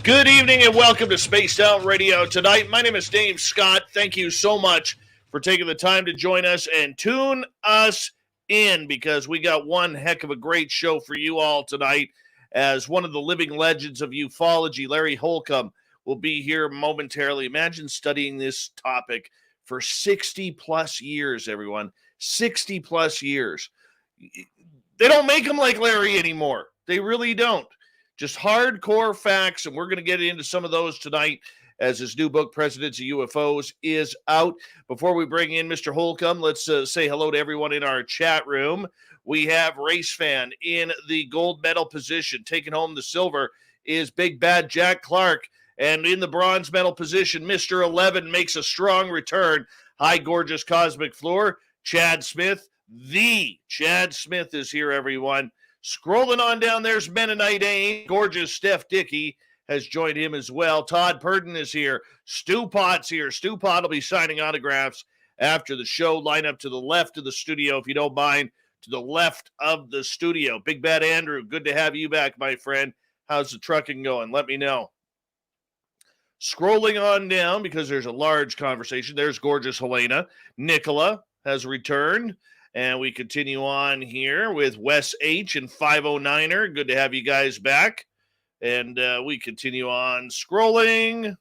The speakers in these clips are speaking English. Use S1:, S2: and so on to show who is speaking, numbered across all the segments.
S1: Good evening and welcome to Spaced Out Radio tonight. My name is Dave Scott. Thank you so much for taking the time to join us and tune us in, because we got one heck of a great show for you all tonight, as one of the living legends of ufology, Larry Holcombe, will be here momentarily. Imagine studying this topic for 60 plus years, everyone. 60 plus years. They don't make them like Larry anymore. They really don't. Just hardcore facts, and we're going to get into some of those tonight as his new book, Presidents of UFOs, is out. Before we bring in Mr. Holcombe, let's say hello to everyone in our chat room. We have Race Fan in the gold medal position. Taking home the silver is Big Bad Jack Clark. And in the bronze medal position, Mr. 11 makes a strong return. Hi, gorgeous cosmic floor. Chad Smith. The Chad Smith is here, everyone. Scrolling on down, there's Mennonite A. Gorgeous Steph Dickey has joined him as well. Todd Purdon is here. Stu Potts here. Stu Pott will be signing autographs after the show. Line up to the left of the studio, if you don't mind, to the left of the studio. Big Bad Andrew, good to have you back, my friend. How's the trucking going? Let me know. Scrolling on down, because there's a large conversation, there's gorgeous Helena. Nicola has returned. And we continue on here with Wes H. and 509er. Good to have you guys back. And we continue on scrolling.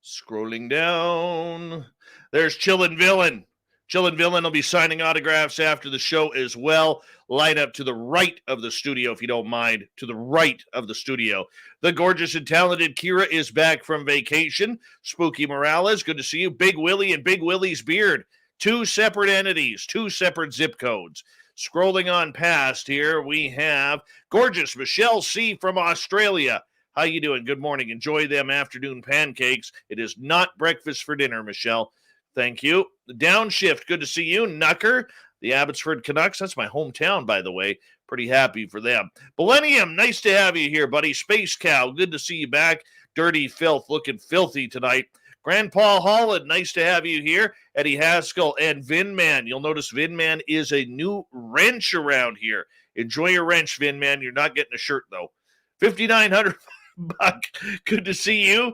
S1: Scrolling down. There's Chillin' Villain. Chillin' Villain will be signing autographs after the show as well. Line up to the right of the studio, if you don't mind. To the right of the studio. The gorgeous and talented Kira is back from vacation. Spooky Morales, good to see you. Big Willie and Big Willie's beard. Two separate entities, two separate zip codes. Scrolling on past here, we have gorgeous Michelle C. from Australia. How you doing? Good morning. Enjoy them afternoon pancakes. It is not breakfast for dinner, Michelle. Thank you. The Downshift, good to see you. Nucker, the Abbotsford Canucks. That's my hometown, by the way. Pretty happy for them. Millennium, nice to have you here, buddy. Space Cow, good to see you back. Dirty Filth, looking filthy tonight. Grandpa Holland, nice to have you here. Eddie Haskell and Vinman. You'll notice Vinman is a new wrench around here. Enjoy your wrench, Vinman. You're not getting a shirt, though. $5,900 buck. Good to see you.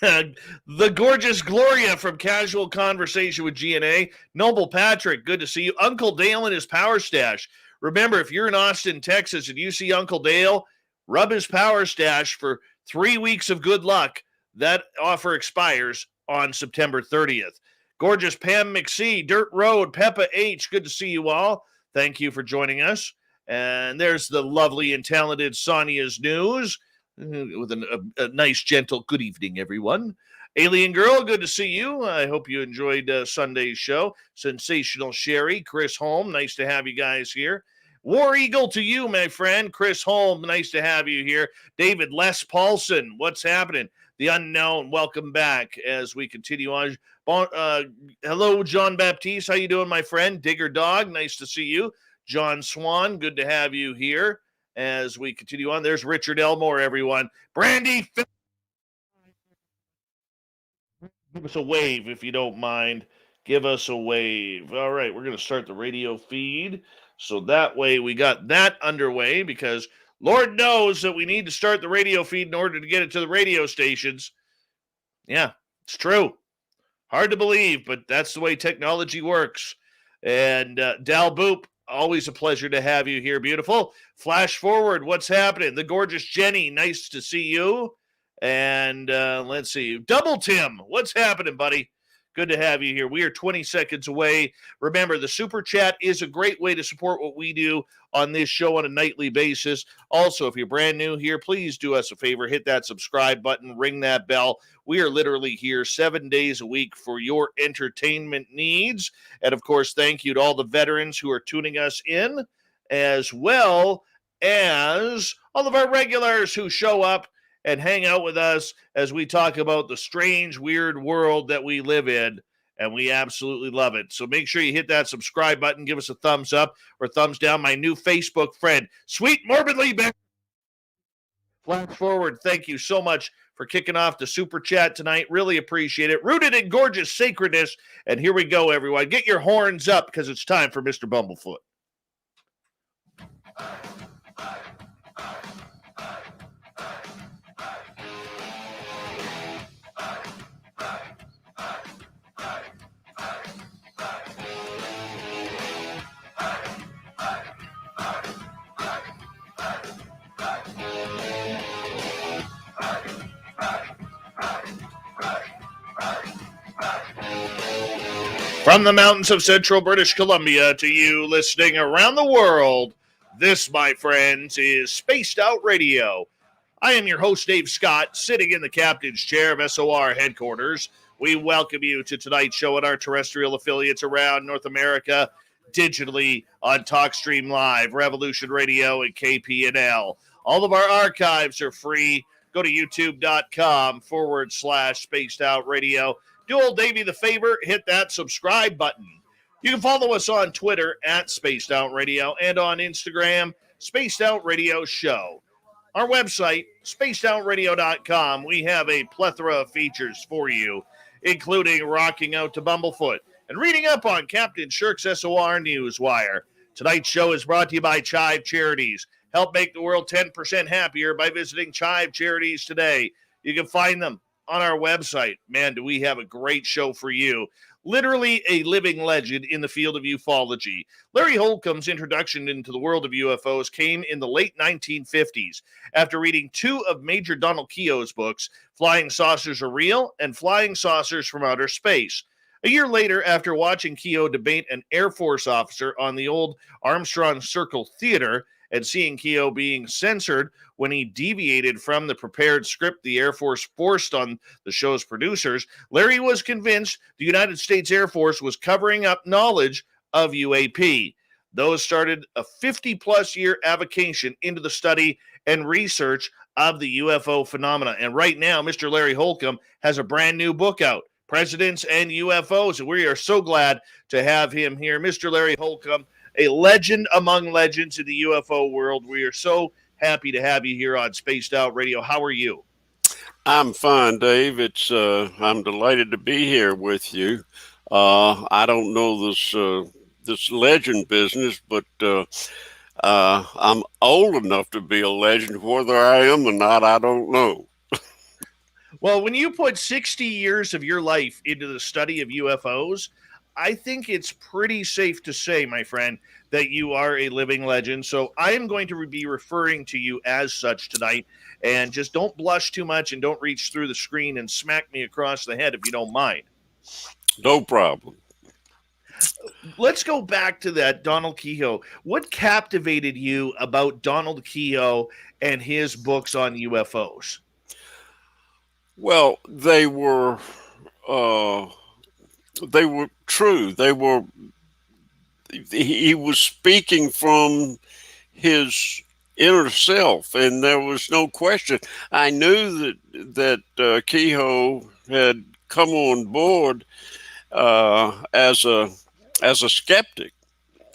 S1: The gorgeous Gloria from Casual Conversation with GNA. Noble Patrick, good to see you. Uncle Dale and his Power Stash. Remember, if you're in Austin, Texas, and you see Uncle Dale, rub his Power Stash for 3 weeks of good luck. That offer expires on September 30th. Gorgeous Pam McSee, Dirt Road, Peppa H, good to see you all. Thank you for joining us. And there's the lovely and talented Sonia's News with a nice, gentle good evening, everyone. Alien Girl, good to see you. I hope you enjoyed Sunday's show. Sensational Sherry, Chris Holm, nice to have you guys here. War Eagle to you, my friend. Chris Holm, nice to have you here. David Les Paulson, what's happening? The Unknown, welcome back as we continue on. Hello, John Baptiste. How you doing, my friend? Digger Dog, nice to see you. John Swan, good to have you here as we continue on. There's Richard Elmore, everyone. Brandy, give us a wave if you don't mind. Give us a wave. All right, we're going to start the radio feed. So that way we got that underway, because Lord knows that we need to start the radio feed in order to get it to the radio stations. Yeah, it's true. Hard to believe, but that's the way technology works. And Dal Boop, always a pleasure to have you here, beautiful. Flash forward, what's happening? The gorgeous Jenny, nice to see you. And let's see, Double Tim, what's happening, buddy? Good to have you here. We are 20 seconds away. Remember, the Super Chat is a great way to support what we do on this show on a nightly basis. Also, if you're brand new here, please do us a favor. Hit that subscribe button. Ring that bell. We are literally here 7 days a week for your entertainment needs. And, of course, thank you to all the veterans who are tuning us in, as well as all of our regulars who show up and hang out with us as we talk about the strange, weird world that we live in, and we absolutely love it. So make sure you hit that subscribe button, give us a thumbs up or thumbs down. My new Facebook friend, Sweet Morbidly Back. Flash forward, thank you so much for kicking off the Super Chat tonight. Really appreciate it. Rooted in gorgeous sacredness. And here we go, everyone. Get your horns up, because it's time for Mr. Bumblefoot. From the mountains of central British Columbia to you listening around the world, this, my friends, is Spaced Out Radio. I am your host, Dave Scott, sitting in the captain's chair of SOR headquarters. We welcome you to tonight's show at our terrestrial affiliates around North America, digitally on TalkStream Live, Revolution Radio, and KPNL. All of our archives are free. Go to youtube.com/Spaced Out Radio. Do old Davey the favor, hit that subscribe button. You can follow us on Twitter at Spaced Out Radio and on Instagram, Spaced Out Radio Show. Our website, spacedoutradio.com, we have a plethora of features for you, including rocking out to Bumblefoot and reading up on Captain Shirk's SOR Newswire. Tonight's show is brought to you by Chive Charities. Help make the world 10% happier by visiting Chive Charities today. You can find them on our website. Man, do we have a great show for you. Literally a living legend in the field of ufology. Larry Holcombe's introduction into the world of UFOs came in the late 1950s after reading two of Major Donald Keyhoe's books, Flying Saucers Are Real and Flying Saucers from Outer Space. A year later, after watching Keyhoe debate an Air Force officer on the old Armstrong Circle Theater and seeing Keyhoe being censored when he deviated from the prepared script the Air Force forced on the show's producers, Larry was convinced the United States Air Force was covering up knowledge of UAP. Those started a 50-plus year avocation into the study and research of the UFO phenomena. And right now, Mr. Larry Holcombe has a brand new book out, Presidents and UFOs. And we are so glad to have him here. Mr. Larry Holcombe, a legend among legends in the UFO world. We are so happy to have you here on Spaced Out Radio. How are you?
S2: I'm fine, Dave. I'm delighted to be here with you. I don't know this legend business, but I'm old enough to be a legend. Whether I am or not, I don't know.
S1: Well, when you put 60 years of your life into the study of UFOs, I think it's pretty safe to say, my friend, that you are a living legend. So I am going to be referring to you as such tonight. And just don't blush too much and don't reach through the screen and smack me across the head if you don't mind.
S2: No problem.
S1: Let's go back to that Donald Keyhoe. What captivated you about Donald Keyhoe and his books on UFOs?
S2: Well, they were true. He was speaking from his inner self, and there was no question. I knew that Keyhoe had come on board as a skeptic.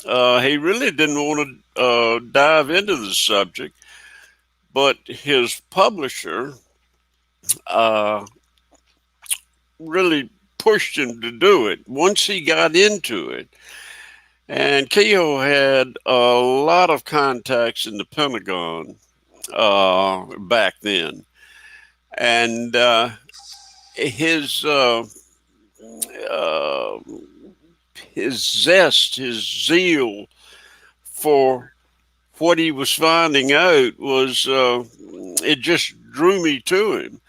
S2: He really didn't want to dive into the subject, but his publisher really pushed him to do it once he got into it. And Keyhoe had a lot of contacts in the Pentagon back then. And his zest, his zeal for what he was finding out was, it just drew me to him.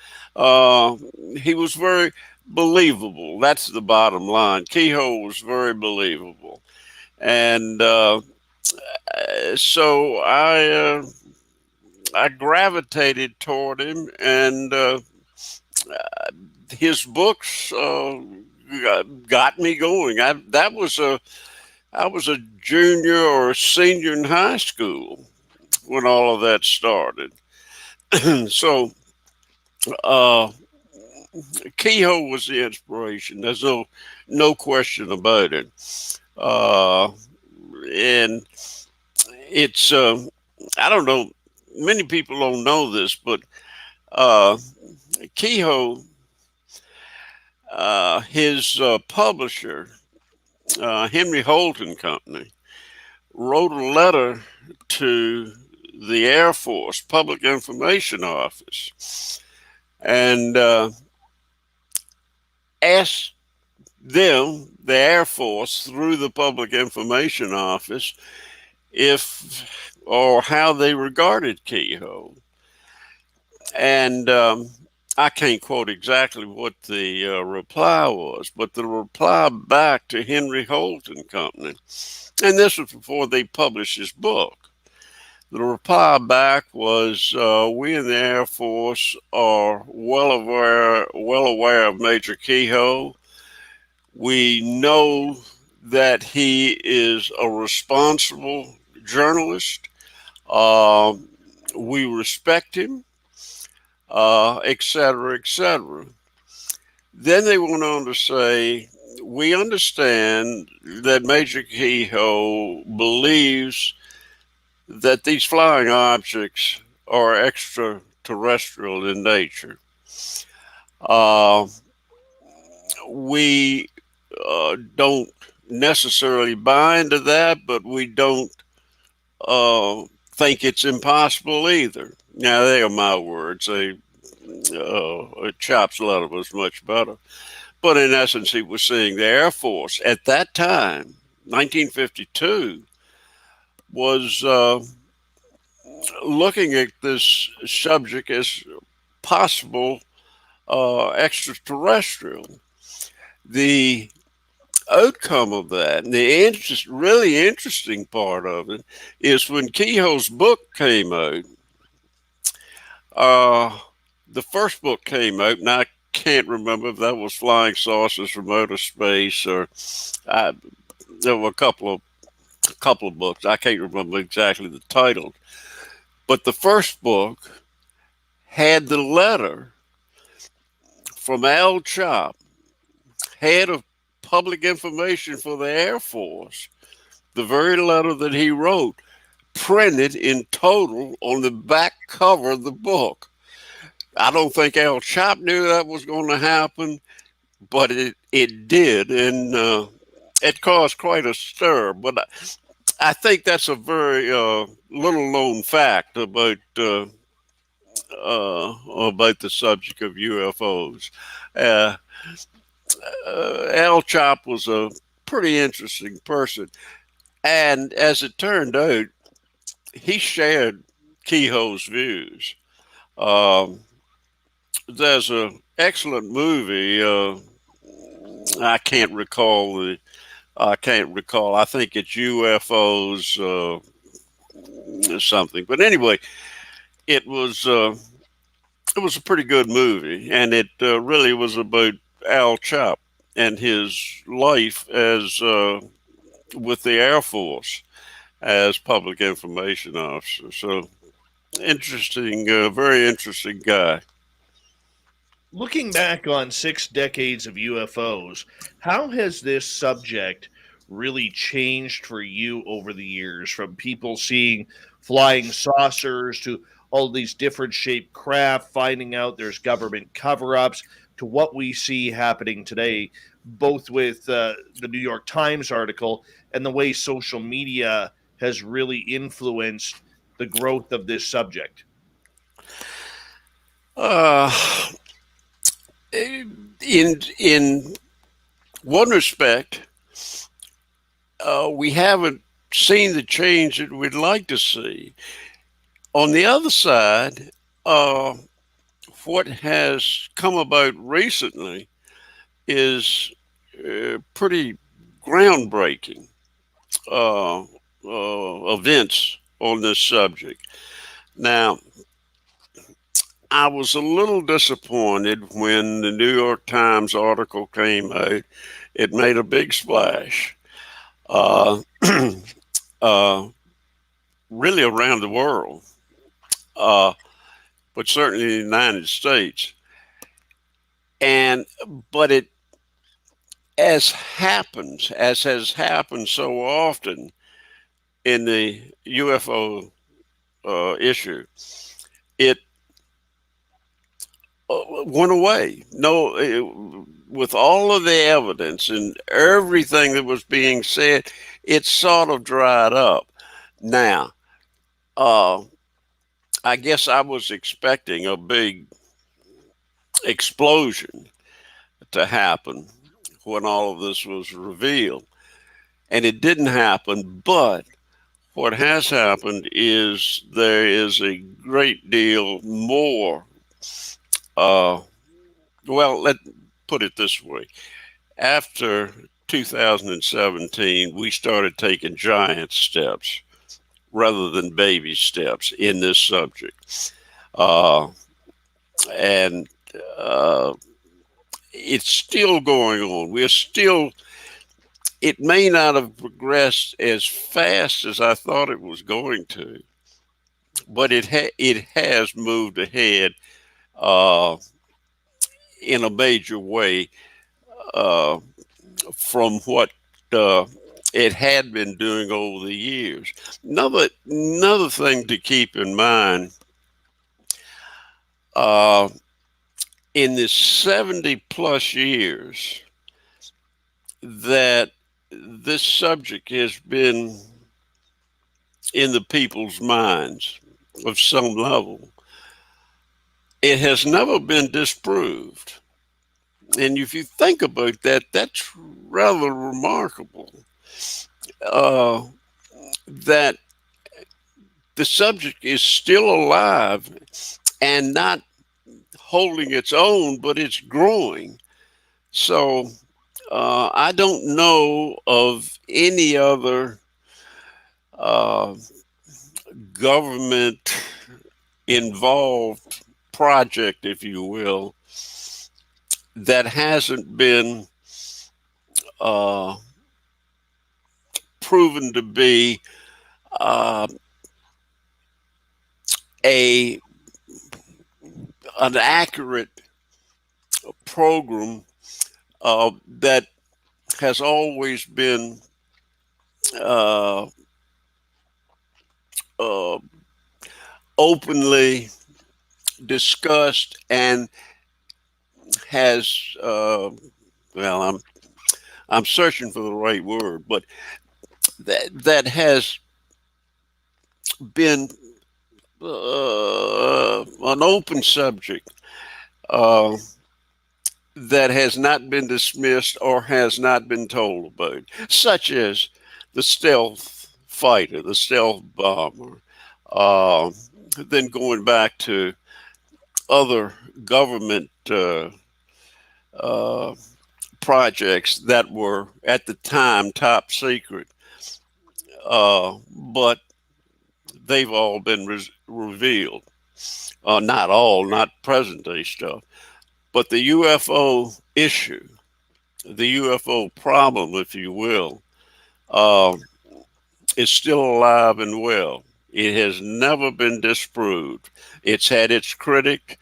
S2: He was very believable. That's the bottom line. Keyhoe was very believable. And so I gravitated toward him, and his books got me going. I was a junior or a senior in high school when all of that started. So Keyhoe was the inspiration. There's no question about it. And it's I don't know, many people don't know this, but Keyhoe, his publisher, Henry Holt and Company, wrote a letter to the Air Force Public Information Office and asked them, the Air Force, through the Public Information Office, if or how they regarded Keyhoe. And I can't quote exactly what the reply was, but the reply back to Henry Holt and Company, and this was before they published his book. The reply back was, "We in the Air Force are well aware of Major Keyhoe. We know that he is a responsible journalist. Uh, we respect him, et cetera, et cetera." Then they went on to say, "We understand that Major Keyhoe believes that these flying objects are extraterrestrial in nature. Uh, we don't necessarily buy into that, but we don't think it's impossible either." Now, they are my words. Chop's letter was much better. But in essence, he was saying the Air Force at that time, 1952, was looking at this subject as possible extraterrestrial. The outcome of that, and the really interesting part of it, is when Keyhoe's book came out. Uh, the first book came out, and I can't remember if that was Flying Saucers from Outer Space or I, there were a couple of books. I can't remember exactly the title, but the first book had the letter from Al Chop, head of public information for the Air Force, the very letter that he wrote, printed in total on the back cover of the book. I don't think Al Chop knew that was going to happen, but it did, and it caused quite a stir. But I think that's a very little known fact about the subject of UFOs. Uh, Al Chop was a pretty interesting person, and as it turned out, he shared Keyhoe's views. Um, there's an excellent movie. I can't recall the. I can't recall. I think it's UFOs something. But anyway, it was uh, it was a pretty good movie, and it really was about Al Chop and his life as with the Air Force as public information officer. So interesting, very interesting guy.
S1: Looking back on 6 decades of UFOs, how has this subject really changed for you over the years, from people seeing flying saucers to all these different shaped craft, finding out there's government cover ups, to what we see happening today, both with the New York Times article and the way social media has really influenced the growth of this subject?
S2: Uh, in one respect, we haven't seen the change that we'd like to see. On the other side, uh, what has come about recently is pretty groundbreaking events on this subject. Now, I was a little disappointed when the New York Times article came out. It made a big splash, uh, uh, really around the world, uh, but certainly in the United States. And but it, as has happened so often in the UFO issue, it went away. No, with all of the evidence and everything that was being said, it sort of dried up. Now, uh, I guess I was expecting a big explosion to happen when all of this was revealed, and it didn't happen. But what has happened is there is a great deal more Uh, well, let put it this way. After 2017, we started taking giant steps rather than baby steps in this subject. Uh, and uh, it's still going on. It may not have progressed as fast as I thought it was going to, but it has moved ahead uh, in a major way uh, from what uh, it had been doing over the years. Another thing to keep in mind, uh, in the 70 plus years that this subject has been in the people's minds of some level, it has never been disproved. And if you think about that, that's rather remarkable. Uh, that the subject is still alive and not holding its own, but it's growing. So I don't know of any other uh, government involved project, if you will, that hasn't been uh, proven to be uh, a an accurate program that has always been uh, uh, openly discussed and has I'm searching for the right word, but that has been an open subject uh, that has not been dismissed or has not been told about, such as the stealth fighter, the stealth bomber. Uh, then going back to other government uh, projects that were at the time top secret, but they've all been revealed. Not all, not present day stuff, but the UFO issue, the UFO problem, if you will, uh, is still alive and well. It has never been disproved. It's had its critics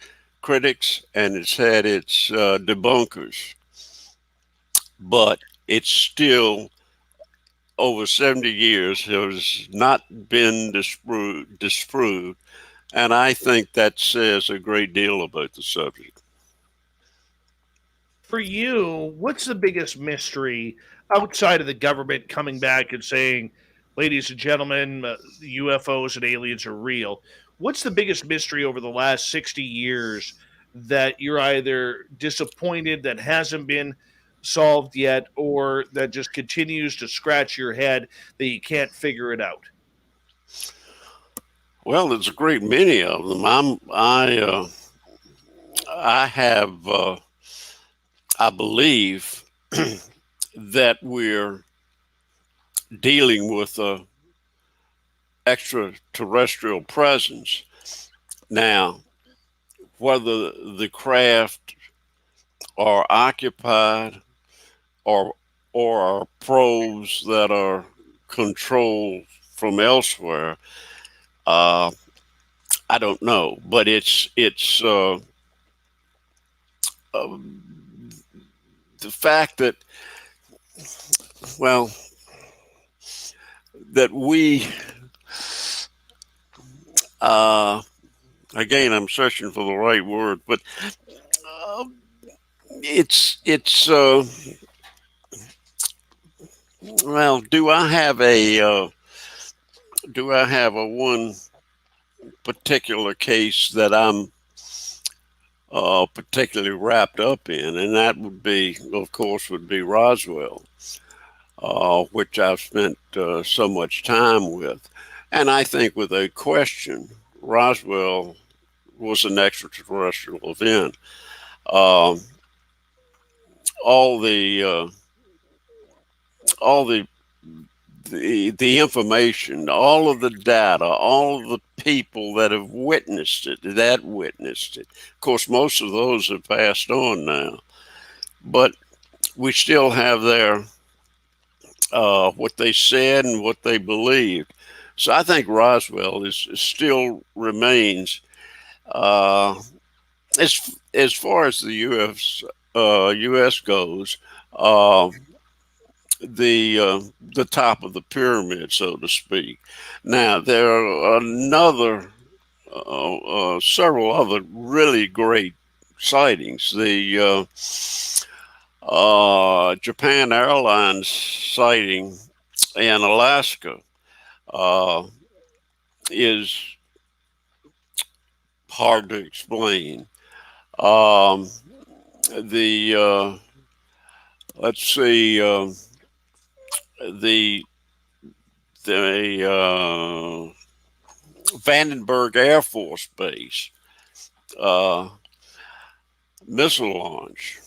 S2: and it's had its debunkers, but it's still over 70 years has not been disproved, and I think that says a great deal about the subject.
S1: For you, what's the biggest mystery outside of the government coming back and saying, ladies and gentlemen, UFOs and aliens are real? What's the biggest mystery over the last 60 years that you're either disappointed that hasn't been solved yet or that just continues to scratch your head that you can't figure it out?
S2: Well, there's a great many of them. I have I believe that we're dealing with a extraterrestrial presence now. Whether the craft are occupied or are probes that are controlled from elsewhere, uh, I don't know. But it's uh, the fact that, well, that we uh, again, I'm searching for the right word, but uh, it's well, do I have a one particular case that I'm particularly wrapped up in, and that would be, of course, would be Roswell, which I've spent so much time with, and I think without question, Roswell was an extraterrestrial event. Um, all the all the information, all of the data, all of the people that have witnessed it, that witnessed it. Of course, most of those have passed on now, but we still have their what they said and what they believed. So I think Roswell is still remains as far as the U.S. goes. Uh, the top of the pyramid, so to speak. Now there are several other really great sightings. The Japan Airlines sighting in Alaska uh, is hard to explain. Um, the let's see the Vandenberg Air Force Base uh, missile launch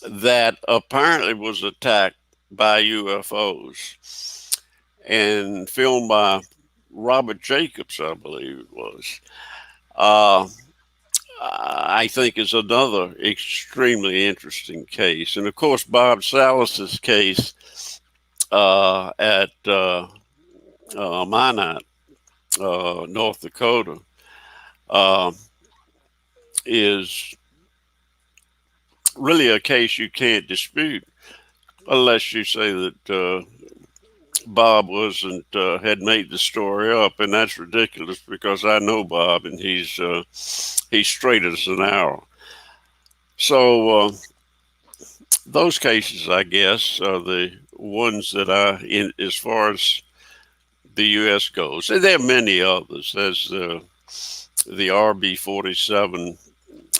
S2: that apparently was attacked by UFOs and filmed by Robert Jacobs, I believe it was. Uh, I think is another extremely interesting case, and of course Bob Salas's case at Minot, North Dakota, uh, is really a case you can't dispute unless you say that Bob wasn't had made the story up, and that's ridiculous because I know Bob and he's straight as an arrow. So those cases, I guess, are the ones that as far as the U.S. goes. And there are many others. There's the RB-47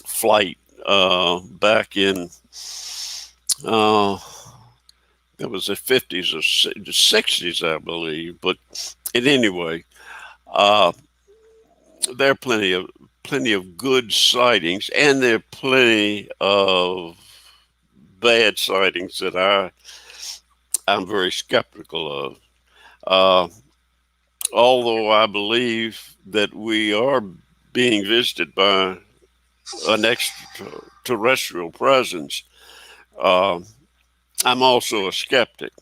S2: flight back in it was the 50s or 60s, I believe. But anyway, there are plenty of good sightings, and there are plenty of bad sightings that I'm very skeptical of. Although I believe that we are being visited by an extraterrestrial presence, I'm also a skeptic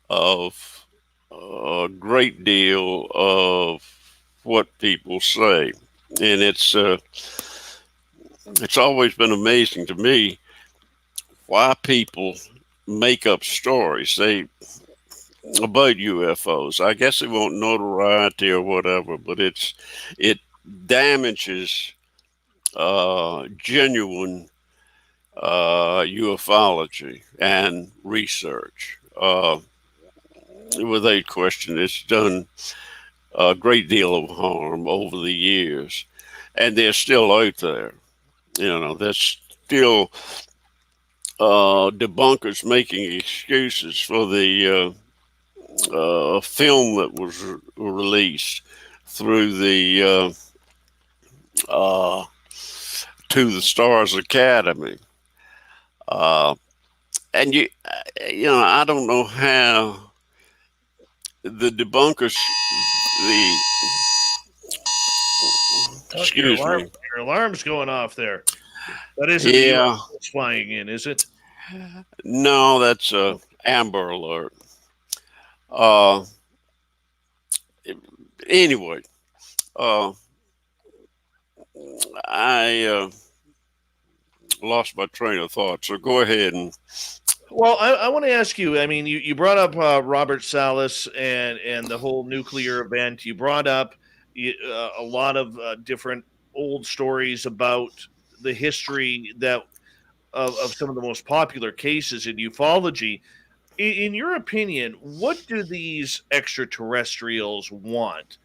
S2: of a great deal of what people say, and it's always been amazing to me why people make up stories about UFOs. I guess they want notoriety or whatever, but it damages genuine ufology and research. Without question, it's done a great deal of harm over the years, and they're still out there. There's still debunkers making excuses for the film that was released through the To the Stars Academy. And I don't know how the debunkers, excuse me.
S1: Your alarm's going off there. That isn't
S2: the
S1: flying in, is it?
S2: No, that's a Amber Alert. Anyway, I lost my train of thought, so go ahead and.
S1: Well, I want to ask you. I mean, you brought up Robert Salas and the whole nuclear event. You brought up a lot of different old stories about the history of some of the most popular cases in ufology. In your opinion, what do these extraterrestrials want?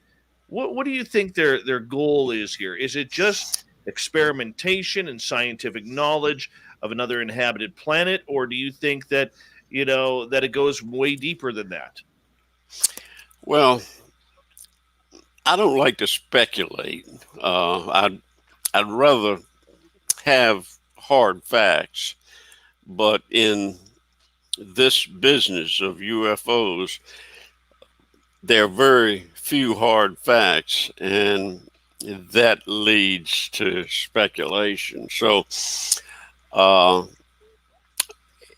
S1: What do you think their goal is here? Is it just experimentation and scientific knowledge of another inhabited planet, or do you think that that it goes way deeper than that?
S2: Well, I don't like to speculate. I'd rather have hard facts, but in this business of UFOs, there are very few hard facts, and that leads to speculation. So, uh,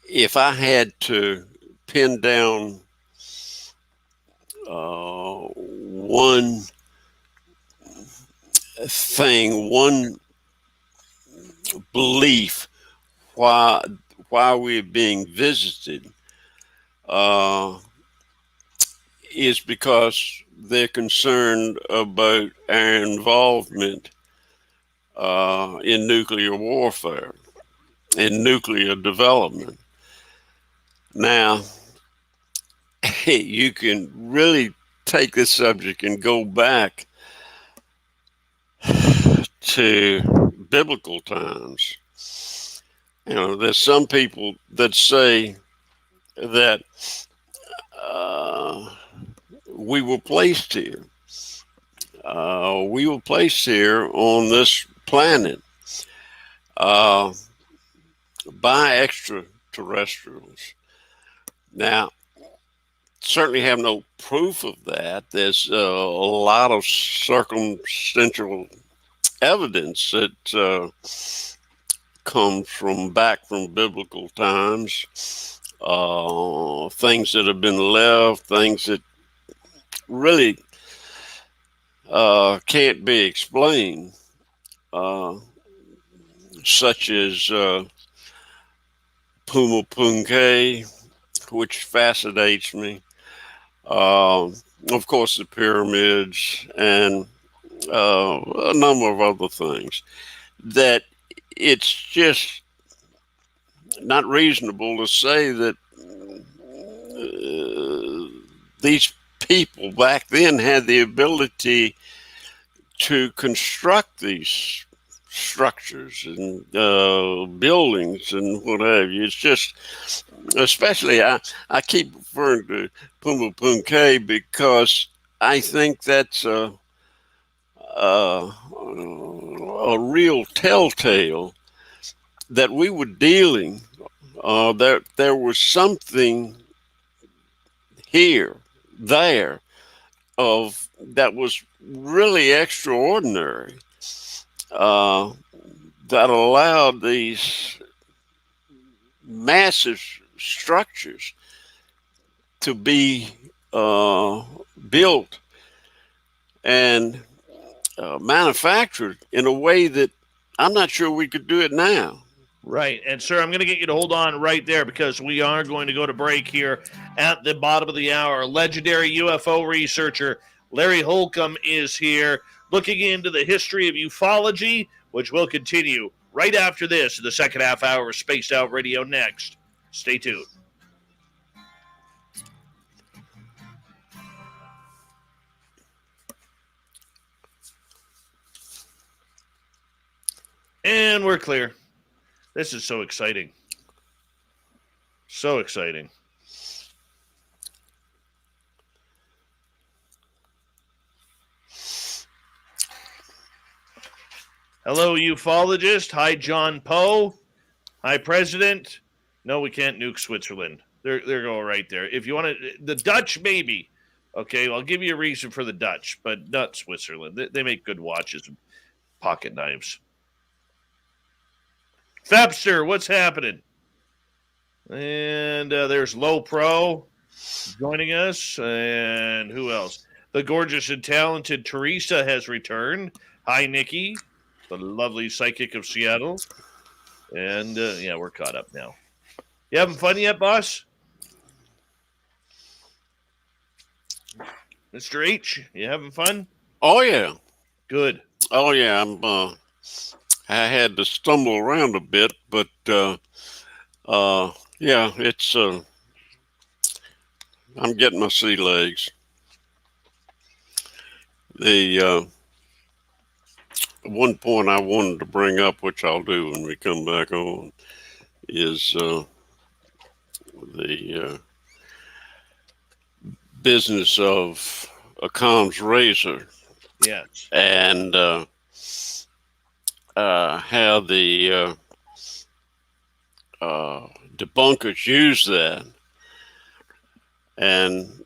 S2: if I had to pin down one thing, one belief why we're being visited, uh, is because they're concerned about our involvement in nuclear warfare and nuclear development. Now, you can really take this subject and go back to biblical times. There's some people that say that we were placed here. We were placed here on this planet by extraterrestrials. Now, certainly have no proof of that. There's a lot of circumstantial evidence that comes from back from biblical times, things that have been left, things that really can't be explained, such as Puma Punke, which fascinates me. Of course, the pyramids and a number of other things, that it's just not reasonable to say that these people back then had the ability to construct these structures and buildings and what have you. It's just, especially, I keep referring to Puma Punke because I think that's a real telltale that we were dealing, there was something here, there, of that was really extraordinary, that allowed these massive structures to be built and manufactured in a way that I'm not sure we could do it now.
S1: Right. And, sir, I'm going to get you to hold on right there because we are going to go to break here at the bottom of the hour. Legendary UFO researcher Larry Holcombe is here looking into the history of ufology, which will continue right after this in the second half hour of Spaced Out Radio next. Stay tuned. And we're clear. This is so exciting. So exciting. Hello, ufologist. Hi, John Poe. Hi, President. No, we can't nuke Switzerland. They're going right there. If you want to, the Dutch, maybe. Okay, I'll give you a reason for the Dutch, but not Switzerland. They make good watches and pocket knives. Fepster, what's happening? And there's Low Pro joining us. And who else? The gorgeous and talented Teresa has returned. Hi, Nikki, the lovely psychic of Seattle. And, yeah, we're caught up now. You having fun yet, boss? Mr. H, you having fun?
S2: Oh, yeah.
S1: Good.
S2: Oh, yeah. I had to stumble around a bit, but yeah, it's I'm getting my sea legs. The one point I wanted to bring up, which I'll do when we come back on, is the business of a comms razor.
S1: Yes.
S2: And how the debunkers use that, and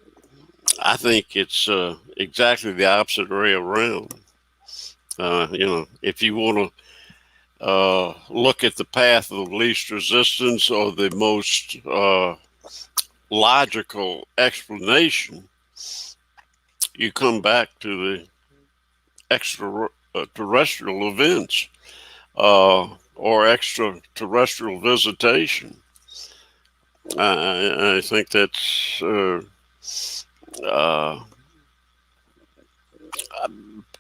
S2: I think it's exactly the opposite way around. If you want to look at the path of least resistance or the most logical explanation, you come back to the extraterrestrial events or extraterrestrial visitation. I think that's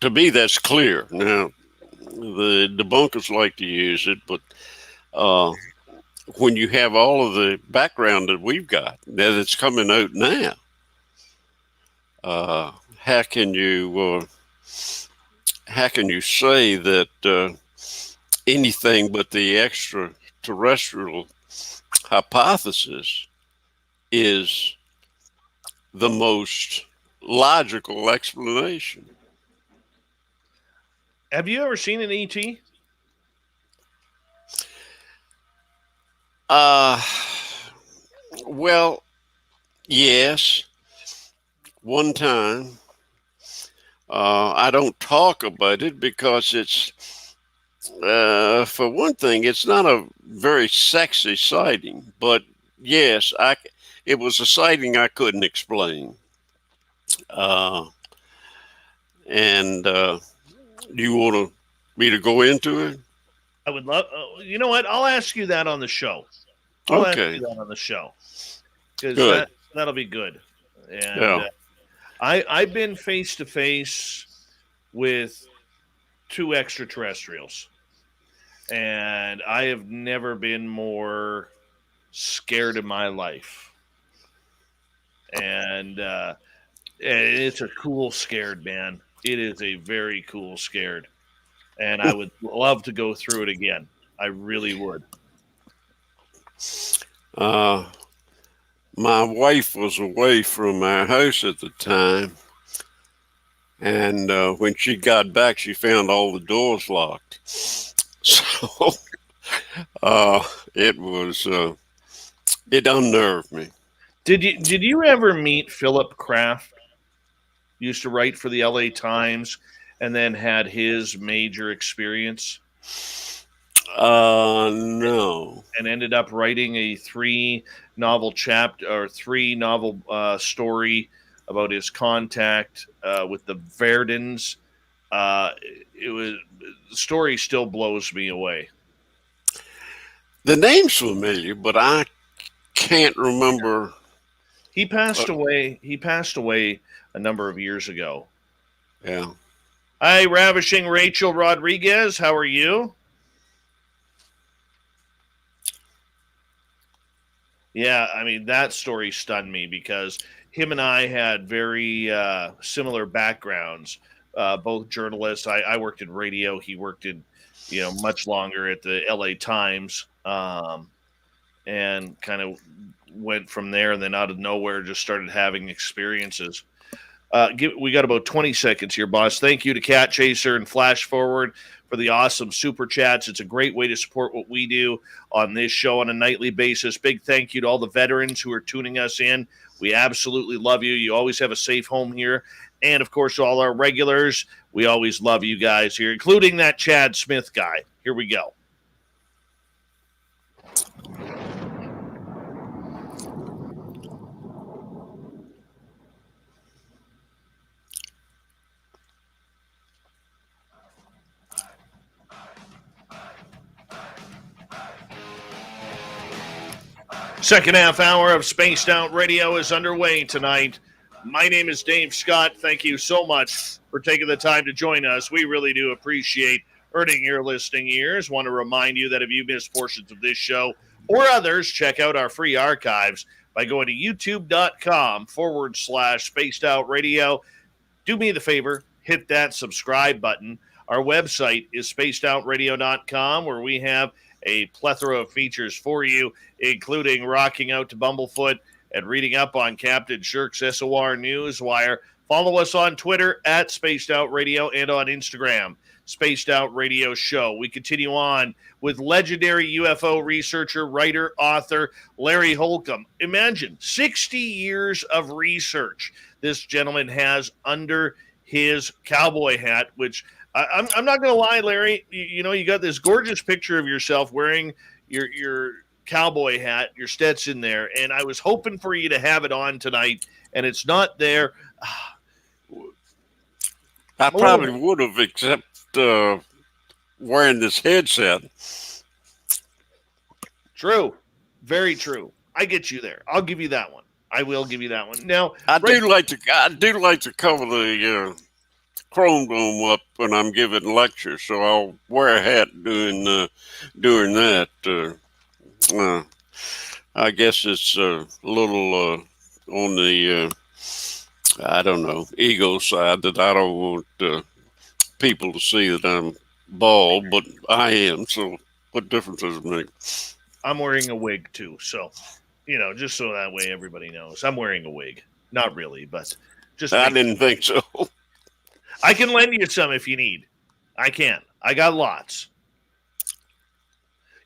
S2: to me that's clear. Now, the debunkers like to use it, but when you have all of the background that we've got that it's coming out now, how can you say that anything but the extraterrestrial hypothesis is the most logical explanation?
S1: Have you ever seen an ET?
S2: Well, yes. One time. I don't talk about it because it's, for one thing, it's not a very sexy sighting. But yes, it was a sighting I couldn't explain. And you want me to go into it?
S1: I would love. You know what? I'll ask you that on the show. I'll ask
S2: Okay.
S1: you that on the show because that'll be good. And
S2: Yeah.
S1: I've been face to face with 2 extraterrestrials, and I have never been more scared in my life. And it's a cool scared, man. It is a very cool scared, and I would love to go through it again. I really would.
S2: My wife was away from our house at the time, and when she got back, she found all the doors locked. So it was it unnerved me.
S1: Did you ever meet Philip Kraft? Used to write for the LA Times, and then had his major experience.
S2: No.
S1: And ended up writing a 3-novel story about his contact with the Verdens. The story still blows me away.
S2: The name's familiar, but I can't remember.
S1: He passed away. He passed away a number of years ago.
S2: Yeah.
S1: Hi, ravishing Rachel Rodriguez. How are you? Yeah, I mean, that story stunned me because him and I had very similar backgrounds, both journalists. I worked in radio. He worked in, much longer at the LA Times, and kind of went from there. And then out of nowhere, just started having experiences. We got about 20 seconds here, boss. Thank you to Cat Chaser and Flash Forward for the awesome super chats. It's a great way to support what we do on this show on a nightly basis. Big thank you to all the veterans who are tuning us in. We absolutely love you. You always have a safe home here. And, of course, all our regulars, we always love you guys here, including that Chad Smith guy. Here we go. Second half hour of Spaced Out Radio is underway tonight. My name is Dave Scott. Thank you so much for taking the time to join us. We really do appreciate earning your listening ears. Want to remind you that if you missed portions of this show or others, check out our free archives by going to youtube.com/Spaced Out Radio. Do me the favor, hit that subscribe button. Our website is spacedoutradio.com, where we have a plethora of features for you, including rocking out to Bumblefoot and reading up on Captain Shirk's SOR Newswire. Follow us on Twitter at Spaced Out Radio and on Instagram, Spaced Out Radio Show. We continue on with legendary UFO researcher, writer, author Larry Holcombe. Imagine 60 years of research this gentleman has under his cowboy hat, which I'm not going to lie, Larry. You got this gorgeous picture of yourself wearing your cowboy hat, your Stetson there, and I was hoping for you to have it on tonight, and it's not there.
S2: I probably would have, except wearing this headset.
S1: True. Very true. I get you there. I'll give you that one. I will give you that one. Now,
S2: I do like to cover the Chrome Dome up when I'm giving lectures, so I'll wear a hat during that. I guess it's a little on the I don't know, ego side, that I don't want people to see that I'm bald, but I am. So what difference does it make?
S1: I'm wearing a wig too, so just so that way everybody knows, I'm wearing a wig. Not really, but just.
S2: I didn't think so.
S1: I can lend you some if you need. I can. I got lots.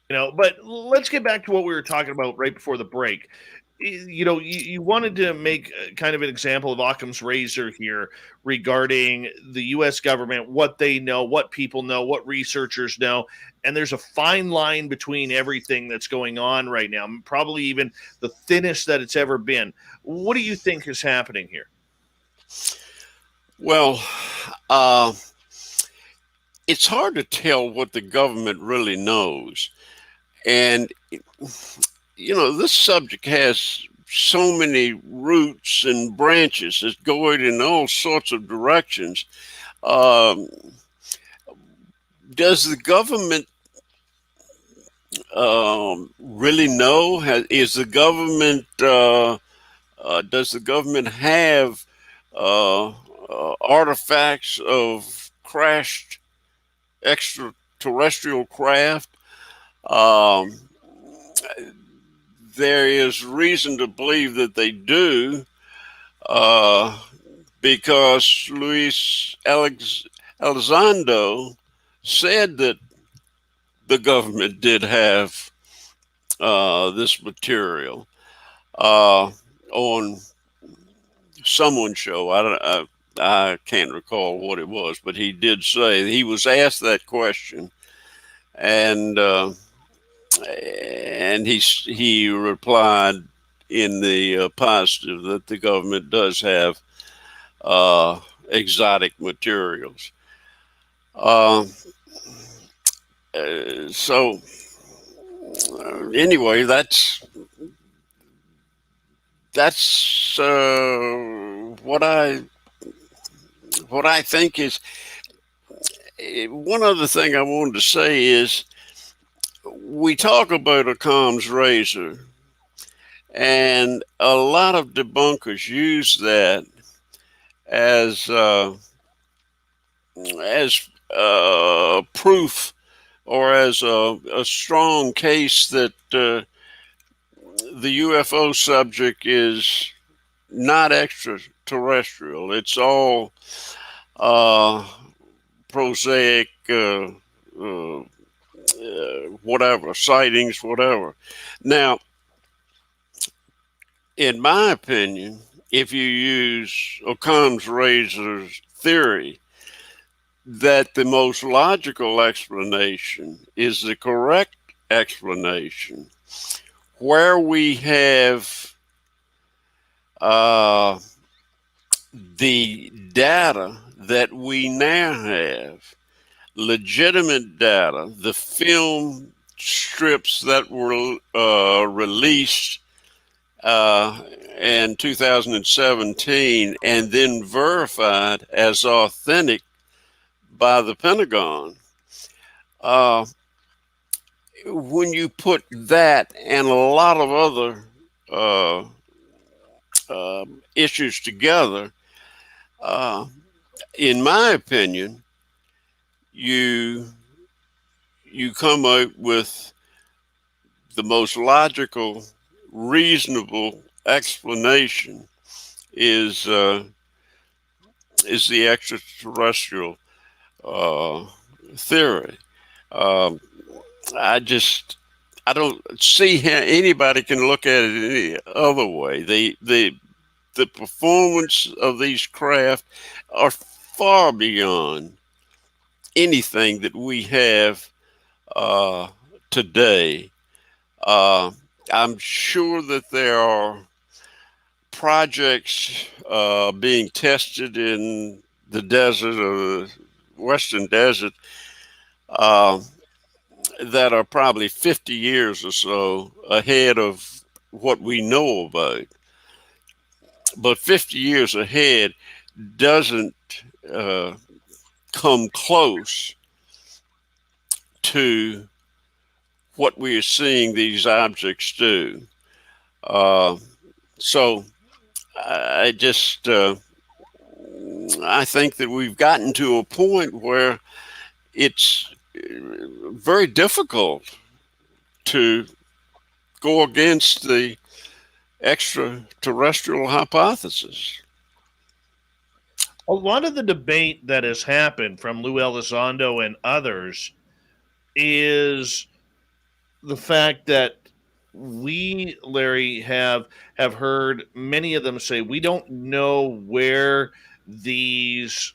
S1: But let's get back to what we were talking about right before the break. You wanted to make kind of an example of Occam's razor here regarding the U.S. government, what they know, what people know, what researchers know. And there's a fine line between everything that's going on right now, probably even the thinnest that it's ever been. What do you think is happening here?
S2: Well, it's hard to tell what the government really knows. And this subject has so many roots and branches. It's going in all sorts of directions. Does the government really know? Does the government have artifacts of crashed extraterrestrial craft? There is reason to believe that they do, because Luis Elizondo said that the government did have this material on someone's show. I can't recall what it was, but he did say he was asked that question, and he replied in the positive that the government does have exotic materials. So anyway, that's what I think is. One other thing I wanted to say is, we talk about Occam's razor, and a lot of debunkers use that as proof, or as a strong case that the UFO subject is not extraterrestrial. It's all prosaic, whatever, sightings, whatever. Now, in my opinion, if you use Occam's razor's theory, that the most logical explanation is the correct explanation, where we have the data that we now have, legitimate data, the film strips that were released in 2017 and then verified as authentic by the Pentagon. When you put that and a lot of other issues together, in my opinion, you come out with the most logical, reasonable explanation is is the extraterrestrial theory. Um, I don't see how anybody can look at it any other way. The performance of these craft are far beyond anything that we have uh, today. Uh, I'm sure that there are projects being tested in the desert or the western desert uh, that are probably 50 years or so ahead of what we know about. But 50 years ahead doesn't uh, come close to what we are seeing these objects do. Uh, so I just I think that we've gotten to a point where it's very difficult to go against the extraterrestrial hypothesis.
S1: A lot of the debate that has happened from Lou Elizondo and others is the fact that we, Larry, have heard many of them say we don't know where these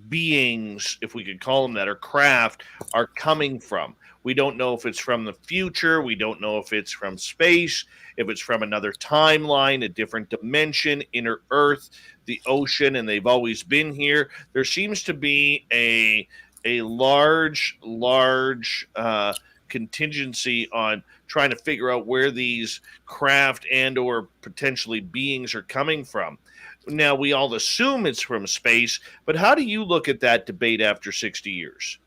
S1: beings, if we could call them that, or craft, are coming from. We don't know if it's from the future. We don't know if it's from space, if it's from another timeline, a different dimension, inner Earth, the ocean, and they've always been here. There seems to be a large contingency on trying to figure out where these craft and or potentially beings are coming from. Now, we all assume it's from space, but how do you look at that debate after 60 years?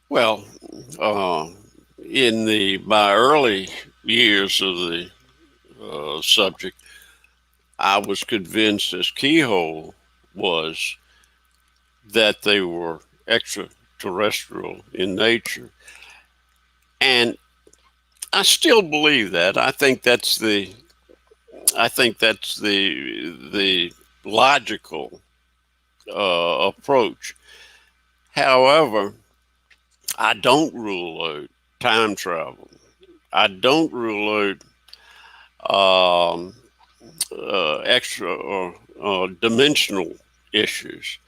S2: Well, uh, in my early years of the subject, I was convinced, as Keyhoe was, that they were extraterrestrial in nature, and I still believe that. I think that's the logical approach. However, I don't rule out time travel. I don't rule out extra or dimensional issues.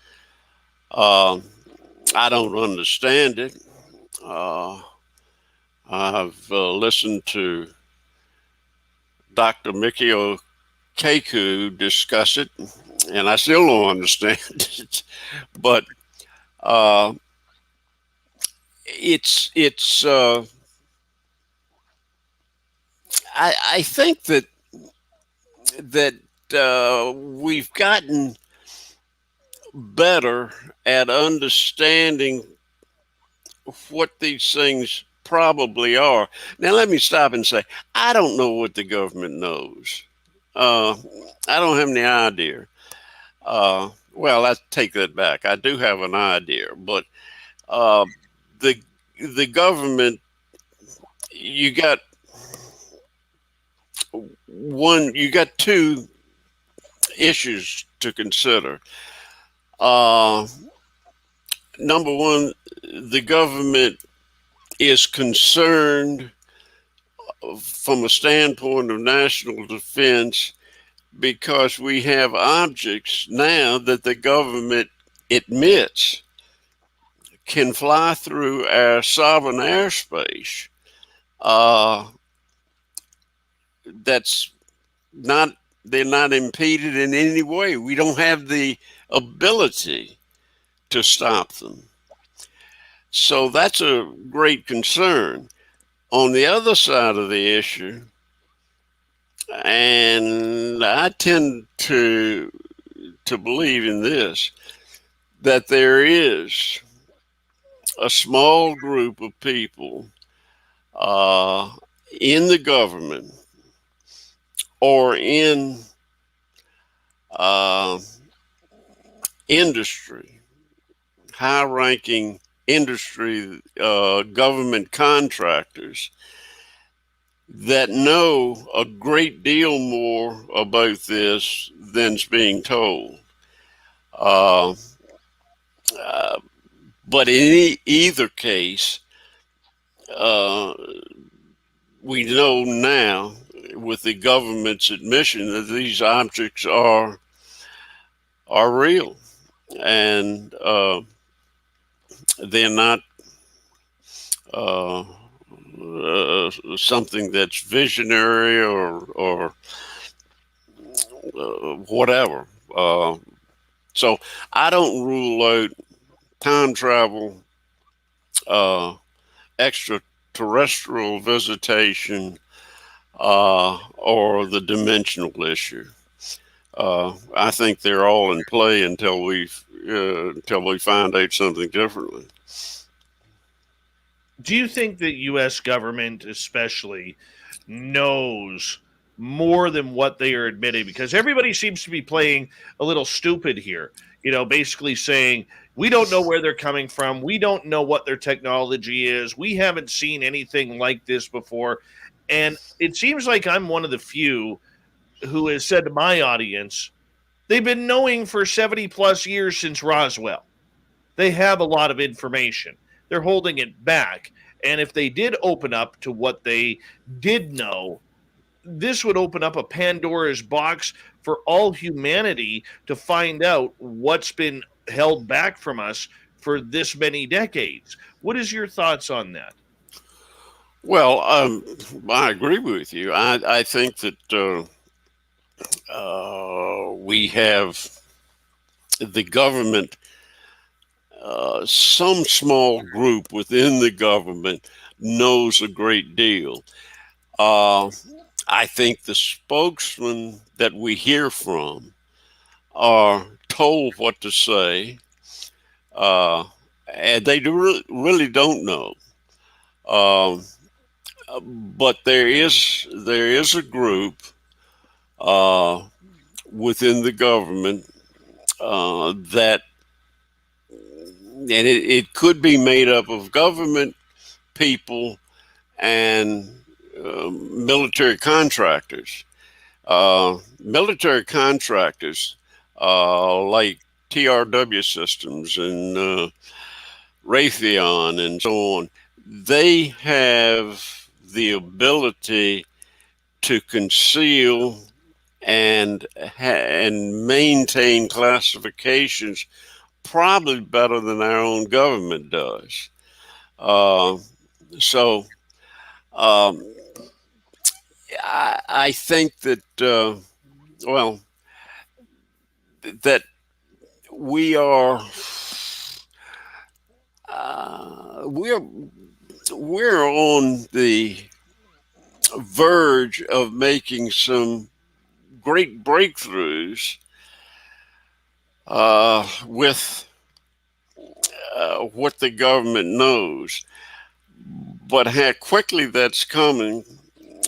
S2: Uh, I don't understand it. I've listened to Dr. Mikio Keku discuss it, and I still don't understand it. But uh, it's I think that we've gotten better at understanding what these things probably are. Now, let me stop and say, I don't know what the government knows. Uh, I don't have any idea. Well, I take that back. I do have an idea, but uh, the the government, you got you got two issues to consider. Uh, Number one, the government is concerned from a standpoint of national defense because we have objects now that the government admits can fly through our sovereign airspace. That's not, they're not impeded in any way. We don't have the ability to stop them. So that's a great concern. On the other side of the issue, and I tend to believe in this, that there is a small group of people in the government or in industry, high-ranking industry, government contractors that know a great deal more about this than's being told. Uh, uh, but in either case, uh, we know now with the government's admission that these objects are real, and they're not uh, something that's visionary or whatever. So I don't rule out time travel, uh, extraterrestrial visitation, or the dimensional issue. I think they're all in play until we find out something differently.
S1: Do you think the U.S. government, especially, knows more than what they are admitting? Because everybody seems to be playing a little stupid here. Basically saying we don't know where they're coming from. We don't know what their technology is. We haven't seen anything like this before. And it seems like I'm one of the few who has said to my audience, they've been knowing for 70 plus years since Roswell. They have a lot of information. They're holding it back. And if they did open up to what they did know, this would open up a Pandora's box for all humanity to find out what's been held back from us for this many decades. What is your thoughts on that?
S2: Well, I agree with you. I think that we have the government, some small group within the government knows a great deal. Uh, I think the spokesmen that we hear from are told what to say, uh, and they really don't know. Um, but there is a group uh, within the government that, and it could be made up of government people and military contractors. Military contractors like TRW Systems and Raytheon and so on, they have the ability to conceal and maintain classifications probably better than our own government does. Uh, so um, I think that well that we are we're we're on the verge of making some great breakthroughs with what the government knows, but how quickly that's coming,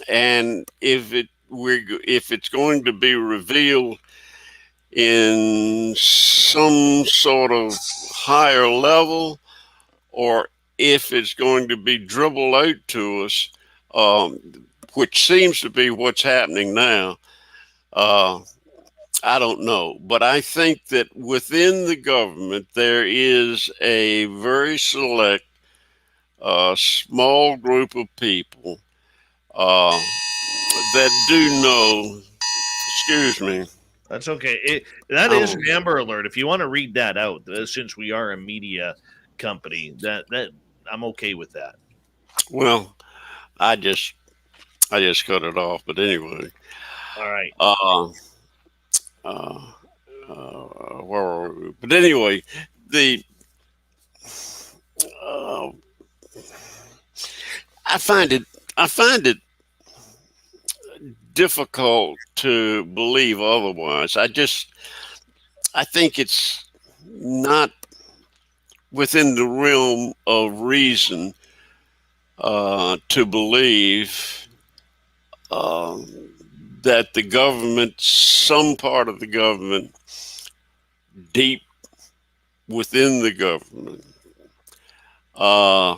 S2: and if it's going to be revealed in some sort of higher level, or if it's going to be dribbled out to us, um, which seems to be what's happening now. Uh, I don't know, but I think that within the government there is a very select, small group of people uh, that do know. Excuse me.
S1: That's okay. That is
S2: Oh,
S1: an Amber Alert. If you want to read that out, since we are a media company, that I'm okay with that.
S2: well, I just I just cut it off. But anyway,
S1: All right.
S2: uh, uh, but anyway, the uh, I find it difficult to believe otherwise. I think it's not within the realm of reason to believe uh, that the government, some part of the government, deep within the government, uh,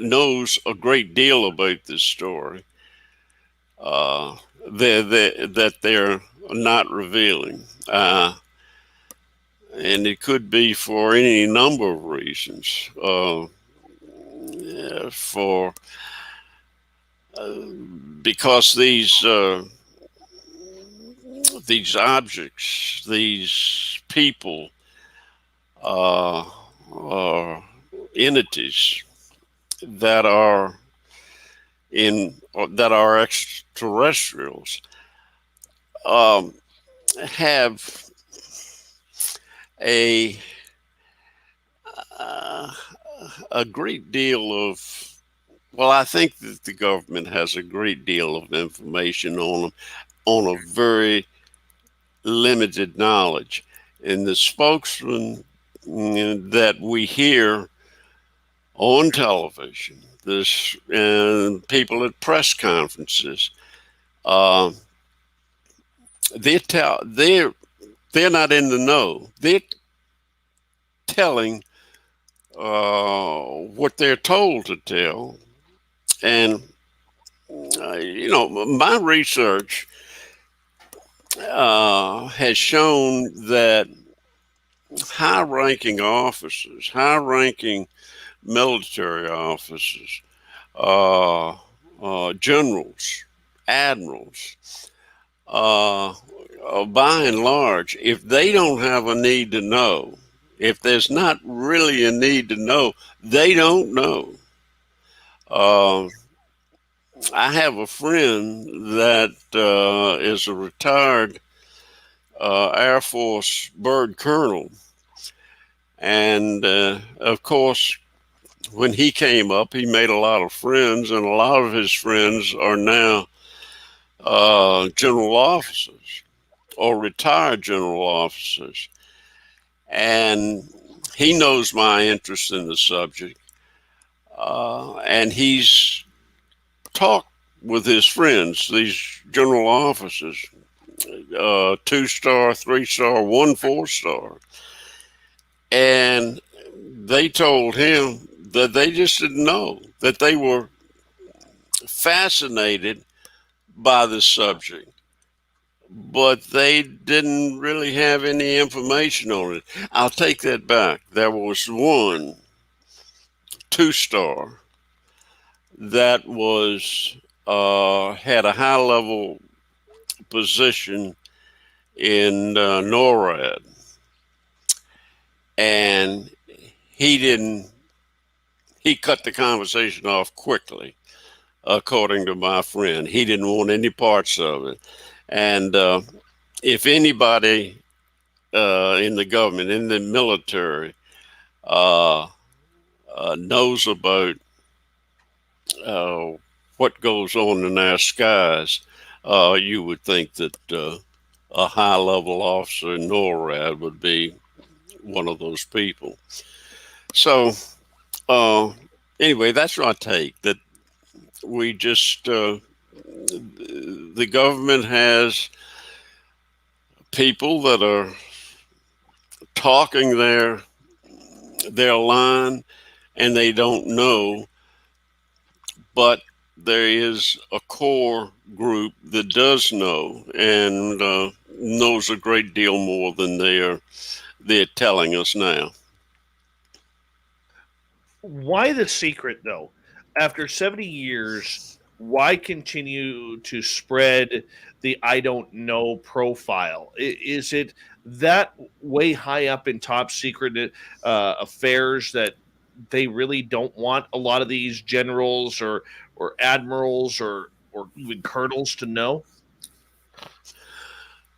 S2: knows a great deal about this story that they're not revealing. And it could be for any number of reasons. For Because these objects, these people, are entities that are that are extraterrestrials, um, have a uh, a great deal of, well, I think that the government has a great deal of information on them on a very limited knowledge. And the spokesman that we hear on television, this and people at press conferences, uh, they're not in the know. They're telling what they're told to tell, and my research has shown that high-ranking officers, high-ranking military officers, uh, generals, admirals, uh, by and large, if they don't have a need to know, if there's not really a need to know, they don't know. Uh, I have a friend that is a retired Air Force bird colonel. And of course, when he came up, he made a lot of friends, and a lot of his friends are now general officers or retired general officers. And he knows my interest in the subject. And he's talked with his friends, these general officers, 2-star, 3-star, 1 4-star. And they told him that they just didn't know, that they were fascinated by the subject, but they didn't really have any information on it. I'll take that back. There was one 2-star that was had a high level position in NORAD, and he cut the conversation off quickly, according to my friend. He didn't want any parts of it. And if anybody in the government, in the military, knows about what goes on in our skies, you would think that a high level officer in NORAD would be one of those people. So, anyway, that's my take, that we just, the government has people that are talking their line, and they don't know, but there is a core group that does know, and knows a great deal more than they're telling us now.
S1: Why the secret, though? After 70 years, why continue to spread the I don't know profile? Is it that way high up in top secret affairs that they really don't want a lot of these generals or admirals or even colonels to know?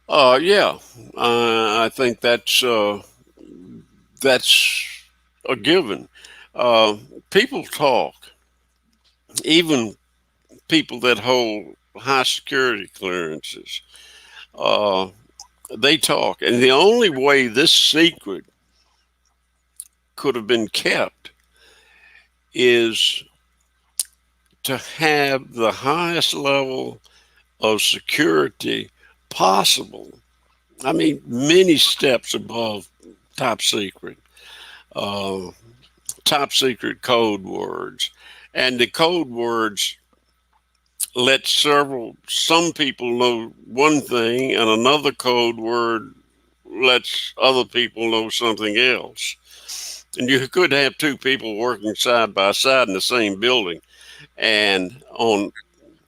S2: Yeah, I think that's a given. Uh, People talk, even people that hold high security clearances. Uh, they talk, and the only way this secret could have been kept is to have the highest level of security possible. I mean, many steps above top secret. Uh, Top secret code words, and the code words let some people know one thing, and another code word lets other people know something else. And you could have two people working side by side in the same building and on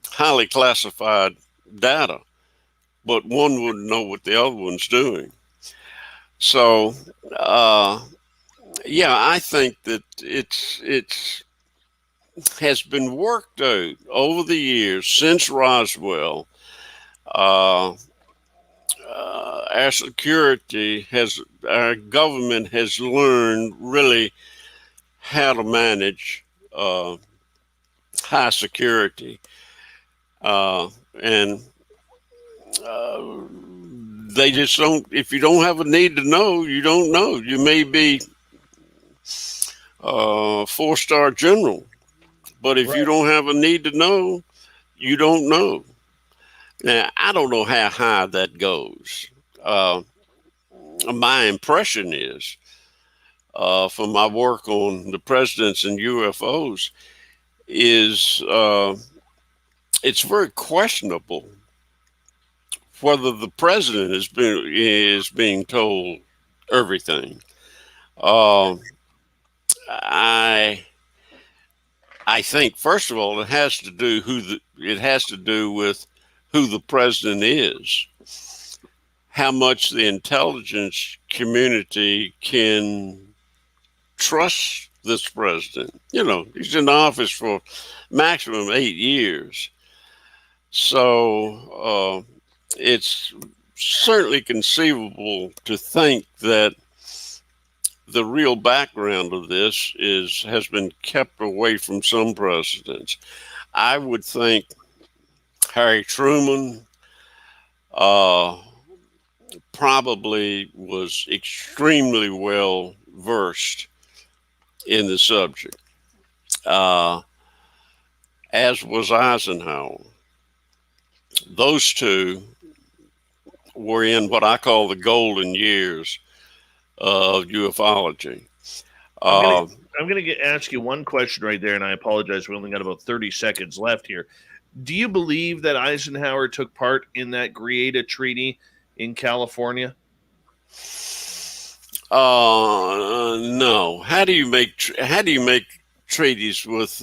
S2: highly classified data, but one wouldn't know what the other one's doing. So, yeah, I think that it's has been worked out over the years since Roswell. Uh, our our government has learned really how to manage uh, high security, and uh, they just don't. If you don't have a need to know, you don't know. You may be a 4-star general, but if you
S1: Right.
S2: don't have a need to know, you don't know. Now, I don't know how high that goes. Uh, my impression is, from my work on the presidents and UFOs, is it's very questionable whether the president is being told everything. Uh, I I think first of all it has to do with who the president is, how much the intelligence community can trust this president. You know, he's in office for maximum 8 years, so it's certainly conceivable to think that the real background of this is has been kept away from some presidents. I would think Harry Truman uh, probably was extremely well versed in the subject, uh, as was Eisenhower. Those two were in what I call the golden years of ufology.
S1: I'm gonna
S2: Uh,
S1: ask you one question right there, and I apologize. We only got about 30 seconds left here. Do you believe that Eisenhower took part in that Greada Treaty in California?
S2: no. How do you make treaties with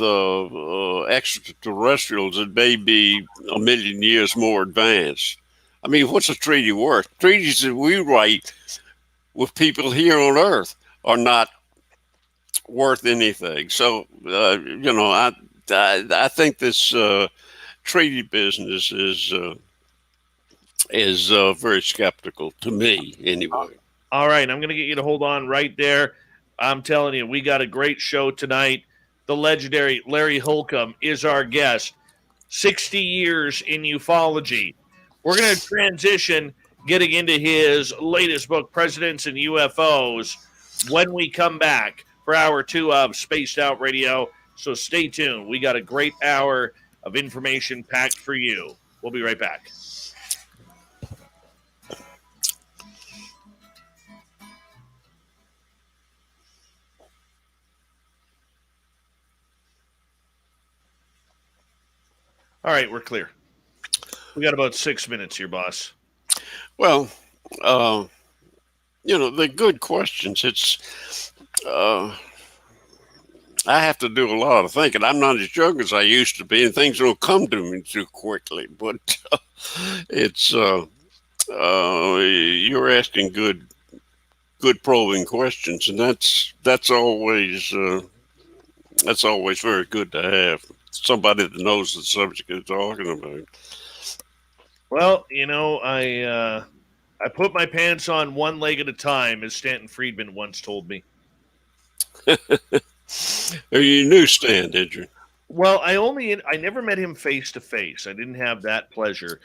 S2: extraterrestrials that may be a million years more advanced? I mean, what's a treaty worth? Treaties that we write with people here on Earth are not worth anything. So, I think this treaty business is very skeptical to me, anyway.
S1: All right, I'm going to get you to hold on right there. I'm telling you, we got a great show tonight. The legendary Larry Holcombe is our guest. 60 years in ufology. We're going to transition getting into his latest book, Presidents and UFOs, when we come back for hour 2 of Spaced Out Radio. So stay tuned. We got a great hour of information packed for you. We'll be right back. All right, we're clear. We got about 6 minutes here, boss.
S2: Well, uh, they're good questions. Uh, I have to do a lot of thinking. I'm not as young as I used to be, and things don't come to me too quickly. But it's you're asking good probing questions, and that's always very good to have somebody that knows the subject they're talking about.
S1: Well, I put my pants on one leg at a time, as Stanton Friedman once told me.
S2: You knew Stan, did you?
S1: Well, I never met him face to face. I didn't have that pleasure,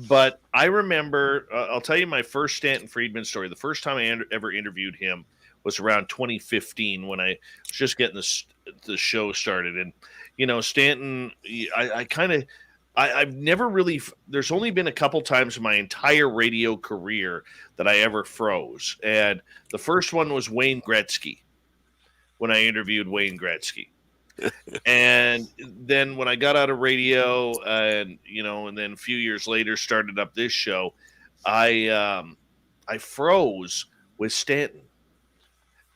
S1: but I remember. I'll tell you my first Stanton Friedman story. The first time I ever interviewed him was around 2015 when I was just getting the show started, and Stanton. I kind of. I've never really. There's only been a couple times in my entire radio career that I ever froze, and the first one was Wayne Gretzky when I interviewed Wayne Gretzky. And then when I got out of radio, and then a few years later started up this show, I froze with Stanton.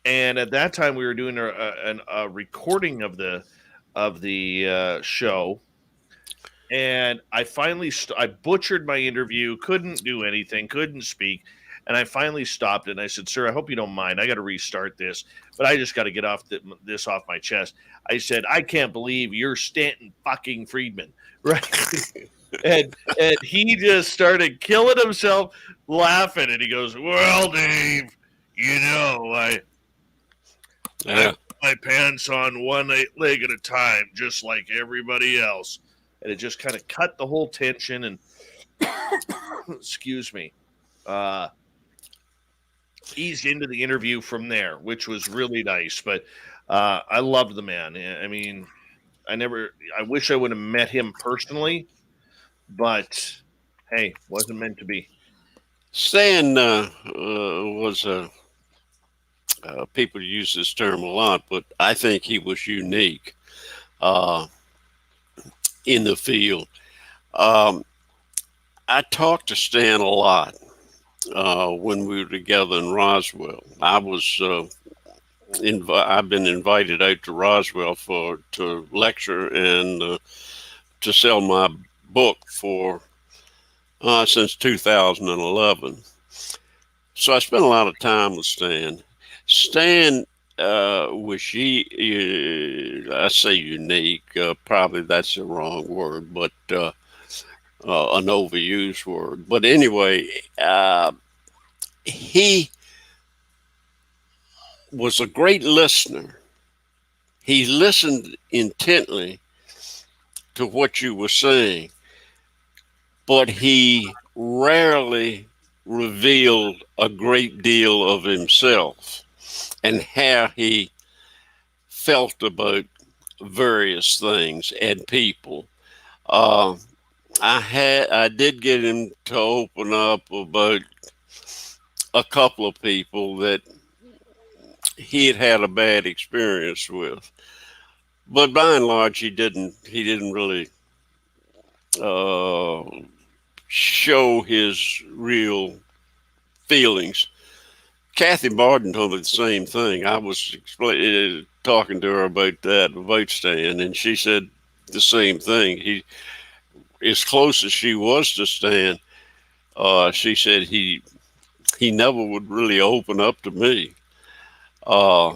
S1: And at that time, we were doing a recording of the show, and I finally I butchered my interview, couldn't do anything, couldn't speak, and I finally stopped it. And I said, "Sir, I hope you don't mind. I got to restart this, but I just got to get this off my chest." I said, "I can't believe you're Stanton fucking Friedman, right?" and he just started killing himself laughing, and he goes, "Well, Dave, I put my pants on one leg at a time, just like everybody else." And it just kind of cut the whole tension and, excuse me, eased into the interview from there, which was really nice. But I loved the man. I mean, I wish I would have met him personally, but hey, wasn't meant to be.
S2: Stan was people use this term a lot, but I think he was unique in the field. Um, I talked to Stan a lot when we were together in Roswell. I've been invited out to Roswell to lecture and to sell my book for since 2011. So I spent a lot of time with Stan. Stan was I say unique. Probably that's the wrong word, but an overused word. But anyway, he was a great listener. He listened intently to what you were saying, but he rarely revealed a great deal of himself and how he felt about various things and people. I did get him to open up about a couple of people that he had a bad experience with, but by and large, he didn't really uh, show his real feelings. Kathy Barden told me the same thing. I was talking to her about Stan, and she said the same thing. He, as close as she was to Stan, she said he never would really open up to me a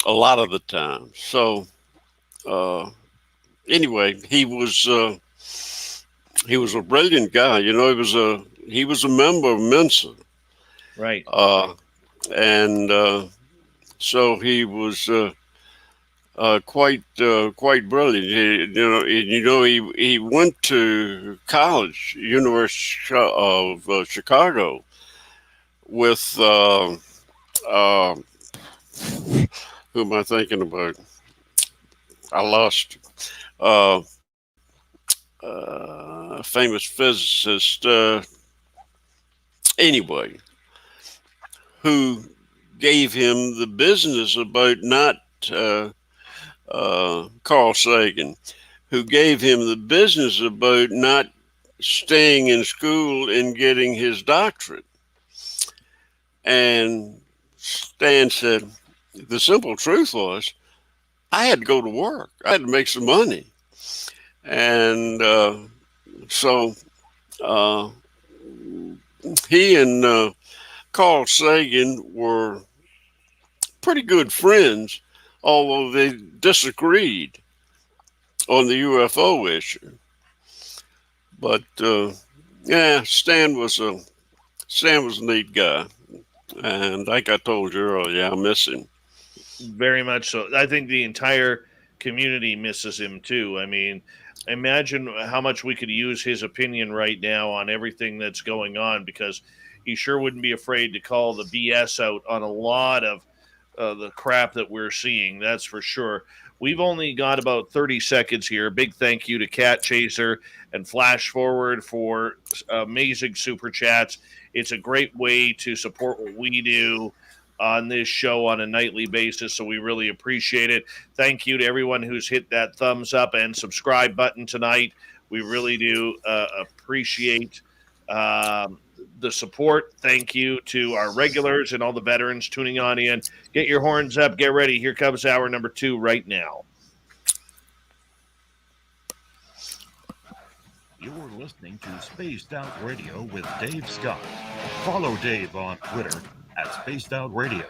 S2: lot of the time. So anyway, he was a brilliant guy. He was a member of Mensa,
S1: Right.
S2: and so he was quite brilliant. He went to college, University of Chicago, with who am I thinking about? I lost a famous physicist. Anyway, who gave him the business about not Carl Sagan, who gave him the business about not staying in school and getting his doctorate. And Stan said, the simple truth was, I had to go to work. I had to make some money. And so he and Carl Sagan were pretty good friends, although they disagreed on the UFO issue. But yeah, Stan was a neat guy, and like I told you earlier, I miss him
S1: very much so. I think the entire community misses him too. I mean, imagine how much we could use his opinion right now on everything that's going on, because he sure wouldn't be afraid to call the BS out on a lot of the crap that we're seeing. That's for sure. We've only got about 30 seconds here. Big thank you to Cat Chaser and Flash Forward for amazing super chats. It's a great way to support what we do. on this show on a nightly basis, so we really appreciate it. Thank you to everyone who's hit that thumbs up and subscribe button tonight. We really do appreciate the support. Thank you to our regulars and all the veterans tuning on in. Get your horns up. Get ready. Here comes hour number 2 right now.
S3: You're listening to Spaced Out Radio with Dave Scott. Follow Dave on Twitter at Spaced Out Radio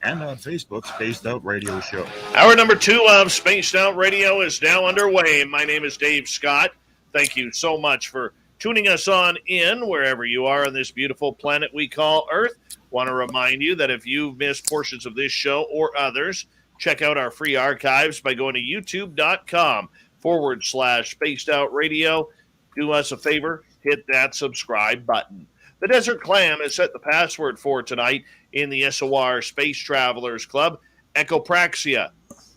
S3: and on Facebook, Spaced Out Radio Show.
S1: Hour number 2 of Spaced Out Radio is now underway. My name is Dave Scott. Thank you so much for tuning us on in wherever you are on this beautiful planet we call Earth. Want to remind you that if you've missed portions of this show or others, check out our free archives by going to youtube.com/Spaced Out Radio. Do us a favor, hit that subscribe button. The Desert Clam has set the password for tonight in the SOR Space Travelers Club, Echopraxia.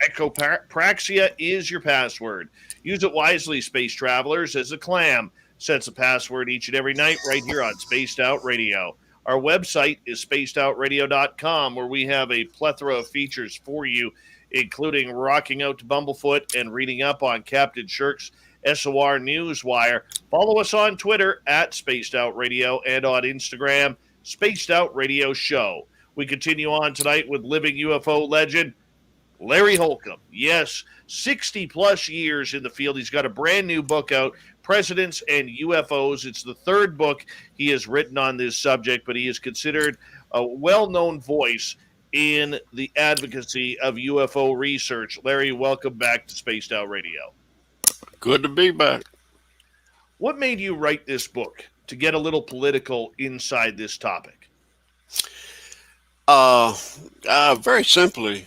S1: Echopraxia is your password. Use it wisely, Space Travelers, as the Clam sets a password each and every night right here on Spaced Out Radio. Our website is spacedoutradio.com, where we have a plethora of features for you, including rocking out to Bumblefoot and reading up on Captain Shirk's SOR Newswire. Follow us on Twitter at Spaced Out Radio and on Instagram, Spaced Out Radio Show. We continue on tonight with living UFO legend Larry Holcombe. Yes, 60-plus years in the field. He's got a brand new book out, Presidents and UFOs. It's the third book he has written on this subject, but he is considered a well-known voice in the advocacy of UFO research. Larry, welcome back to Spaced Out Radio.
S2: Good to be back.
S1: What made you write this book to get a little political inside this topic?
S2: Very simply,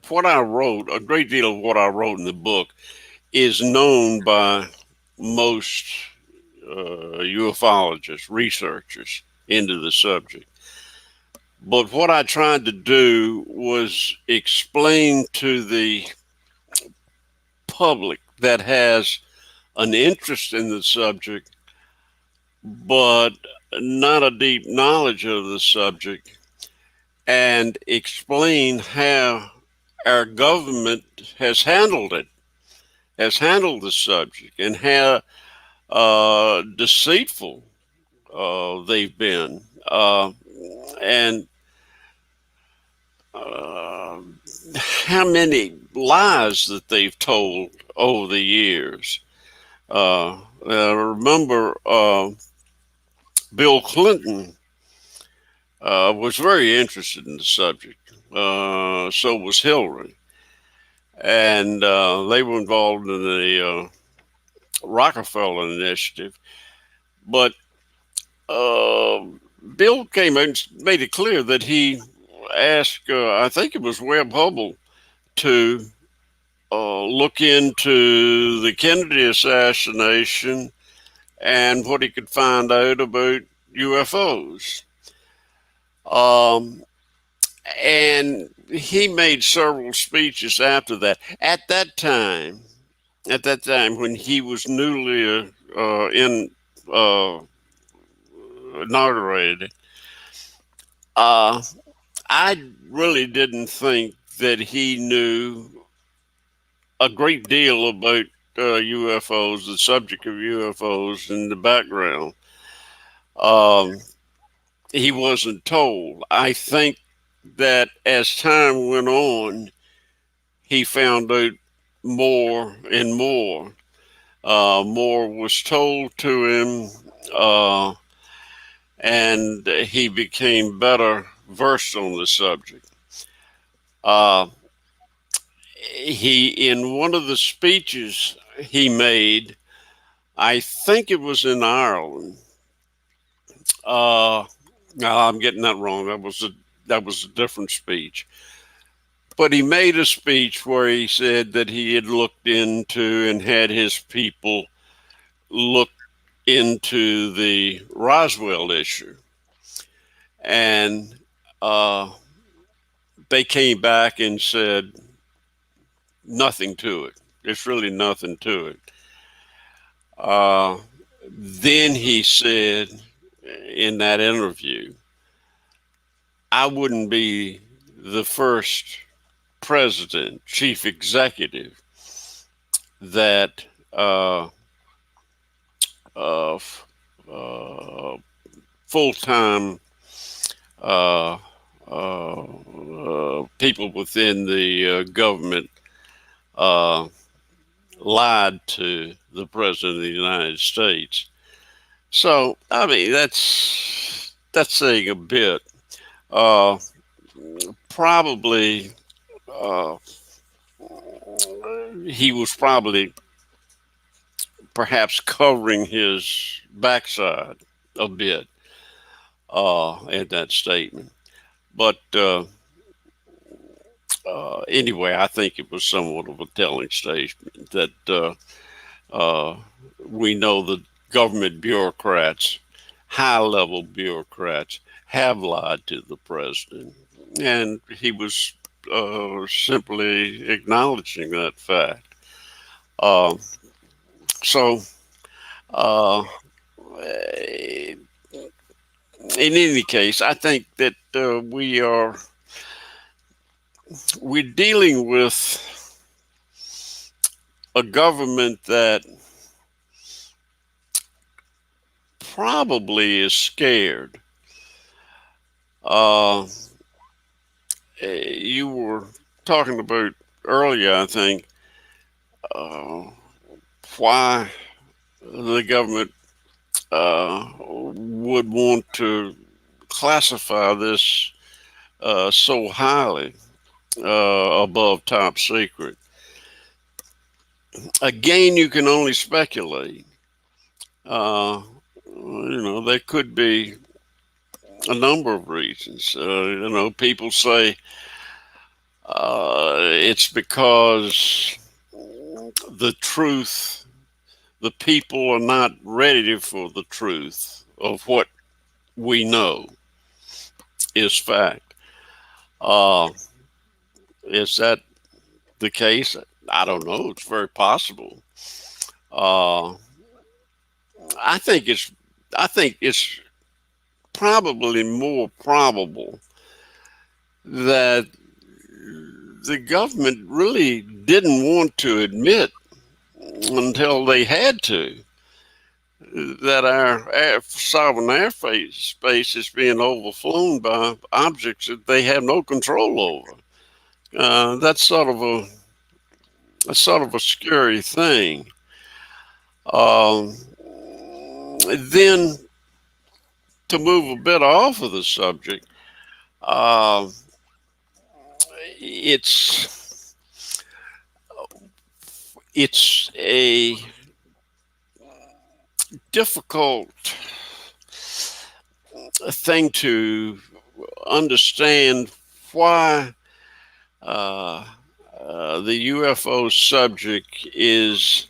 S2: what I wrote, a great deal of what I wrote in the book is known by most ufologists, researchers into the subject. But what I tried to do was explain to the public that has an interest in the subject, but not a deep knowledge of the subject, and explain how our government has handled it, has handled the subject, and how deceitful they've been, and how many lies that they've told over the years. I remember Bill Clinton was very interested in the subject. So was Hillary. And they were involved in the Rockefeller initiative. But Bill came out and made it clear that he asked, I think it was Webb Hubbell, to look into the Kennedy assassination and what he could find out about UFOs. And he made several speeches after that. At that time, when he was newly inaugurated, I really didn't think that he knew a great deal about UFOs, the subject of UFOs in the background. He wasn't told. I think that as time went on, he found out more and more. More was told to him, and he became better versed on the subject. In one of the speeches he made, I think it was in Ireland. No, I'm getting that wrong. That was a different speech. But he made a speech where he said that he had looked into and had his people look into the Roswell issue. And they came back and said nothing to it. There's really nothing to it. Then he said in that interview I wouldn't be the first president, chief executive that of full time uh, people within the government uh, lied to the president of the United States. So, I mean, that's saying a bit. Uh, Probably, uh, he was probably perhaps covering his backside a bit in that statement. But anyway, I think it was somewhat of a telling statement that we know that government bureaucrats, high level bureaucrats, have lied to the president. And he was simply acknowledging that fact. Uh, so, uh, in any case, I think that we're dealing with a government that probably is scared. You were talking about earlier, I think, uh, why the government would want to classify this so highly above top secret. Again, you can only speculate. There could be a number of reasons. People say it's because the truth, the people are not ready for the truth of what we know is fact. Is that the case? I don't know. It's very possible. Uh, I think it's probably more probable that the government really didn't want to admit until they had to that our sovereign airspace is being overflown by objects that they have no control over. That's sort of a scary thing. Then to move a bit off of the subject, uh, it's a difficult thing to understand why the UFO subject is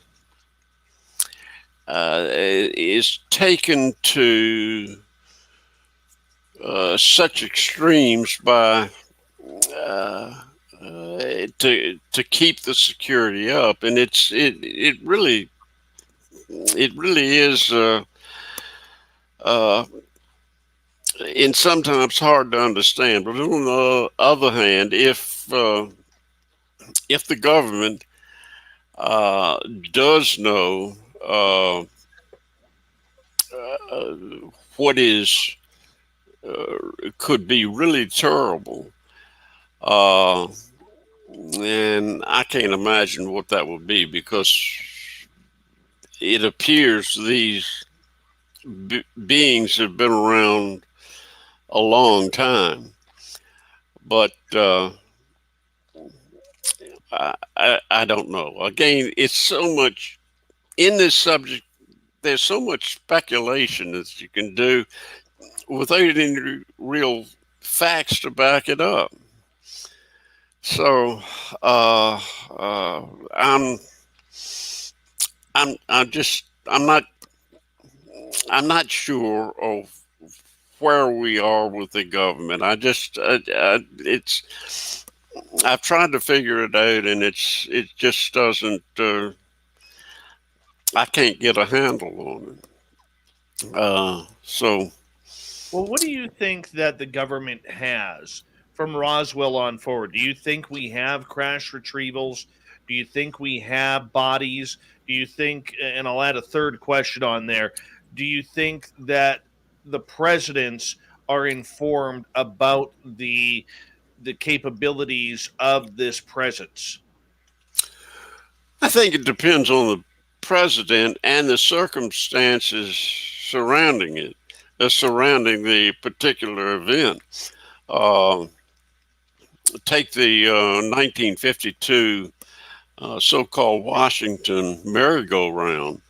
S2: taken to such extremes by to keep the security up, and it really is and sometimes hard to understand. But on the other hand, if the government does know what is could be really terrible, and I can't imagine what that would be, because it appears these beings have been around a long time. But I don't know. Again, it's so much in this subject. There's so much speculation that you can do without any real facts to back it up. So I'm not sure of where we are with the government. I've tried to figure it out, and it just doesn't. I can't get a handle on it. So
S1: Well, what do you think that the government has from Roswell on forward? Do you think we have crash retrievals? Do you think we have bodies? Do you think, and I'll add a third question on there, do you think that the presidents are informed about the capabilities of this presence?
S2: I think it depends on the president and the circumstances surrounding it, surrounding the particular event. Uh, Take the 1952 so-called Washington merry-go-round,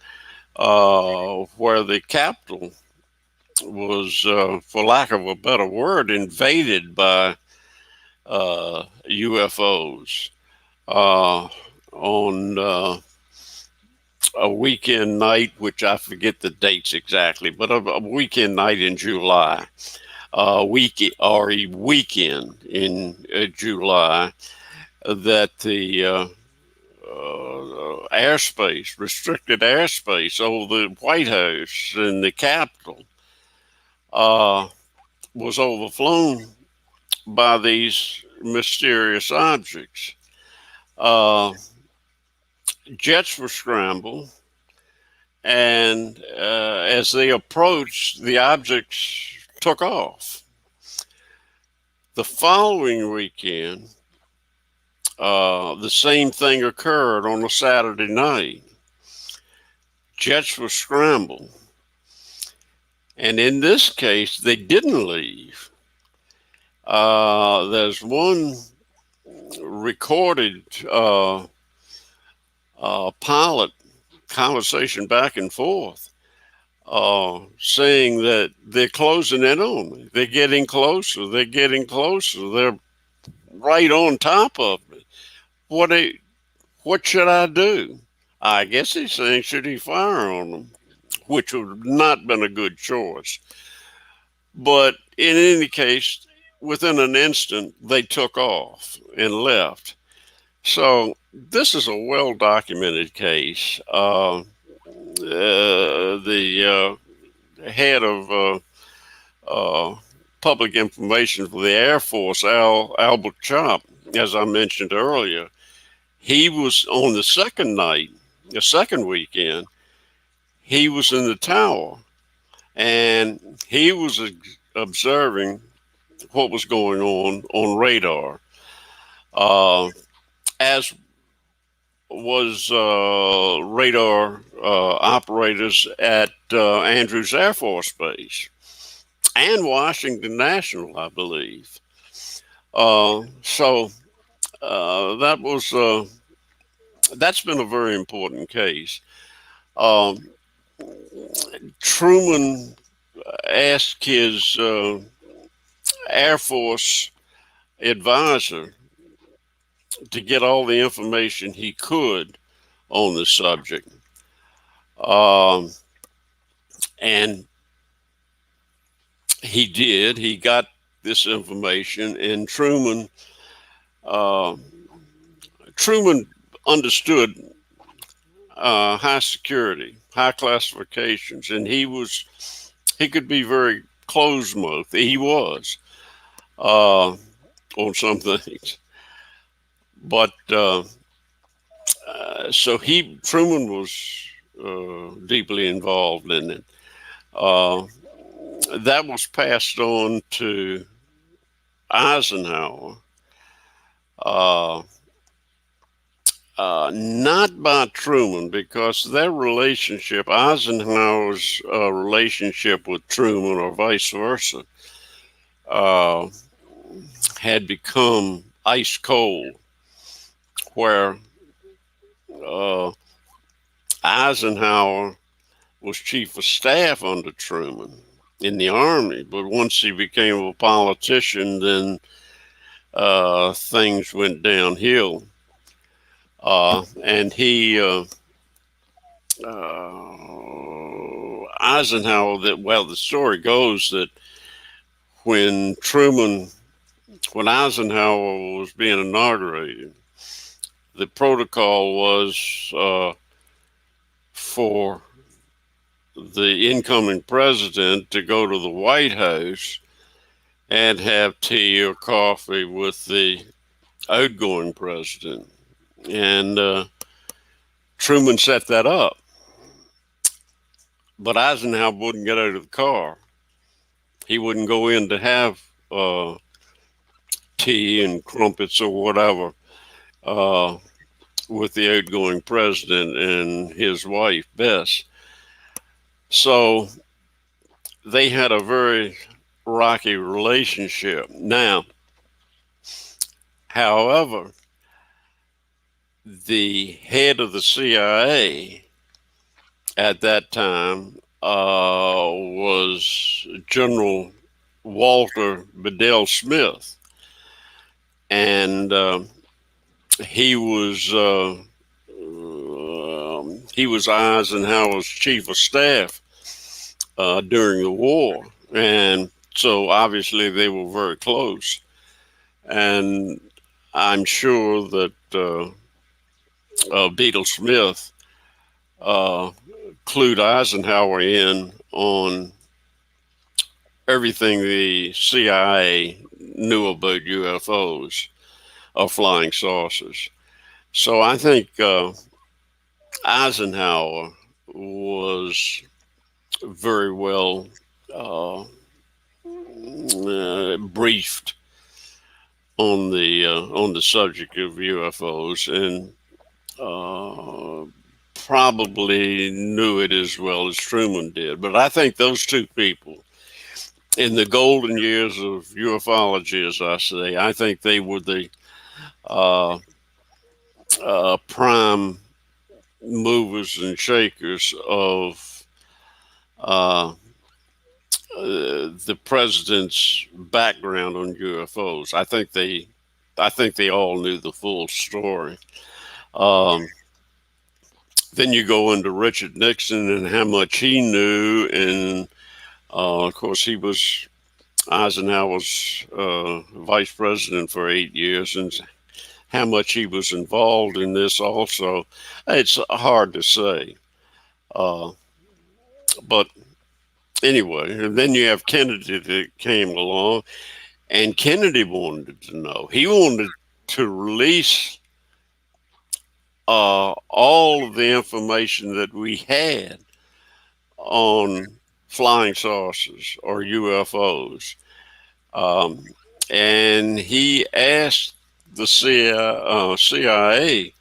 S2: where the Capitol was, for lack of a better word, invaded by UFOs on a weekend night, which I forget the dates exactly, but a weekend night in July, a weekend in July, that the airspace, restricted airspace over the White House and the Capitol was overflown by these mysterious objects. Jets were scrambled, and as they approached, the objects took off. The following weekend, the same thing occurred on a Saturday night. Jets were scrambled, and in this case, they didn't leave. There's one recorded pilot conversation back and forth, saying that they're closing in on me. They're getting closer. They're getting closer. They're right on top of me. What should I do? I guess he's saying, should he fire on them? Which would have not been a good choice. But in any case, within an instant, they took off and left. So this is a well-documented case. The head of public information for the Air Force, Albert Chop, as I mentioned earlier, he was on the second night, the second weekend, he was in the tower, and he was observing what was going on radar, as was radar operators at Andrews Air Force Base and Washington National, I believe. So that's been a very important case. Truman asked his Air Force advisor to get all the information he could on the subject. And he did. He got this information, and Truman understood high security, high classifications, and he could be very closed-mouthed. He was on some things, but so Truman was deeply involved in it. That was passed on to Eisenhower. Not by Truman, because their relationship, Eisenhower's relationship with Truman, or vice versa, had become ice cold, where Eisenhower was chief of staff under Truman in the Army, but once he became a politician, then things went downhill. And Eisenhower, the story goes that when Eisenhower was being inaugurated, the protocol was for the incoming president to go to the White House and have tea or coffee with the outgoing president. And Truman set that up. But Eisenhower wouldn't get out of the car. He wouldn't go in to have tea and crumpets or whatever with the outgoing president and his wife, Bess. So they had a very rocky relationship. Now, however, the head of the CIA at that time was General Walter Bedell Smith, and he was Eisenhower's chief of staff during the war, and so obviously they were very close. And I'm sure that Beadle Smith clued Eisenhower in on everything the CIA knew about UFOs or flying saucers. So I think Eisenhower was very well briefed on the subject of UFOs, and probably knew it as well as Truman did. But I think those two people, in the golden years of ufology, as I say, I think they were the prime movers and shakers of the president's background on UFOs. I think they all knew the full story. Then you go into Richard Nixon and how much he knew, and of course he was Eisenhower's vice president for 8 years, and how much he was involved in this also, it's hard to say. But anyway, and then you have Kennedy that came along, and Kennedy wanted to know. He wanted to release all of the information that we had on flying saucers or UFOs. And he asked the CIA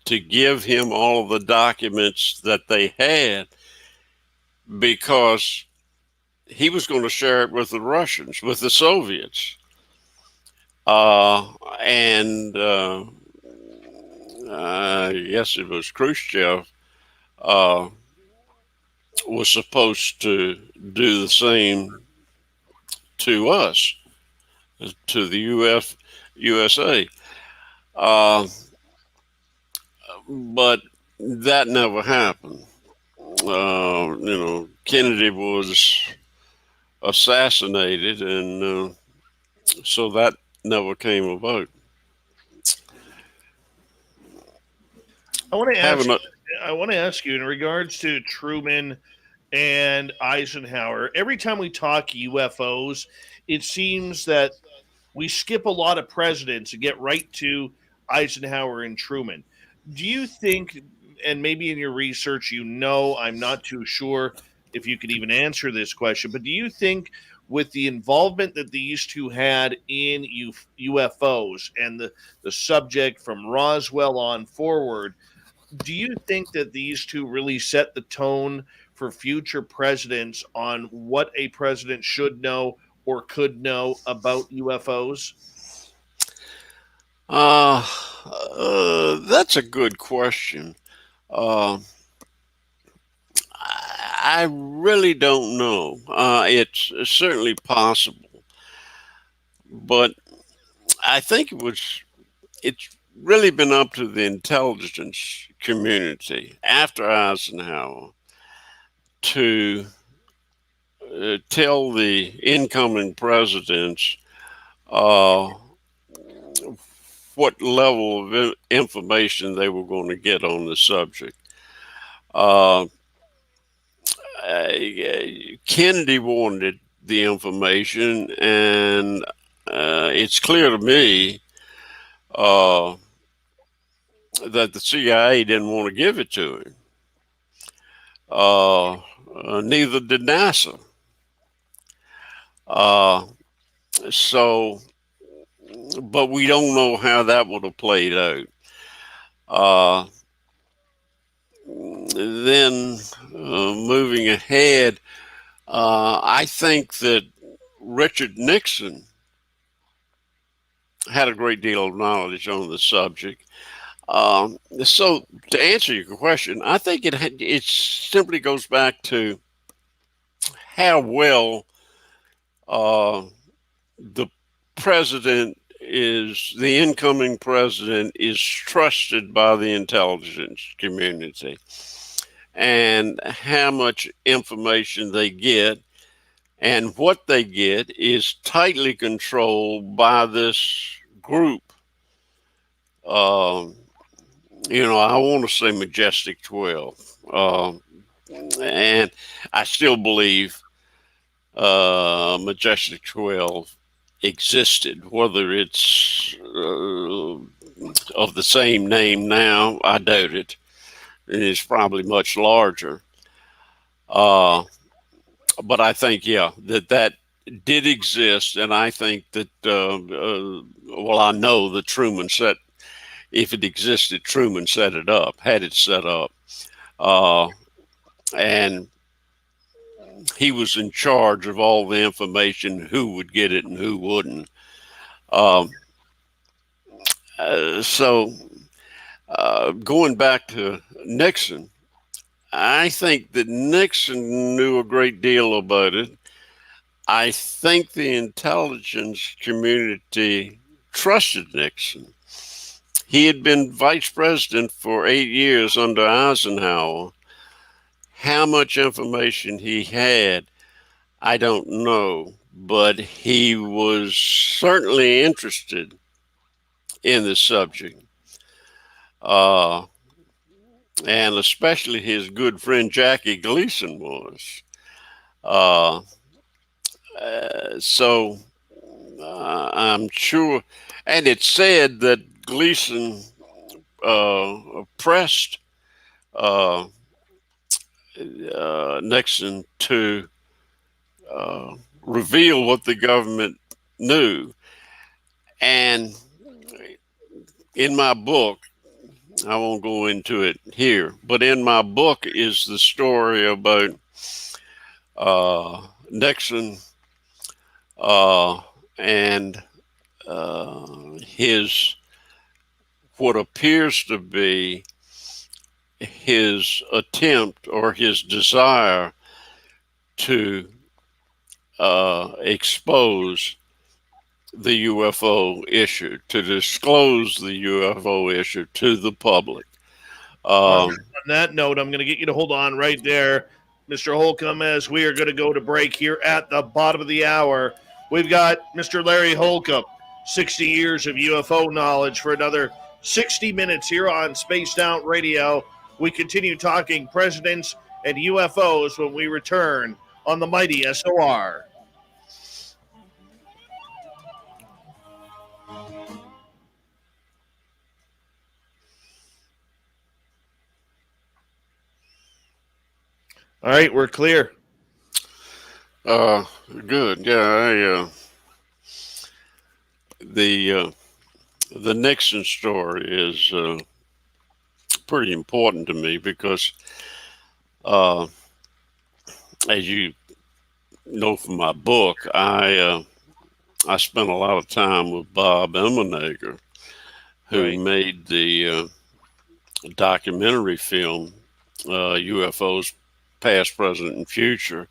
S2: to give him all of the documents that they had, because he was going to share it with the Russians, with the Soviets. Yes, it was Khrushchev was supposed to do the same to us, to the USA. But that never happened. Kennedy was assassinated, and so that never came about.
S1: I want to ask you in regards to Truman and Eisenhower. Every time we talk UFOs, it seems that we skip a lot of presidents and get right to Eisenhower and Truman. Do you think, and maybe in your research, I'm not too sure if you could even answer this question, but do you think with the involvement that these two had in UFOs and the subject from Roswell on forward, do you think that these two really set the tone for future presidents on what a president should know or could know about UFOs?
S2: That's a good question. I really don't know. It's certainly possible, but I think it's really been up to the intelligence community after Eisenhower to tell the incoming presidents what level of information they were going to get on the subject. Kennedy wanted the information, and it's clear to me that the CIA didn't want to give it to him. Neither did NASA. So, but we don't know how that would have played out. Then moving ahead, I think that Richard Nixon had a great deal of knowledge on the subject. So to answer your question, I think it simply goes back to how well the the incoming president is trusted by the intelligence community, and how much information they get, and what they get is tightly controlled by this group. I want to say Majestic 12. And I still believe Majestic 12 existed. Whether it's of the same name now, I doubt it. It's probably much larger. But I think, that did exist. And I think that, I know that Truman if it existed, Truman had it set up. And he was in charge of all the information, who would get it and who wouldn't. So going back to Nixon, I think that Nixon knew a great deal about it. I think the intelligence community trusted Nixon. He had been vice president for 8 years under Eisenhower. How much information he had, I don't know, but he was certainly interested in the subject. And especially his good friend Jackie Gleason was. So I'm sure, and it's said that Gleason pressed Nixon to reveal what the government knew. And in my book, I won't go into it here, but in my book is the story about Nixon and his, what appears to be his attempt or his desire to expose the UFO issue, to disclose the UFO issue to the public.
S1: On that note, I'm going to get you to hold on right there, Mr. Holcombe, as we are going to go to break here at the bottom of the hour. We've got Mr. Larry Holcombe, 60 years of UFO knowledge, for another 60 minutes here on Spaced Out Radio. We continue talking presidents and UFOs when we return on the mighty SOR. All right, we're clear.
S2: Good. Yeah, the Nixon story is pretty important to me because, as you know from my book, I spent a lot of time with Bob Emenegger, who made the documentary film UFOs Past, Present, and Future,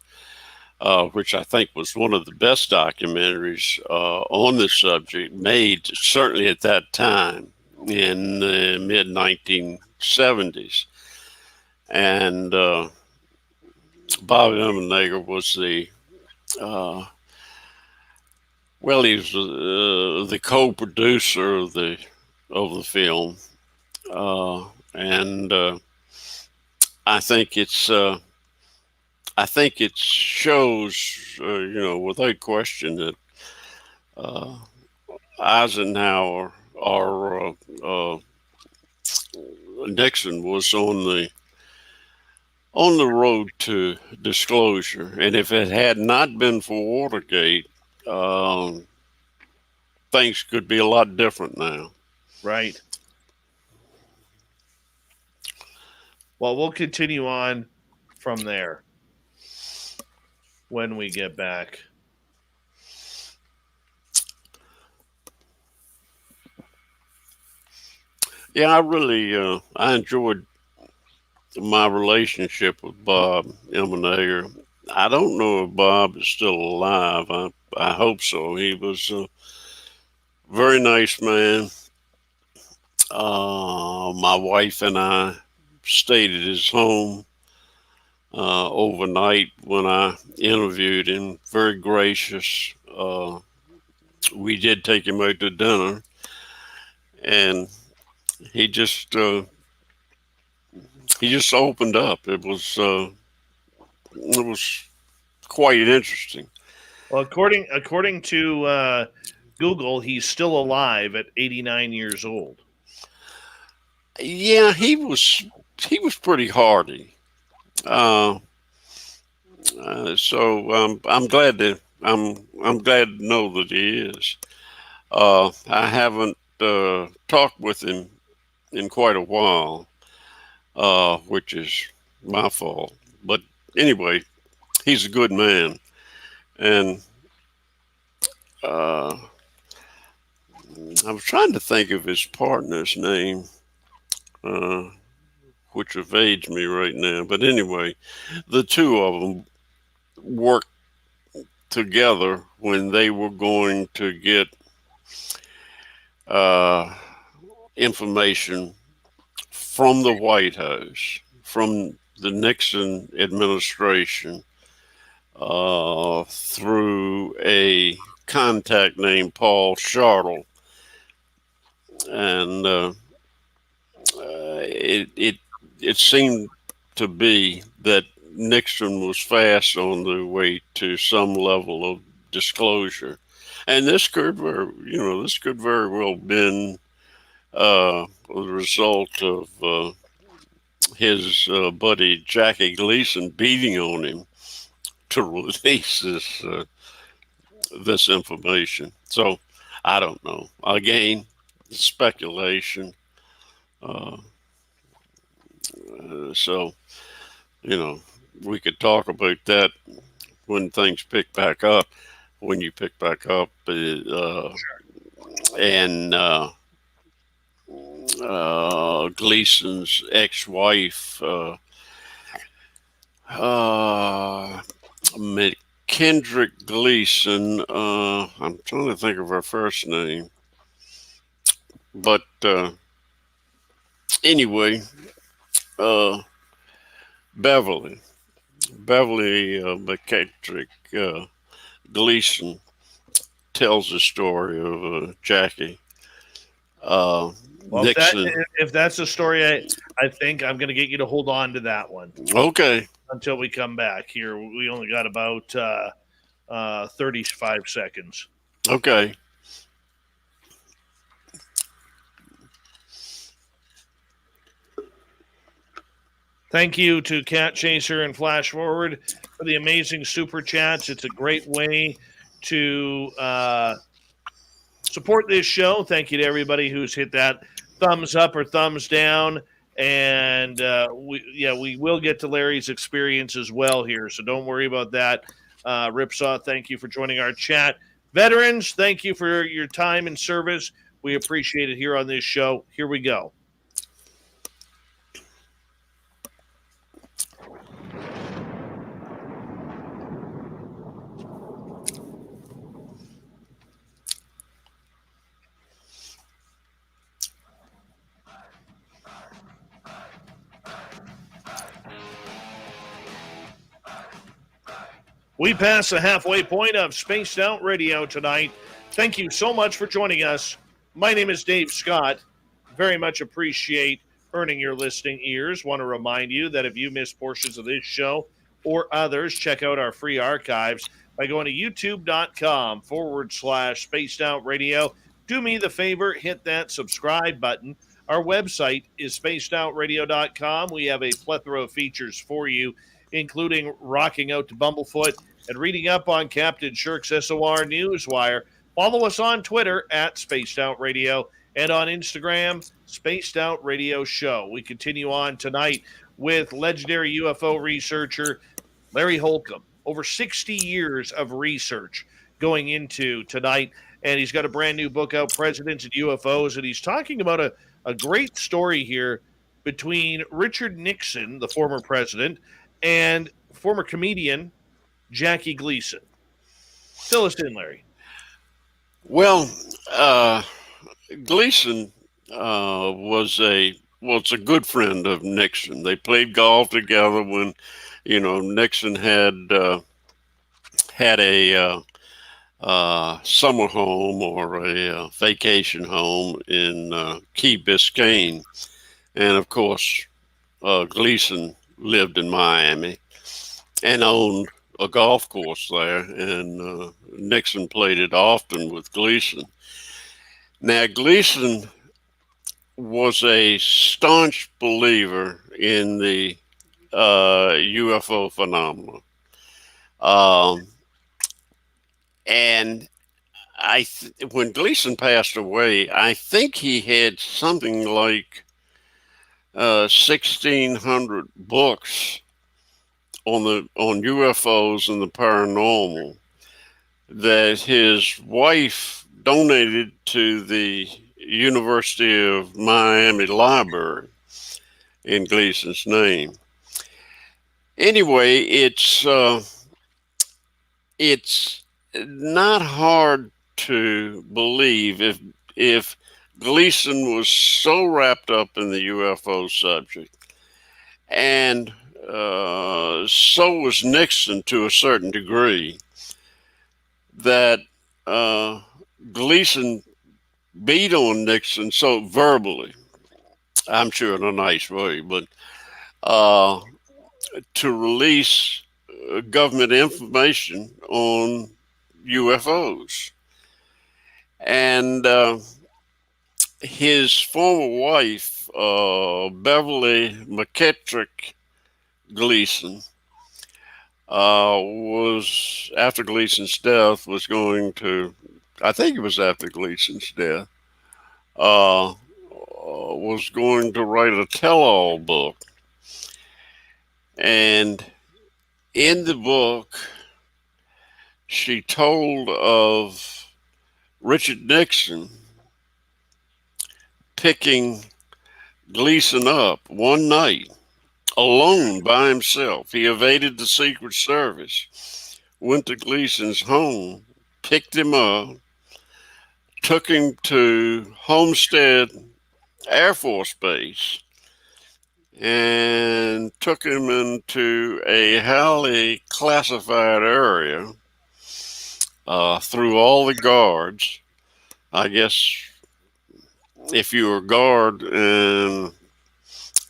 S2: which I think was one of the best documentaries on the subject made, certainly at that time in the mid-1970s. And Bob Emenegger was he was the co-producer of the film, and I think it's I think it shows, without question, that uh, Eisenhower or Nixon was on the road to disclosure, and if it had not been for Watergate, um, things could be a lot different now.
S1: Right. Well, we'll continue on from there when we get back.
S2: Yeah, I enjoyed my relationship with Bob Eminayer. I don't know if Bob is still alive. I hope so. He was a very nice man. My wife and I stayed at his home overnight when I interviewed him. Very gracious. We did take him out to dinner, and he just opened up. It was quite interesting.
S1: Well, according to Google, he's still alive at 89 years old.
S2: Yeah, he was pretty hardy. So I'm glad to know that he is. I haven't talked with him in quite a while, which is my fault. But anyway, he's a good man, and I was trying to think of his partner's name, which evades me right now. But anyway, the two of them worked together when they were going to get information from the White House, from the Nixon administration, through a contact named Paul Shartle. And it seemed to be that Nixon was fast on the way to some level of disclosure, and this could very well been the result of his buddy Jackie Gleason beating on him to release this information. So I don't know. Again, speculation. So we could talk about that when things pick back up. When you pick back up, and Gleason's ex-wife, Kendrick Gleason. I'm trying to think of her first name, but anyway, Beverly McKendrick Gleason tells the story of Jackie.
S1: Well,
S2: Nixon.
S1: if that's a story, I think I'm going to get you to hold on to that one.
S2: Okay.
S1: Until we come back here. We only got about 35 seconds.
S2: Okay.
S1: Thank you to Cat Chaser and Flash Forward for the amazing super chats. It's a great way to support this show. Thank you to everybody who's hit that thumbs up or thumbs down. And we will get to Larry's experience as well here, so don't worry about that. Ripsaw, thank you for joining our chat. Veterans, thank you for your time and service. We appreciate it here on this show. Here we go. We pass the halfway point of Spaced Out Radio tonight. Thank you so much for joining us. My name is Dave Scott. Very much appreciate earning your listening ears. Want to remind you that if you miss portions of this show or others, check out our free archives by going to youtube.com/spaced out radio. Do me the favor, hit that subscribe button. Our website is spacedoutradio.com. We have a plethora of features for you, including rocking out to Bumblefoot and reading up on Captain Shirk's SOR Newswire. Follow us on Twitter at Spaced Out Radio and on Instagram, Spaced Out Radio Show. We continue on tonight with legendary UFO researcher Larry Holcombe. Over 60 years of research going into tonight, and he's got a brand new book out, Presidents and UFOs, and he's talking about a great story here between Richard Nixon, the former president, and former comedian Jackie Gleason. Fill us in, Larry.
S2: Well, Gleason was a good friend of Nixon. They played golf together when, Nixon had a summer home or a vacation home in Key Biscayne, and of course, Gleason lived in Miami and owned a golf course there, and Nixon played it often with Gleason. Now, Gleason was a staunch believer in the UFO phenomenon. And when Gleason passed away, I think he had something like 1,600 books on UFOs and the paranormal that his wife donated to the University of Miami Library in Gleason's name. Anyway, it's not hard to believe if Gleason was so wrapped up in the UFO subject, and so was Nixon to a certain degree, that Gleason beat on Nixon so verbally, I'm sure in a nice way, but to release government information on UFOs. And his former wife, Beverly McKittrick Gleason, was, after Gleason's death, was going to, I think it was after Gleason's death, was going to write a tell-all book. And in the book, she told of Richard Nixon picking Gleason up one night, alone by himself. He evaded the Secret Service, went to Gleason's home, picked him up, took him to Homestead Air Force Base, and took him into a highly classified area through all the guards. I guess if you're a guard and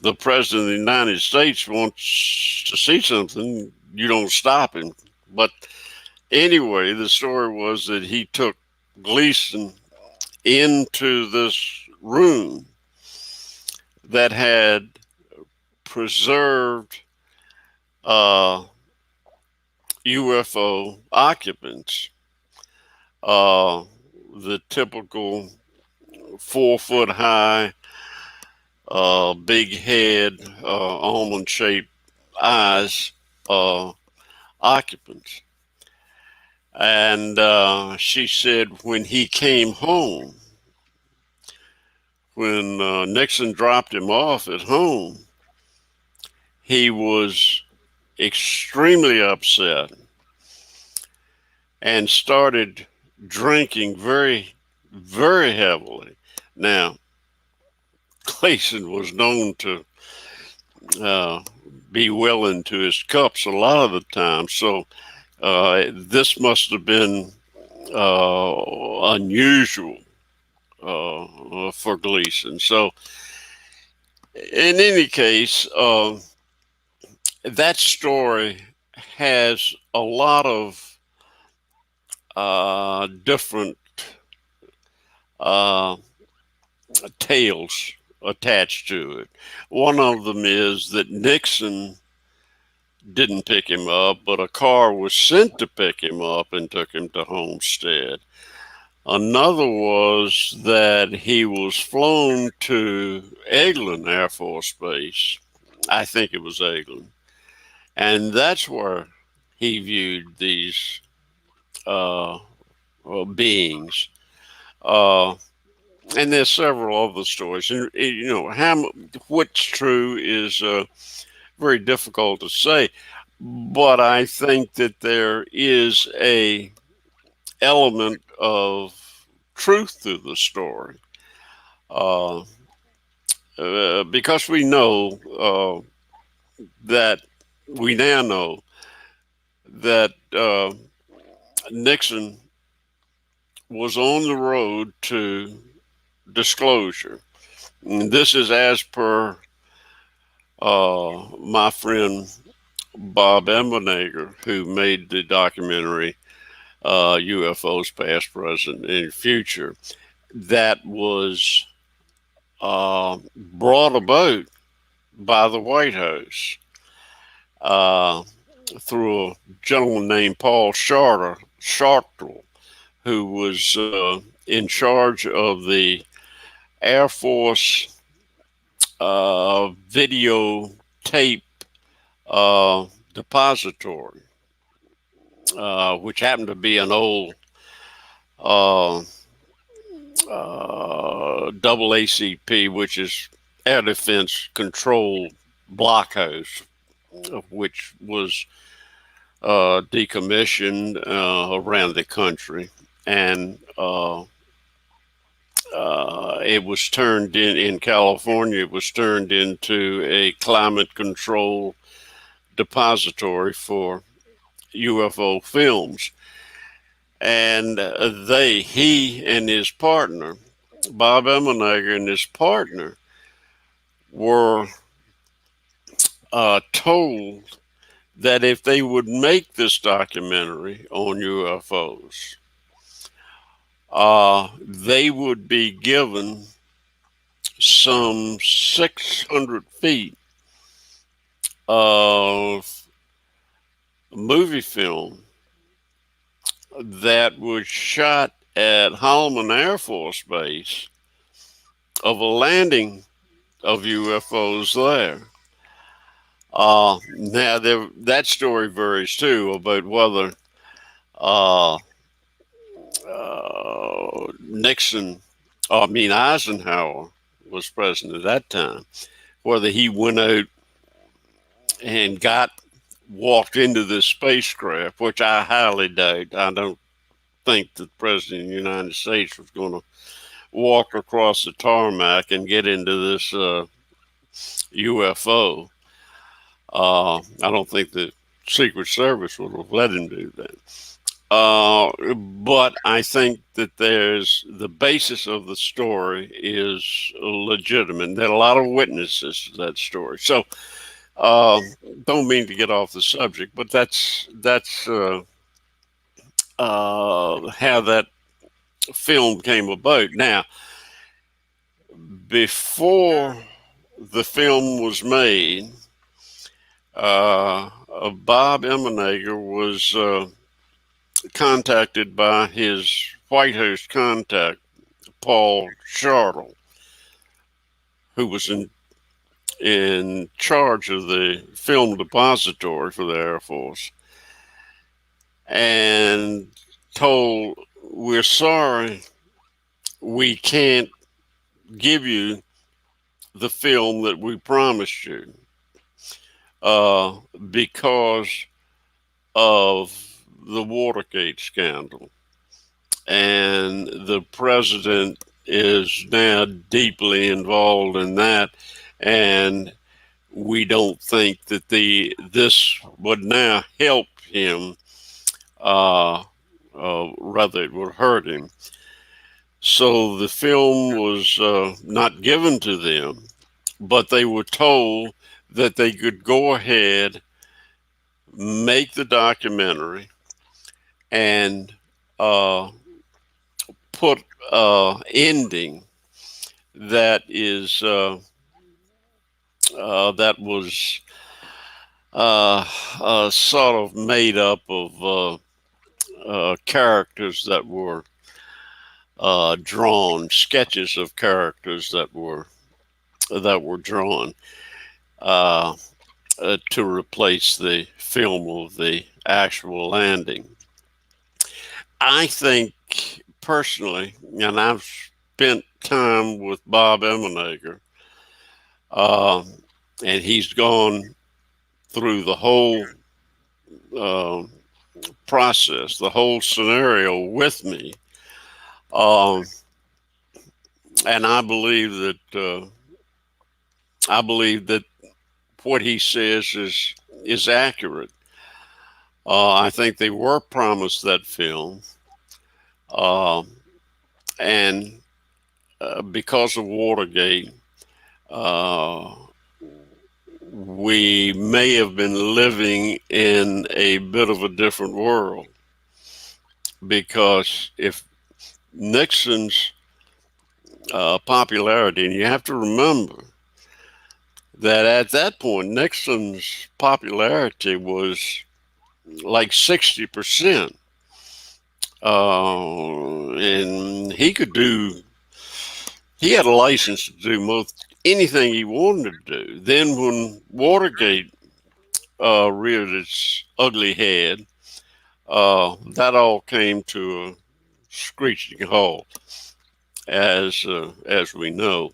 S2: the President of the United States wants to see something, you don't stop him. But anyway, the story was that he took Gleason into this room that had preserved UFO occupants, the typical 4-foot high, big head, almond-shaped eyes occupants. And she said when he came home, when Nixon dropped him off at home, he was extremely upset and started drinking very, very heavily. Now, Gleason was known to be well into his cups a lot of the time, so this must have been unusual for Gleason. So, in any case, that story has a lot of different uh, tales attached to it. One of them is that Nixon didn't pick him up, but a car was sent to pick him up and took him to Homestead. Another was that he was flown to Eglin Air Force Base. I think it was Eglin. And that's where he viewed these uh, beings. Uh, and there's several other stories. And, you know, what's true is very difficult to say. But I think that there is a element of truth to the story. Uh, because we know that we now know that Nixon was on the road to Disclosure. And this is as per my friend Bob Emmenegger, who made the documentary UFOs Past, Present, and Future, that was brought about by the White House through a gentleman named Paul Chartrell, who was in charge of the Air Force videotape depository, which happened to be an old double ACP, which is Air Defense Control Blockhouse, which was decommissioned around the country. And it was turned in California, it was turned into a climate control depository for UFO films. And he and his partner, Bob Emmenegger and his partner, were told that if they would make this documentary on UFOs, they would be given some 600 feet of movie film that was shot at Holcombe Air Force Base of a landing of UFOs there. Now, that story varies too about whether Eisenhower was president at that time, whether he went out and walked into this spacecraft, which I highly doubt. I don't think that the president of the United States was going to walk across the tarmac and get into this UFO. I don't think the Secret Service would have let him do that. But I think that the basis of the story is legitimate. There are a lot of witnesses to that story. So, don't mean to get off the subject, but that's how that film came about. Now, before the film was made, Bob Emmenegger was contacted by his White House contact, Paul Chartrell, who was in charge of the film depository for the Air Force, and told, "We're sorry, we can't give you the film that we promised you because of the Watergate scandal. And the president is now deeply involved in that, and we don't think that this would now help him, rather it would hurt him." So the film was not given to them, but they were told that they could go ahead, make the documentary and put ending that is that was sort of made up of characters that were drawn, sketches of characters that were drawn uh, to replace the film of the actual landing. I think personally, and I've spent time with Bob Emenegger, and he's gone through the whole uh, process, the whole scenario with me. And I believe that what he says is accurate. I think they were promised that film, and because of Watergate, we may have been living in a bit of a different world, because if Nixon's popularity, and you have to remember that at that point, Nixon's popularity was like 60%. And he had a license to do most anything he wanted to do. Then when Watergate reared its ugly head, that all came to a screeching halt, as we know.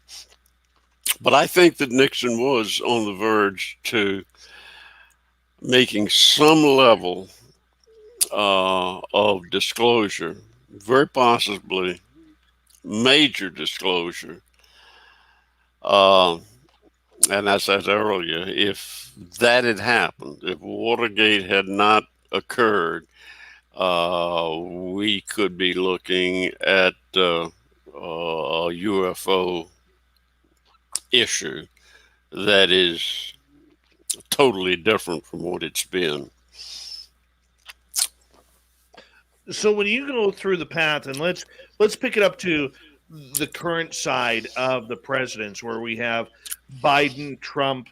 S2: But I think that Nixon was on the verge to making some level of disclosure, very possibly major disclosure. And as I said earlier, if that had happened, if Watergate had not occurred, we could be looking at a UFO issue that is totally different from what it's been.
S1: So when you go through the path, and let's pick it up to the current side of the presidents, where we have Biden, Trump,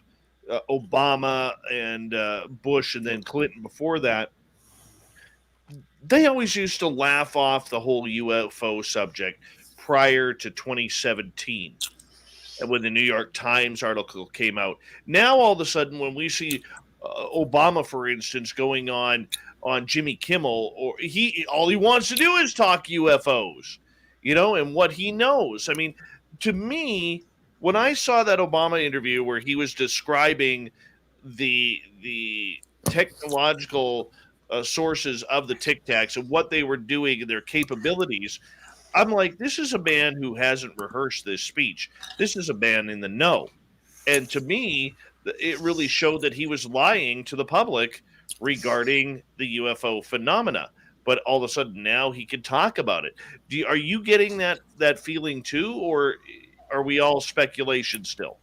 S1: Obama, and Bush, and then Clinton before that. They always used to laugh off the whole UFO subject prior to 2017, when the New York Times article came out. Now, all of a sudden, when we see Obama, for instance, going on Jimmy Kimmel, or all he wants to do is talk UFOs, and what he knows. I mean, to me, when I saw that Obama interview where he was describing the technological sources of the Tic Tacs and what they were doing and their capabilities, I'm like, this is a man who hasn't rehearsed this speech. This is a man in the know. And to me, it really showed that he was lying to the public regarding the UFO phenomena. But all of a sudden now he can talk about it. Are you getting that feeling too, or are we all speculation still?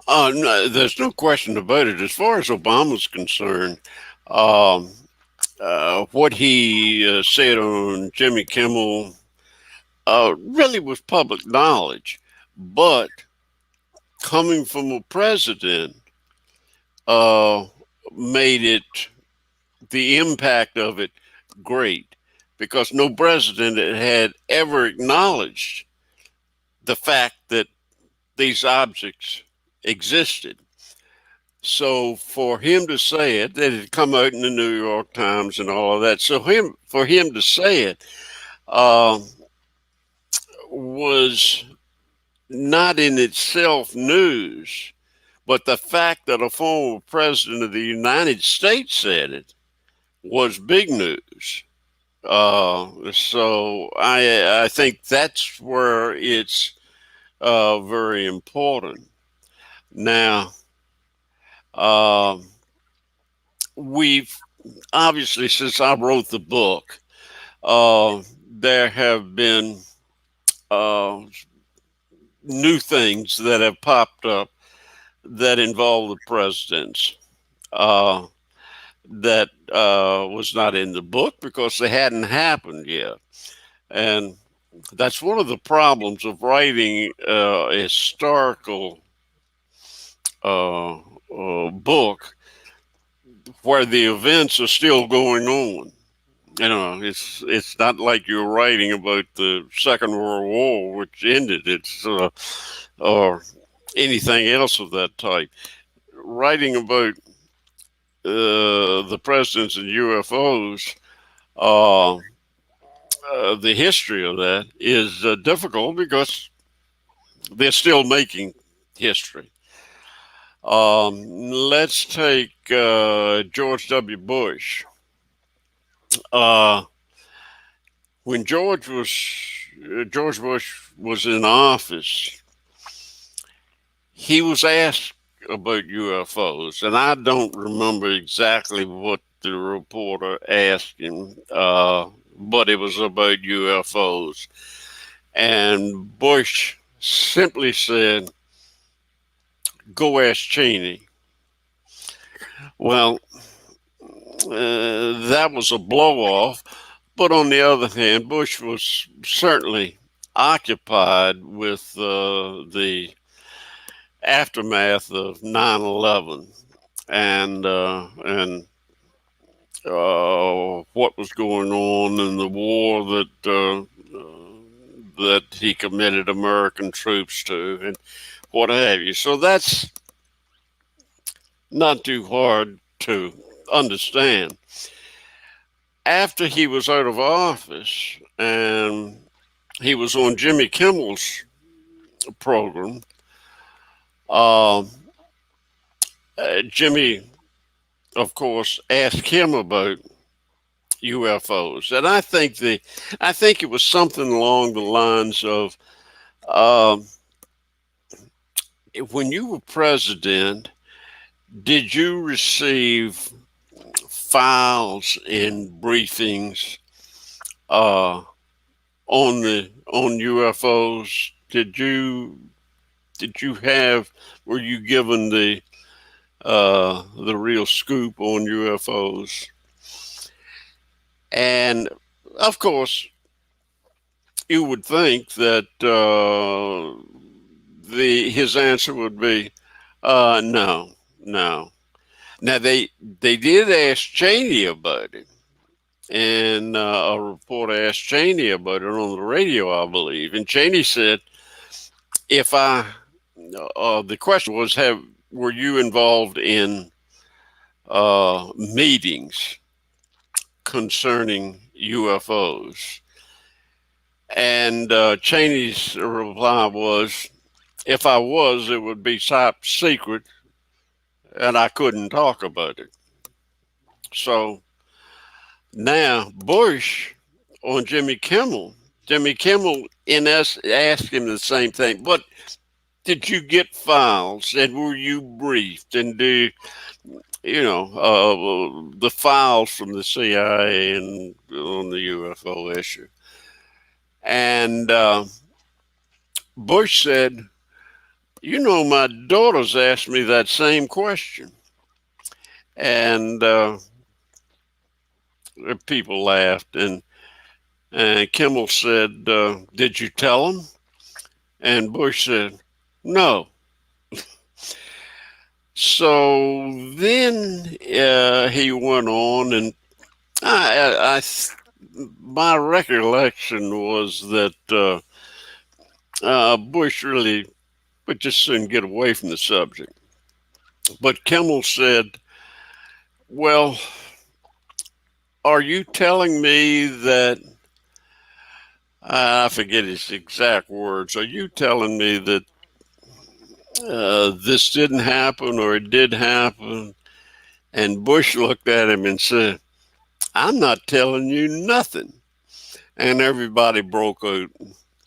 S2: No, there's no question about it. As far as Obama's concerned, what he said on Jimmy Kimmel really was public knowledge. But coming from a president made the impact of it great, because no president had ever acknowledged the fact that these objects existed. So for him to say it, that had come out in the New York Times and all of that. So for him to say it was not in itself news, but the fact that a former president of the United States said it was big news. So I think that's where it's very important. Now, we've obviously, since I wrote the book, there have been new things that have popped up that involve the presidents. that was not in the book because they hadn't happened yet. And that's one of the problems of writing a historical book where the events are still going on. It's not like you're writing about the Second World War, which ended. Or anything else of that type. Writing about the presidents and UFOs, the history of that is difficult because they're still making history. Let's take George W. Bush. When George Bush was in office, he was asked about UFOs, and I don't remember exactly what the reporter asked him, but it was about UFOs. And Bush simply said, "Go ask Cheney." Well, that was a blow off. But on the other hand, Bush was certainly occupied with the aftermath of 9/11 and what was going on in the war that he committed American troops to and what have you. So that's not too hard to understand. After he was out of office and he was on Jimmy Kimmel's program, Jimmy, of course, asked him about UFOs, and I think it was something along the lines of, when you were president, did you receive files and briefings on UFOs? Were you given the real scoop on UFOs? And of course, you would think that his answer would be no. Now they did ask Cheney about it, and a reporter asked Cheney about it on the radio, I believe, and Cheney said, the question was, were you involved in meetings concerning UFOs? And Cheney's reply was, if I was, it would be top secret and I couldn't talk about it. So now Bush on Jimmy Kimmel asked him the same thing. But did you get files and were you briefed? And the files from the CIA and on the UFO issue? And Bush said, my daughters asked me that same question. And people laughed. And Kimmel said, did you tell them? And Bush said, no. So then he went on, and my recollection was that Bush really would just soon get away from the subject. But Kimmel said, well, are you telling me that, I forget his exact words, are you telling me that this didn't happen or it did happen? And Bush looked at him and said, I'm not telling you nothing. And everybody broke out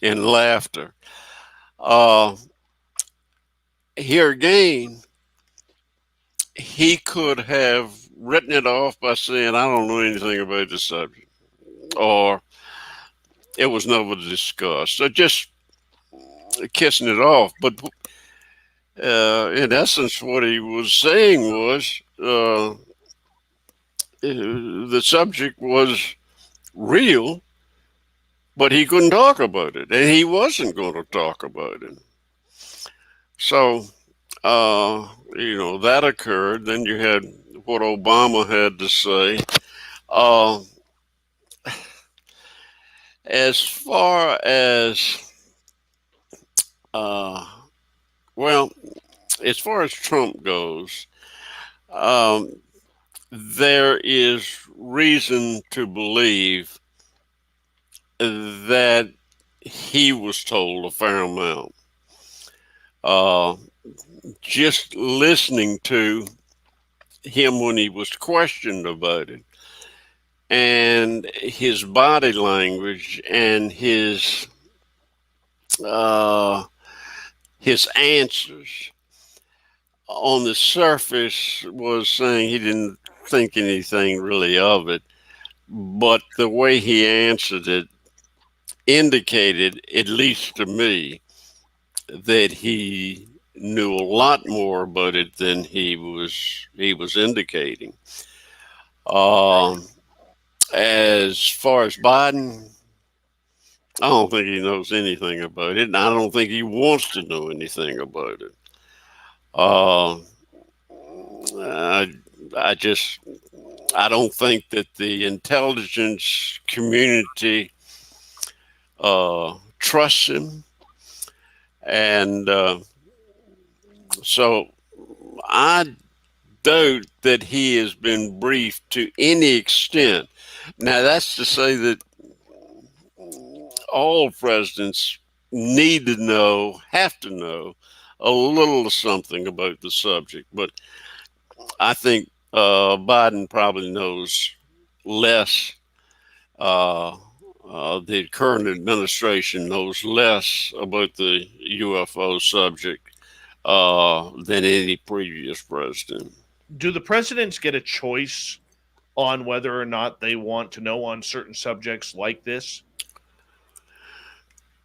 S2: in laughter. Here again, he could have written it off by saying, I don't know anything about the subject, or it was never discussed, so just kissing it off. But in essence, what he was saying was, the subject was real, but he couldn't talk about it, and he wasn't going to talk about it. So, that occurred. Then you had what Obama had to say. Uh, as far as, uh, well, as far as Trump goes, um, there is reason to believe that he was told a fair amount. Uh, just listening to him when he was questioned about it, and his body language and uh, his answers on the surface was saying he didn't think anything really of it, but the way he answered it indicated, at least to me, that he knew a lot more about it than he was indicating. Um, as far as Biden, I don't think he knows anything about it, and I don't think he wants to know anything about it. Uh, I, I just I don't think that the intelligence community trusts him, and so I doubt that he has been briefed to any extent. Now, that's to say that all presidents need to know, have to know a little something about the subject. But I think Biden probably knows less. Uh, the current administration knows less about the UFO subject than any previous president.
S1: Do the presidents get a choice on whether or not they want to know on certain subjects like this?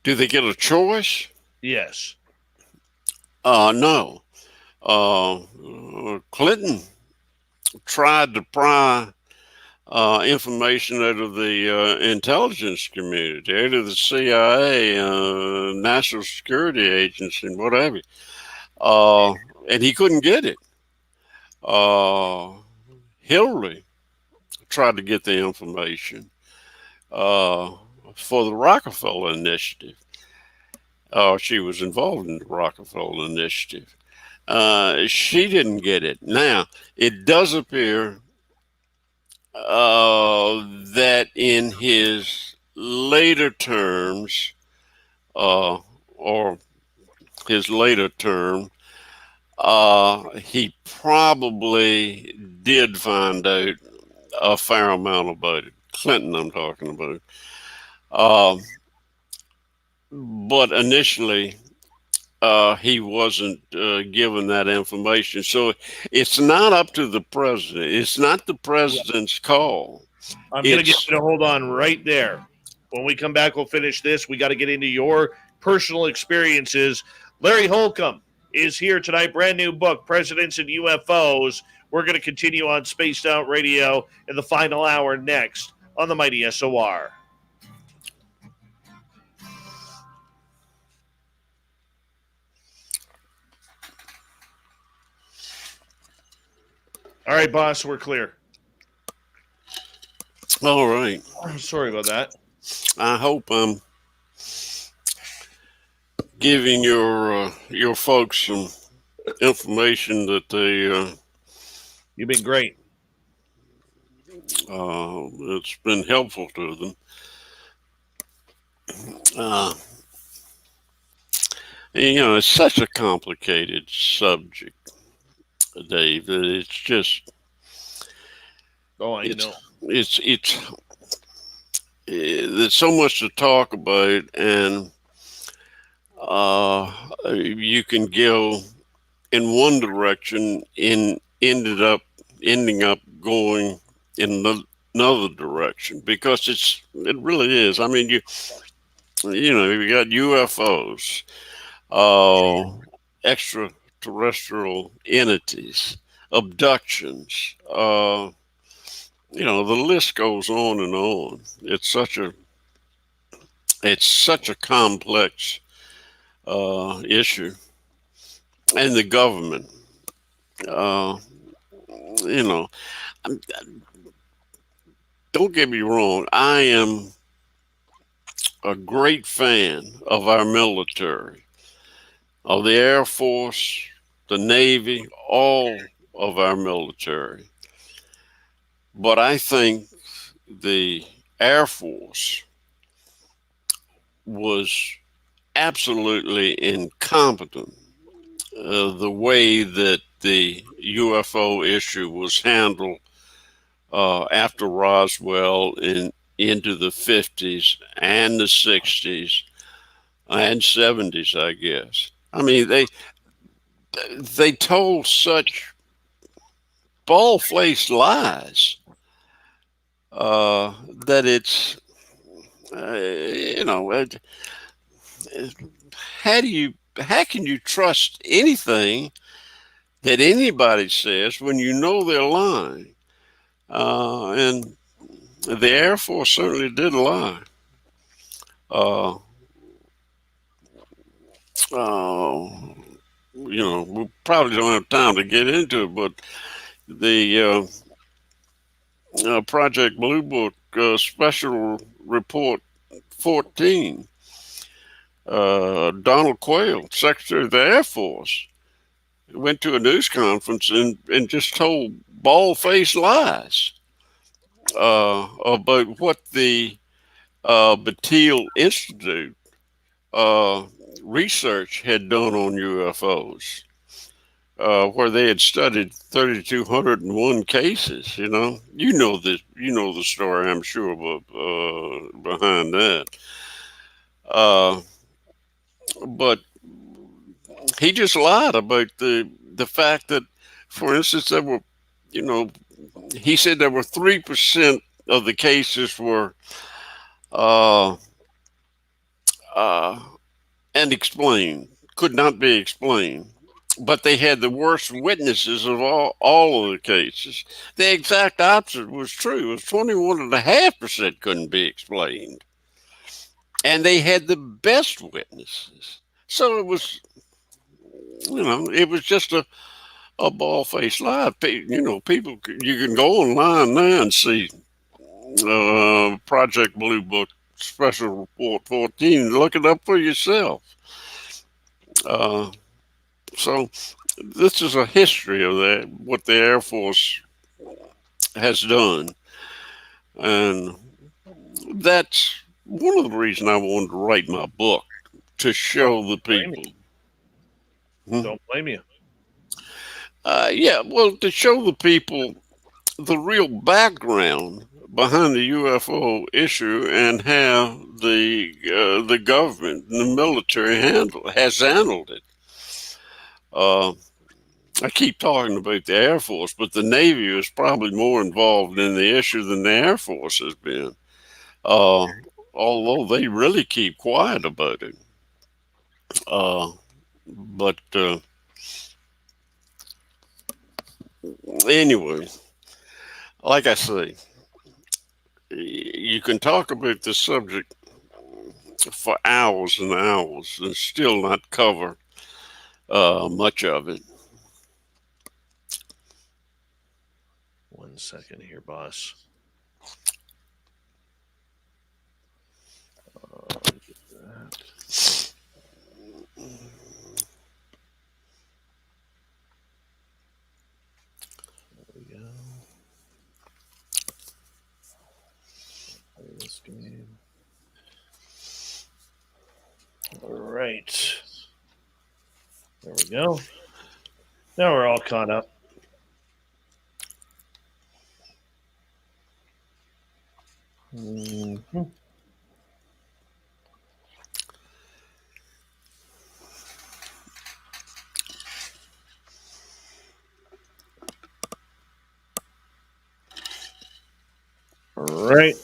S2: Do they get a choice?
S1: Yes.
S2: No. Clinton tried to pry information out of the intelligence community, out of the CIA, National Security Agency, and whatever. And he couldn't get it. Hillary tried to get the information for the Rockefeller Initiative. She was involved in the Rockefeller Initiative. She didn't get it. Now, it does appear that in his later terms, or his later term, he probably did find out a fair amount about it. Clinton, I'm talking about. But initially, he wasn't given that information. So it's not up to the president. It's not the president's call.
S1: I'm going to get you to hold on right there. When we come back, we'll finish this. We got to get into your personal experiences. Larry Holcombe is here tonight. Brand new book, Presidents and UFOs. We're going to continue on Spaced Out Radio in the final hour next on the mighty SOR. All right, boss, we're clear.
S2: All right.
S1: Sorry about that.
S2: I hope I'm giving your folks some information that they.
S1: You've been great.
S2: It's been helpful to them. It's such a complicated subject, Dave, that it's just.
S1: Oh, I know.
S2: It's there's so much to talk about, and you can go in one direction and ending up going in another direction, because it really is. I mean, you got UFOs, extraterrestrial entities, abductions, The list goes on and on. It's such a complex issue, and the government. Uh, you know, don't get me wrong. I am a great fan of our military, of the Air Force, the Navy, all of our military. But I think the Air Force was absolutely incompetent. The way that the UFO issue was handled after Roswell into the 50s and the 60s and 70s, I guess. I mean, they told such bald-faced lies that it's how can you trust anything that anybody says when you know they're lying? And the Air Force certainly did lie. Uh, uh, we probably don't have time to get into it, but the Project Blue Book Special Report 14, Donald Quayle, Secretary of the Air Force, went to a news conference and just told bald-faced lies about what the Battelle Institute research had done on UFOs, where they had studied 3,201 cases. You know this. You know the story, I'm sure, behind that. But he just lied about the fact that, for instance, he said there were 3% of the cases were uh, uh, unexplained, could not be explained. But they had the worst witnesses of all of the cases. The exact opposite was true. It was 21.5% couldn't be explained. And they had the best witnesses. So it was just a bald-faced lie. People, you can go online now and see Project Blue Book Special Report 14. Look it up for yourself. So this is a history of that, what the Air Force has done. And that's one of the reasons I wanted to write my book, to show the people.
S1: Don't blame you.
S2: To show the people the real background behind the UFO issue and how the government and the military has handled it. I keep talking about the Air Force, but the Navy is probably more involved in the issue than the Air Force has been, although they really keep quiet about it. But anyway, like I say, you can talk about this subject for hours and hours and still not cover much of it.
S1: 1 second here, boss. There we go. Play this game. All right. There we go. Now we're all caught up. Mm-hmm. All right.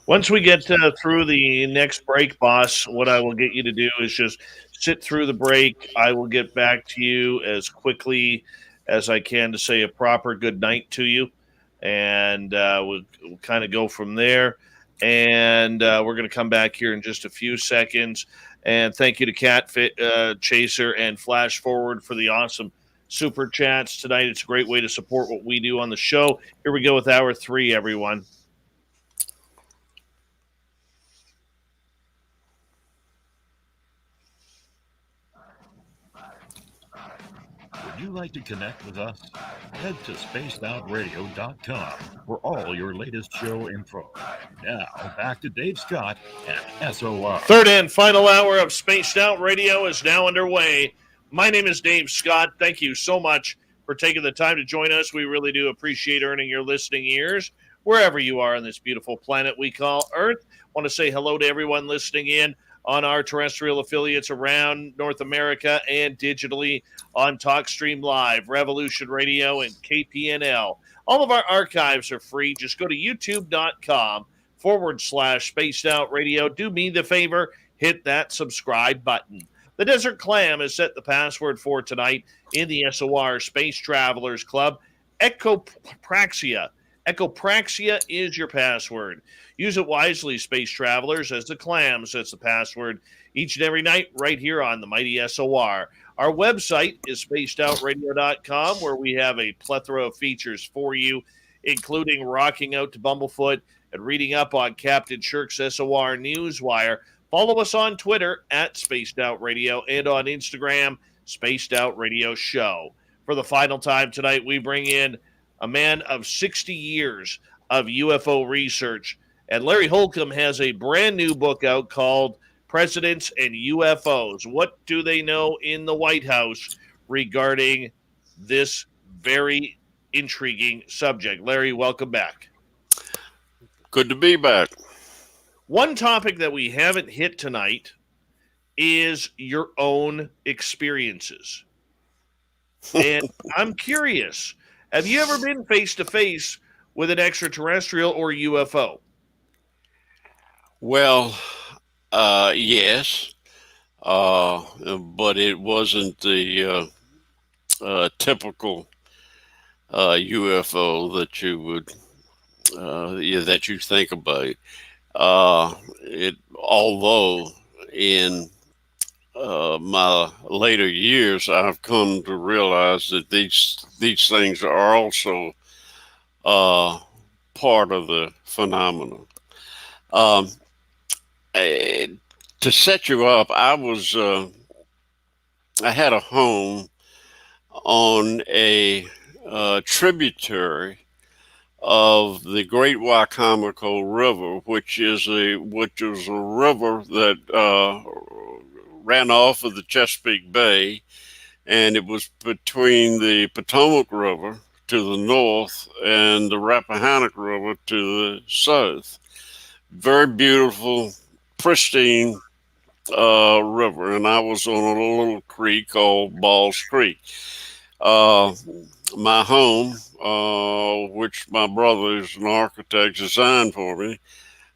S1: Once we get through the next break, boss, what I will get you to do is just sit through the break. I will get back to you as quickly as I can to say a proper good night to you. And we'll kind of go from there. And we're going to come back here in just a few seconds. And thank you to Cat Chaser and Flash Forward for the awesome super chats tonight. It's a great way to support what we do on the show. Here we go with hour 3, everyone.
S3: Would you like to connect with us? Head to spacedoutradio.com for all your latest show info. Now, back to Dave Scott and SOR.
S1: Third and final hour of Spaced Out Radio is now underway. My name is Dave Scott. Thank you so much for taking the time to join us. We really do appreciate earning your listening ears wherever you are on this beautiful planet we call Earth. I want to say hello to everyone listening in on our terrestrial affiliates around North America and digitally on TalkStream Live, Revolution Radio, and KPNL. All of our archives are free. Just go to youtube.com/Spaced Out Radio. Do me the favor, hit that subscribe button. The Desert Clam has set the password for tonight in the SOR Space Travelers Club. Echopraxia. Echopraxia is your password. Use it wisely, space travelers, as the Clam sets the password each and every night right here on the mighty SOR. Our website is spacedoutradio.com, where we have a plethora of features for you, including rocking out to Bumblefoot and reading up on Captain Shirk's SOR Newswire. Follow us on Twitter at Spaced Out Radio and on Instagram, Spaced Out Radio Show. For the final time tonight, we bring in a man of 60 years of UFO research. And Larry Holcombe has a brand new book out called Presidents and UFOs. What do they know in the White House regarding this very intriguing subject? Larry, welcome back.
S2: Good to be back.
S1: One topic that we haven't hit tonight is your own experiences. And I'm curious, have you ever been face-to-face with an extraterrestrial or UFO?
S2: Well, yes, but it wasn't the typical UFO that you would that you think about. Although in my later years, I've come to realize that these things are also part of the phenomenon. To set you up, I had a home on a tributary of the Great Wycomico River, which is a river that ran off of the Chesapeake Bay, and it was between the Potomac River to the north and the Rappahannock River to the south. Very beautiful, pristine river, and I was on a little creek called Balls Creek. My home, which my brother is an architect, designed for me,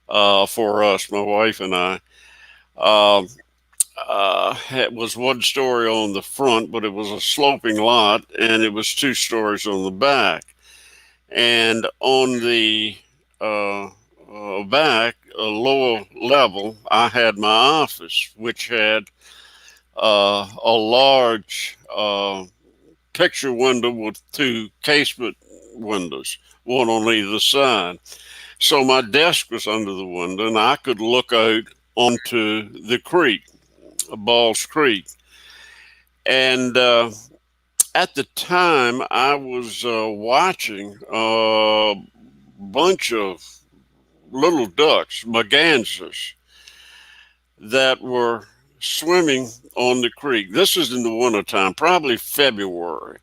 S2: for us, my wife and I, it was one story on the front, but it was a sloping lot, and it was 2 stories on the back. And on the back, a lower level, I had my office, which had a large picture window with 2 casement windows, one on either side. So my desk was under the window, and I could look out onto the creek, Balls Creek. And at the time, I was watching a bunch of little ducks, mergansers, that were swimming on the creek. This is in the wintertime, probably February.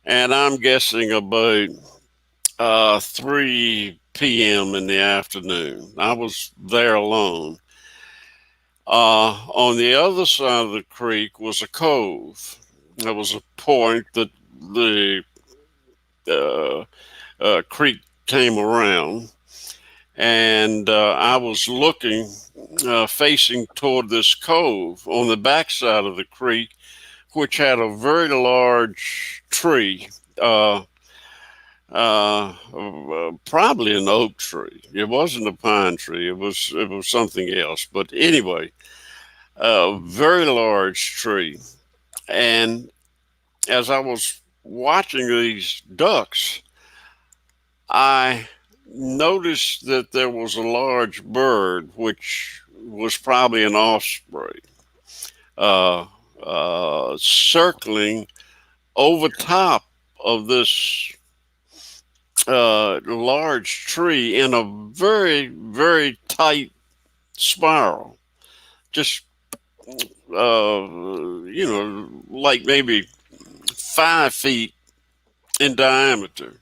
S2: And I'm guessing about 3 p.m. in the afternoon. I was there alone. On the other side of the creek was a cove. There was a point that the creek came around. and I was looking, facing toward this cove on the backside of the creek, which had a very large tree, probably an oak tree. It wasn't a pine tree. It was something else. But anyway, a very large tree. And as I was watching these ducks, I noticed that there was a large bird, which was probably an osprey, uh, circling over top of this large tree in a very, very tight spiral. Just, like maybe 5 feet in diameter.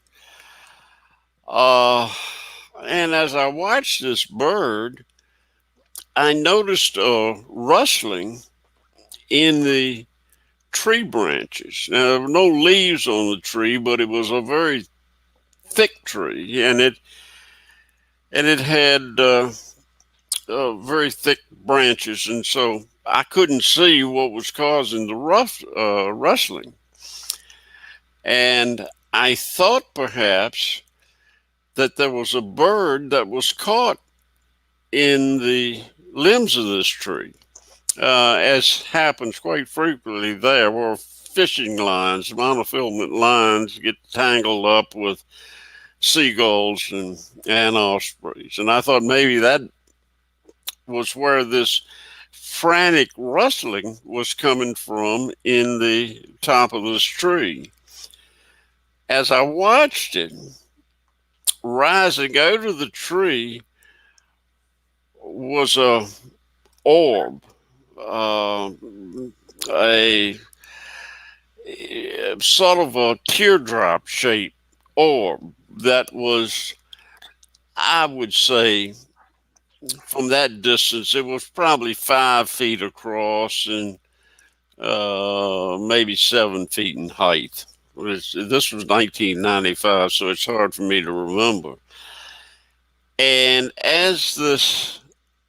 S2: And as I watched this bird, I noticed a rustling in the tree branches. Now, there were no leaves on the tree, but it was a very thick tree, and it had very thick branches, and so I couldn't see what was causing the rustling. And I thought perhaps that there was a bird that was caught in the limbs of this tree, as happens quite frequently there, where fishing lines, monofilament lines, get tangled up with seagulls and ospreys. And I thought maybe that was where this frantic rustling was coming from in the top of this tree. As I watched it, rising out of the tree was a orb, a sort of a teardrop shaped orb that was, I would say, from that distance, it was probably 5 feet across and maybe 7 feet in height. This was 1995, so it's hard for me to remember. And as this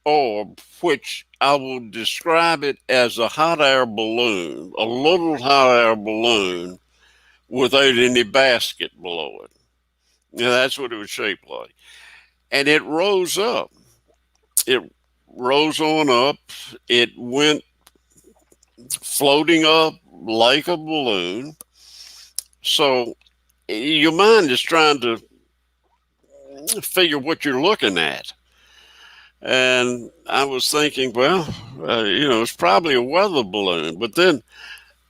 S2: orb, which I will describe it as a hot air balloon, a little hot air balloon without any basket below it. Now, that's what it was shaped like. And it rose up. It rose on up. It went floating up like a balloon. So your mind is trying to figure what you're looking at. And I was thinking, well, it's probably a weather balloon. But then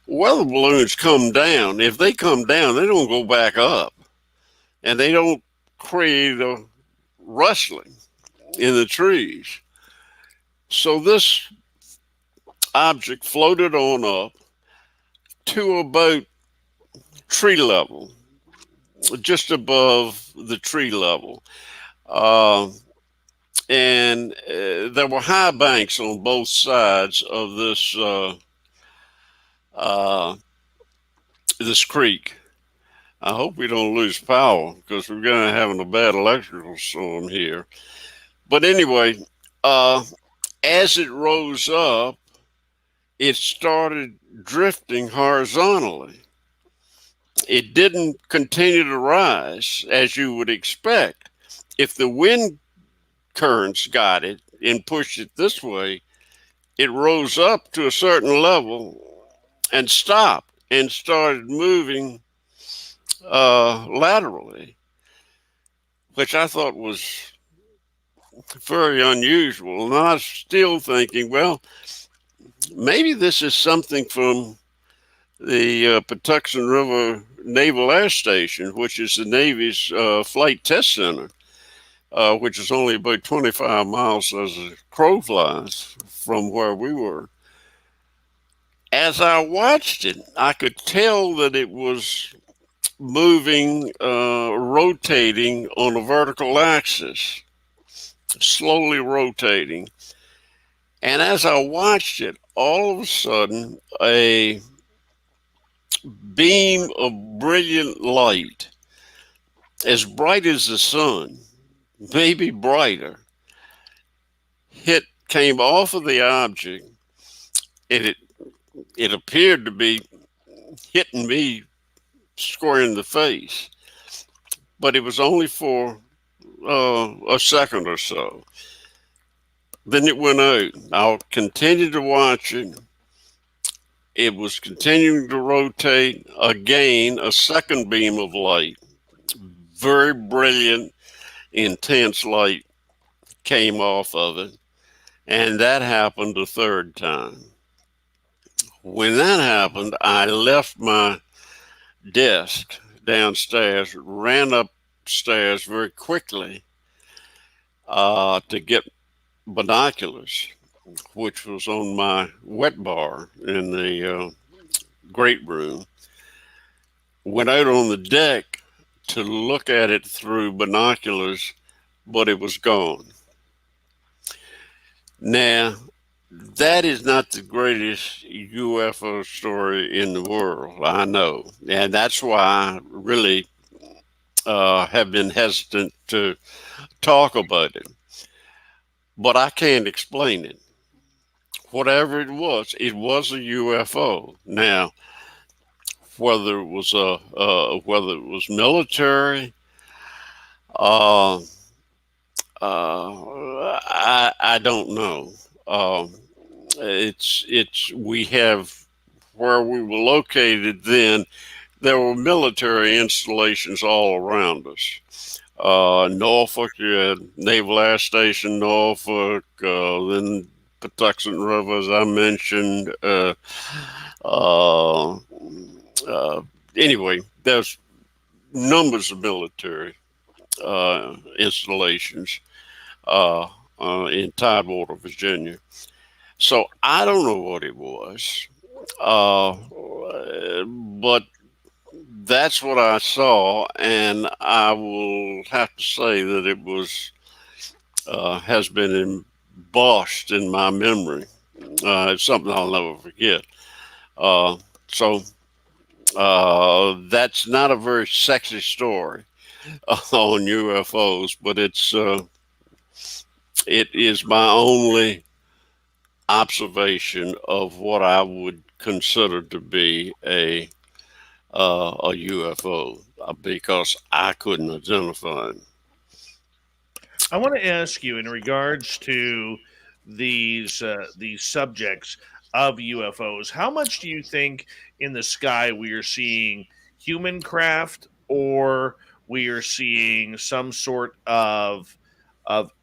S2: weather balloons come down. If they come down, they don't go back up. And they don't create a rustling in the trees. So this object floated on up to about tree level, just above the tree level. And there were high banks on both sides of this creek. I hope we don't lose power because we're going to have a bad electrical storm here. But anyway, as it rose up, it started drifting horizontally. It didn't continue to rise as you would expect. If the wind currents got it and pushed it this way, it rose up to a certain level and stopped and started moving laterally, which I thought was very unusual. And I was still thinking, well, maybe this is something from the Patuxent River Naval Air Station, which is the Navy's Flight Test Center, which is only about 25 miles as a crow flies from where we were. As I watched it, I could tell that it was moving, rotating on a vertical axis, slowly rotating. And as I watched it, all of a sudden, a beam of brilliant light, as bright as the sun, maybe brighter, came off of the object, and it appeared to be hitting me square in the face, but it was only for a second or so. Then it went out. I'll continue to watch it. It was continuing to rotate. Again, a second beam of light, very brilliant, intense light came off of it. And that happened a third time. When that happened, I left my desk downstairs, ran upstairs very quickly to get binoculars, which was on my wet bar in the great room. Went out on the deck to look at it through binoculars, but it was gone. Now, that is not the greatest UFO story in the world, I know. And that's why I really have been hesitant to talk about it. But I can't explain it. Whatever it was a UFO. Now, whether it was military, I don't know. We have where we were located then. There were military installations all around us. Norfolk, you had Naval Air Station Norfolk, then Patuxent River, as I mentioned. Anyway, there's numbers of military installations in Tidewater, Virginia. So I don't know what it was, but that's what I saw, and I will have to say that it was has been embossed in my memory. It's something I'll never forget. So that's not a very sexy story on UFOs, but it is my only observation of what I would consider to be a UFO because I couldn't identify it.
S1: I want to ask you in regards to these subjects of UFOs. How much do you think in the sky we are seeing human craft, or we are seeing some sort of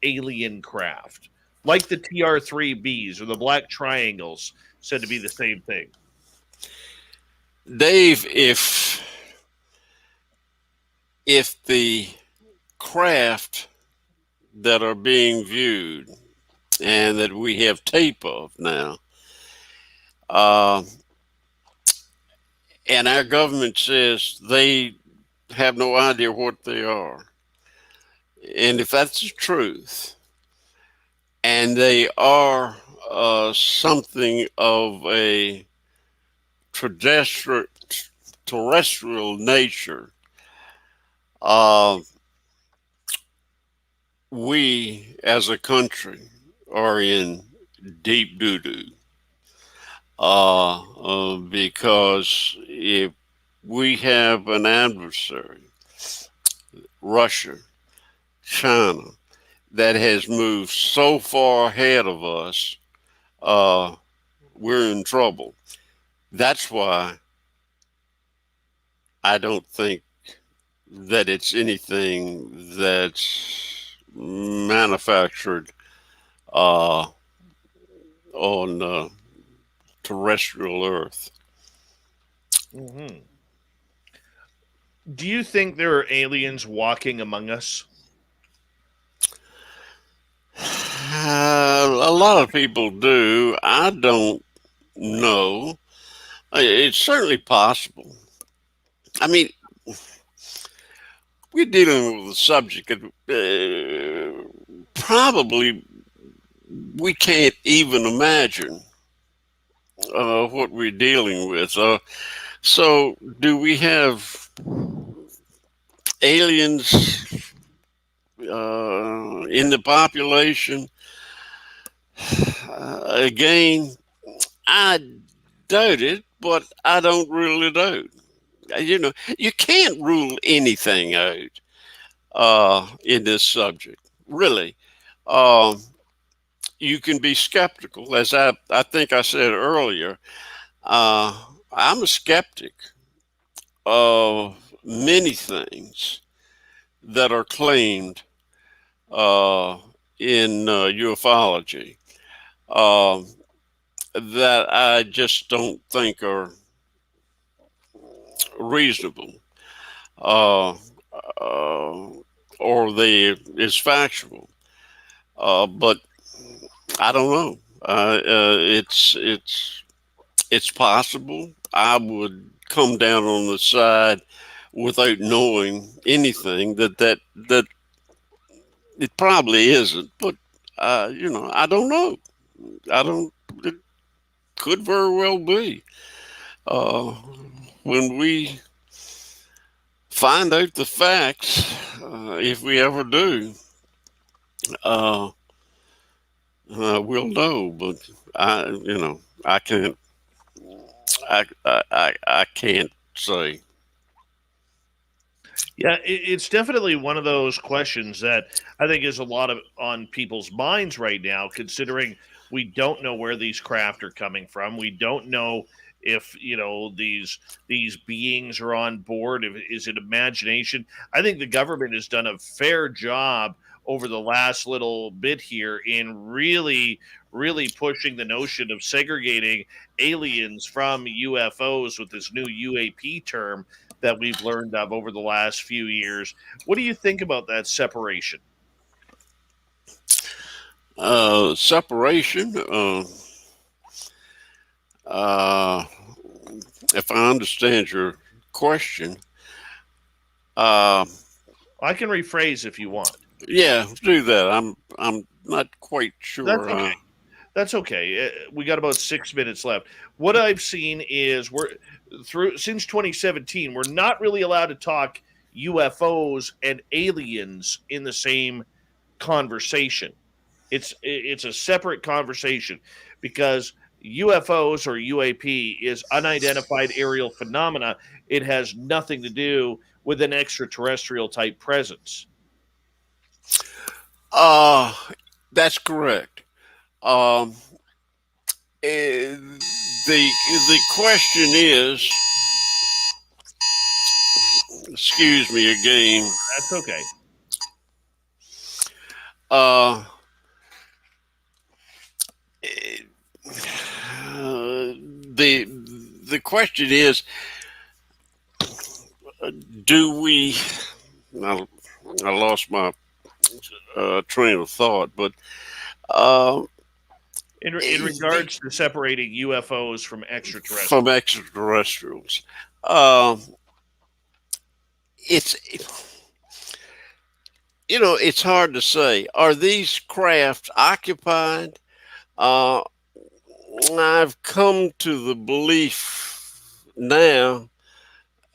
S1: alien craft, like the TR-3Bs or the black triangles, said to be the same thing?
S2: Dave, if the craft that are being viewed and that we have tape of now, and our government says they have no idea what they are, and if that's the truth, and they are something of a terrestrial nature, we as a country are in deep doo-doo. Because if we have an adversary, Russia, China, that has moved so far ahead of us, we're in trouble. That's why I don't think that it's anything that's manufactured on terrestrial Earth.
S1: Mm-hmm. Do you think there are aliens walking among us?
S2: A lot of people do. I don't know. It's certainly possible. I mean, we're dealing with a subject that probably we can't even imagine what we're dealing with. So, do we have aliens in the population. Again, I doubt it, but I don't rule it out. You know, you can't rule anything out in this subject, really. Um, you can be skeptical, as I think I said earlier. I'm a skeptic of many things that are claimed uh, in ufology that I just don't think are reasonable uh, uh, or they is factual. But I don't know. It's possible. I would come down on the side without knowing anything that it probably isn't. But you know, I don't know. I don't. It could very well be. Uh, when we find out the facts, if we ever do, uh, we'll know. But you know, I can't. I can't say.
S1: Yeah, it's definitely one of those questions that I think is a lot of on people's minds right now, considering we don't know where these craft are coming from. We don't know if these beings are on board. If is it imagination? I think the government has done a fair job over the last little bit here in really pushing the notion of segregating aliens from UFOs with this new UAP term that we've learned of over the last few years. What do you think about that separation?
S2: Separation. Uh, if I understand your question, uh,
S1: I can rephrase if you want.
S2: yeah, do that. I'm not quite
S1: That's
S2: sure.
S1: okay. That's okay. We got about 6 minutes left. What I've seen is we're through since 2017. We're not really allowed to talk UFOs and aliens in the same conversation. It's a separate conversation because UFOs or UAP is unidentified aerial phenomena. It has nothing to do with an extraterrestrial type presence.
S2: Uh, that's correct. Um, eh, the question is, excuse me again.
S1: That's okay.
S2: Uh, the the question is, do we? I, I lost my train of thought, but uh,
S1: In regards to separating UFOs from extraterrestrials,
S2: from extraterrestrials, uh, it's you know it's hard to say. Are these craft occupied? Uh, I've come to the belief now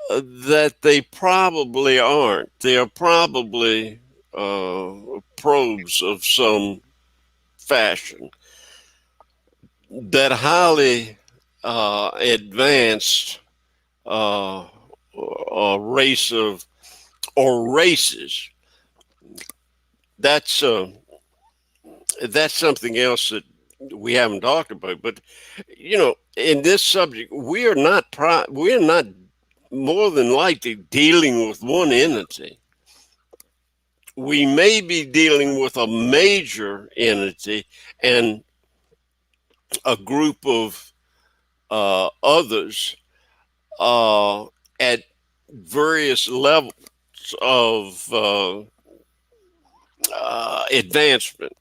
S2: that they probably aren't. They are probably probes of some fashion that highly advanced race of or races. That's that's something else that we haven't talked about. But you know, in this subject, we're not more than likely dealing with one entity. We may be dealing with a major entity and a group of others at various levels of advancement.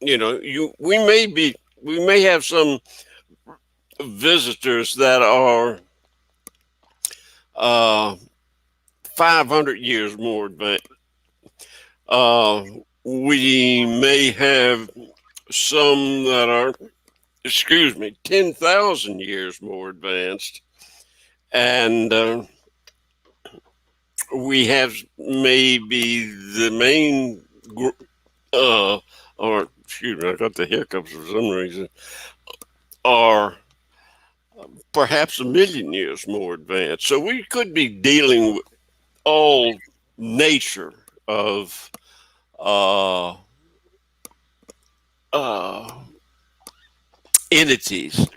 S2: You know, we may have some visitors that are 500 years more advanced. We may have some that are, 10,000 years more advanced. And we have maybe the main, or shoot, I got the hiccups for some reason, are perhaps a million years more advanced. So we could be dealing with all nature of uh, uh, entities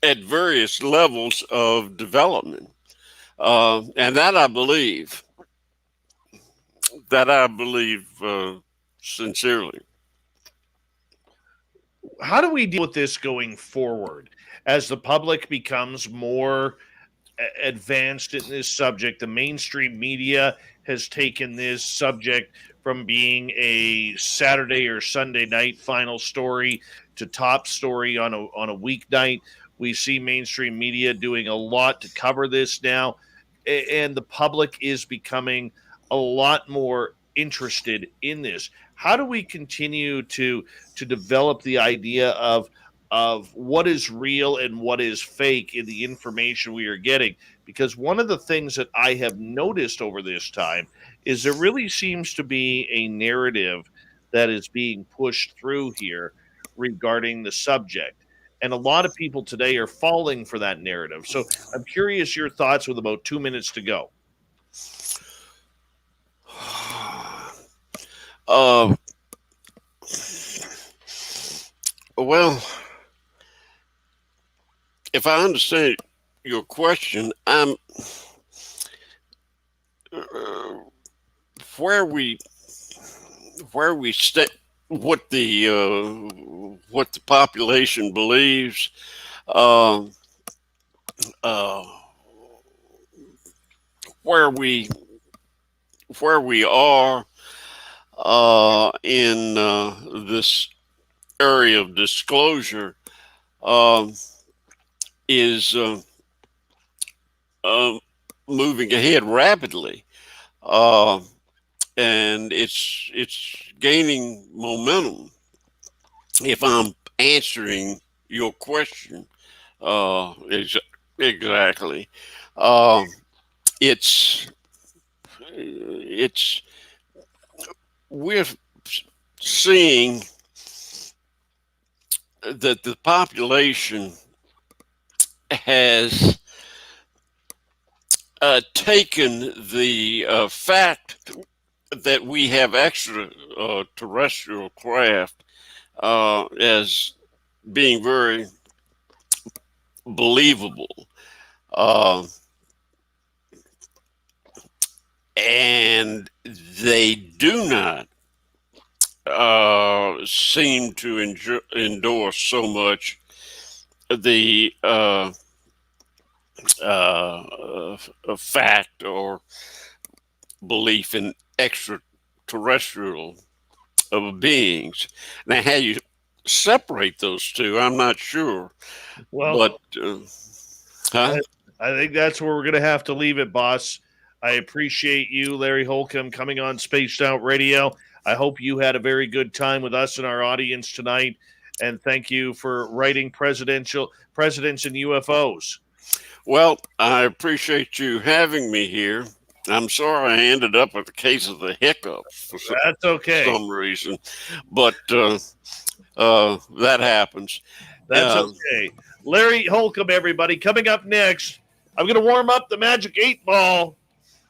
S2: at various levels of development. And that I believe sincerely.
S1: How do we deal with this going forward as the public becomes more advanced in this subject? The mainstream media has taken this subject from being a Saturday or Sunday night final story to top story on a weeknight. We see mainstream media doing a lot to cover this now, and the public is becoming a lot more interested in this. How do we continue to develop the idea of what is real and what is fake in the information we are getting? Because one of the things that I have noticed over this time is there really seems to be a narrative that is being pushed through here regarding the subject. And a lot of people today are falling for that narrative. So I'm curious your thoughts with about 2 minutes to go.
S2: Uh, well, if I understand your question, I'm where we stand, what the population believes, uh, uh, where we are in this area of disclosure um, is uh, moving ahead rapidly, uh, and it's gaining momentum. If I'm answering your question exactly, uh, it's it's we're seeing that the population has taken the fact that we have extraterrestrial craft as being very believable. Uh, and they do not seem to endorse so much the fact or belief in extraterrestrial beings. Now, how you separate those two, I'm not sure.
S1: Well,
S2: But, huh?
S1: I think that's where we're going to have to leave it, boss. I appreciate you, Larry Holcombe, coming on Spaced Out Radio. I hope you had a very good time with us and our audience tonight. And thank you for writing presidents and UFOs.
S2: Well, I appreciate you having me here. I'm sorry I ended up with a case of the hiccups for
S1: That's okay.
S2: some reason, but that happens.
S1: That's okay. Larry Holcombe, everybody. Coming up next, I'm going to warm up the Magic 8 Ball.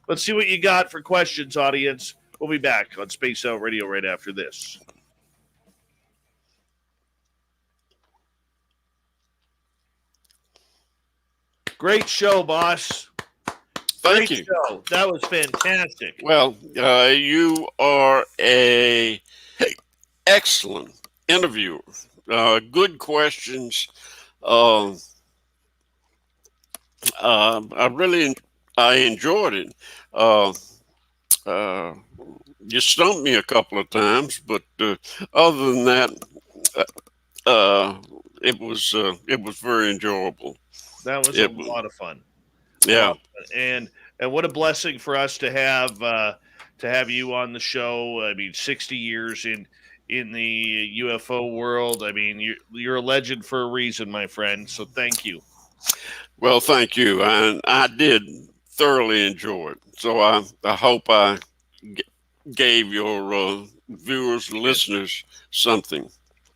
S1: Let's see what you got for questions, audience. We'll be back on Space Out Radio right after this. Great show, boss.
S2: Thank
S1: Great
S2: you.
S1: show. That was fantastic.
S2: Well, you are a excellent interviewer. Good questions. I enjoyed it. You stumped me a couple of times, but other than that, it was very enjoyable.
S1: That was a lot of fun.
S2: Yeah,
S1: and what a blessing for us to have you on the show. I mean, 60 years in the UFO world. I mean, you're a legend for a reason, my friend. So thank you.
S2: well, thank you. And I did thoroughly enjoyed. So I hope I g- gave your viewers and listeners something.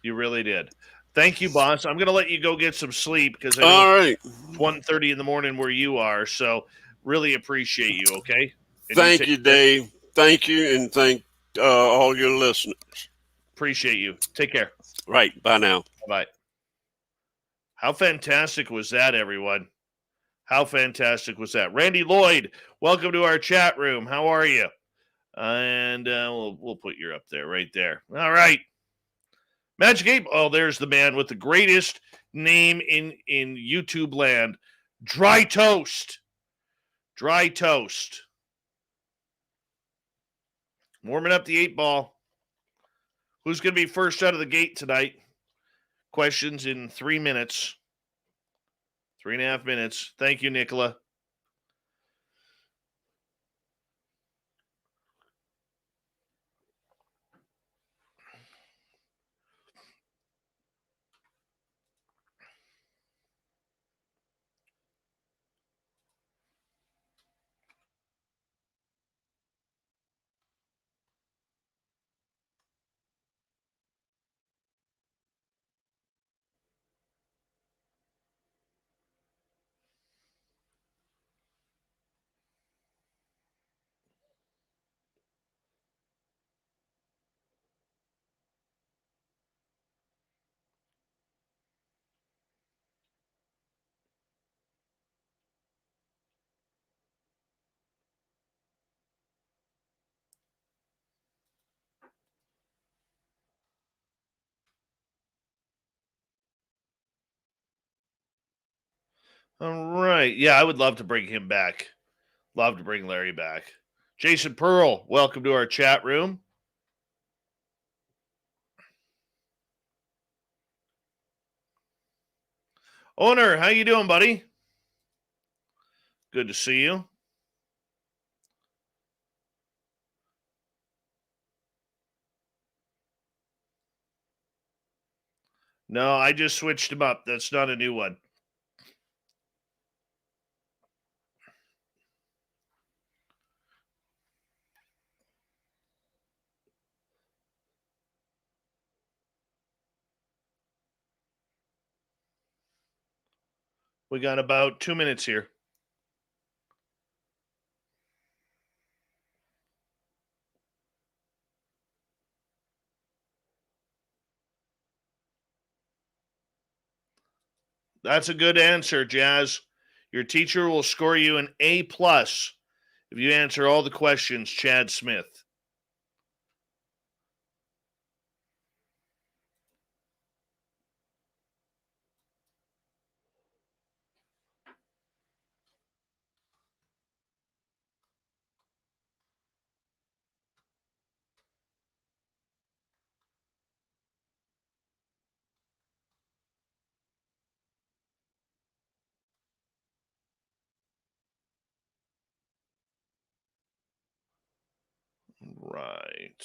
S1: You really did. Thank you, boss. I'm going to let you go get some sleep because I know
S2: All right.
S1: it's 1:30 in the morning where you are. So really appreciate you, okay? And you
S2: Thank
S1: take
S2: you,
S1: care.
S2: Dave. Thank you, and thank all your listeners.
S1: Appreciate you. Take care.
S2: Right. Bye now.
S1: Bye. How fantastic was that, everyone? How fantastic was that? Randy Lloyd, welcome to our chat room. How are you? And we'll put you up there, right there. All right. Magic 8. Oh, there's the man with the greatest name in YouTube land. Dry Toast. Dry Toast. Warming up the 8-ball. Who's going to be first out of the gate tonight? Questions in 3 minutes. 3.5 minutes. Thank you, Nicola. All right. Yeah, I would love to bring him back. Love to bring Larry back. Jason Pearl, welcome to our chat room. Owner, how you doing, buddy? Good to see you. No, I just switched him up. That's not a new one. We got about 2 minutes here. That's a good answer, Jazz. Your teacher will score you an A+ if you answer all the questions, Chad Smith. Right.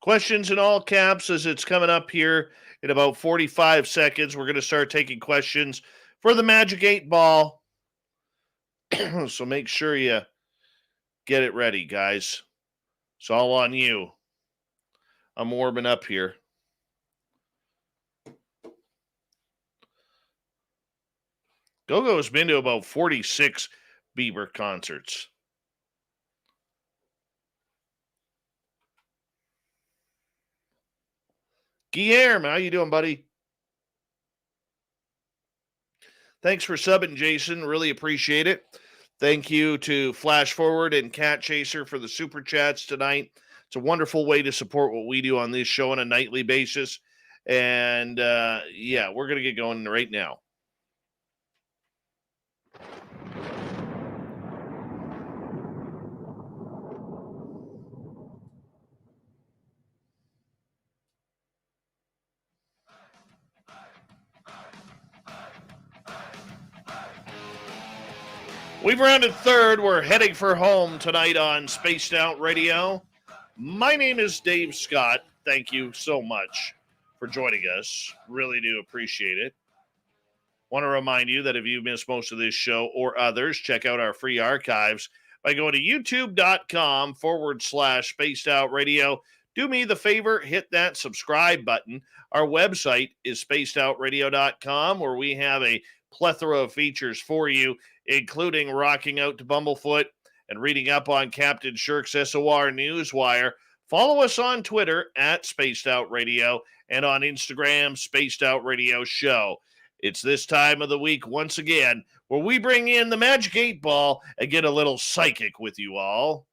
S1: Questions in all caps as it's coming up here in about 45 seconds. We're going to start taking questions for the Magic 8-ball. So make sure you get it ready, guys. It's all on you. I'm warming up here. Go-Go's been to about 46 Bieber concerts. Guillermo, how you doing, buddy? Thanks for subbing, Jason. Really appreciate it. Thank you to Flash Forward and Cat Chaser for the super chats tonight. It's a wonderful way to support what we do on this show on a nightly basis. And yeah, we're going to get going right now. We've rounded third. We're heading for home tonight on Spaced Out Radio. My name is Dave Scott. Thank you so much for joining us. Really do appreciate it. Want to remind you that if you missed most of this show or others, check out our free archives by going to youtube.com/Spaced Out Radio. Do me the favor, hit that subscribe button. Our website is spacedoutradio.com, where we have a plethora of features for you, including rocking out to Bumblefoot and reading up on Captain Shirk's SOR Newswire. Follow us on Twitter at Spaced Out Radio and on Instagram, Spaced Out Radio Show. It's this time of the week, once again, where we bring in the Magic 8 Ball and get a little psychic with you all.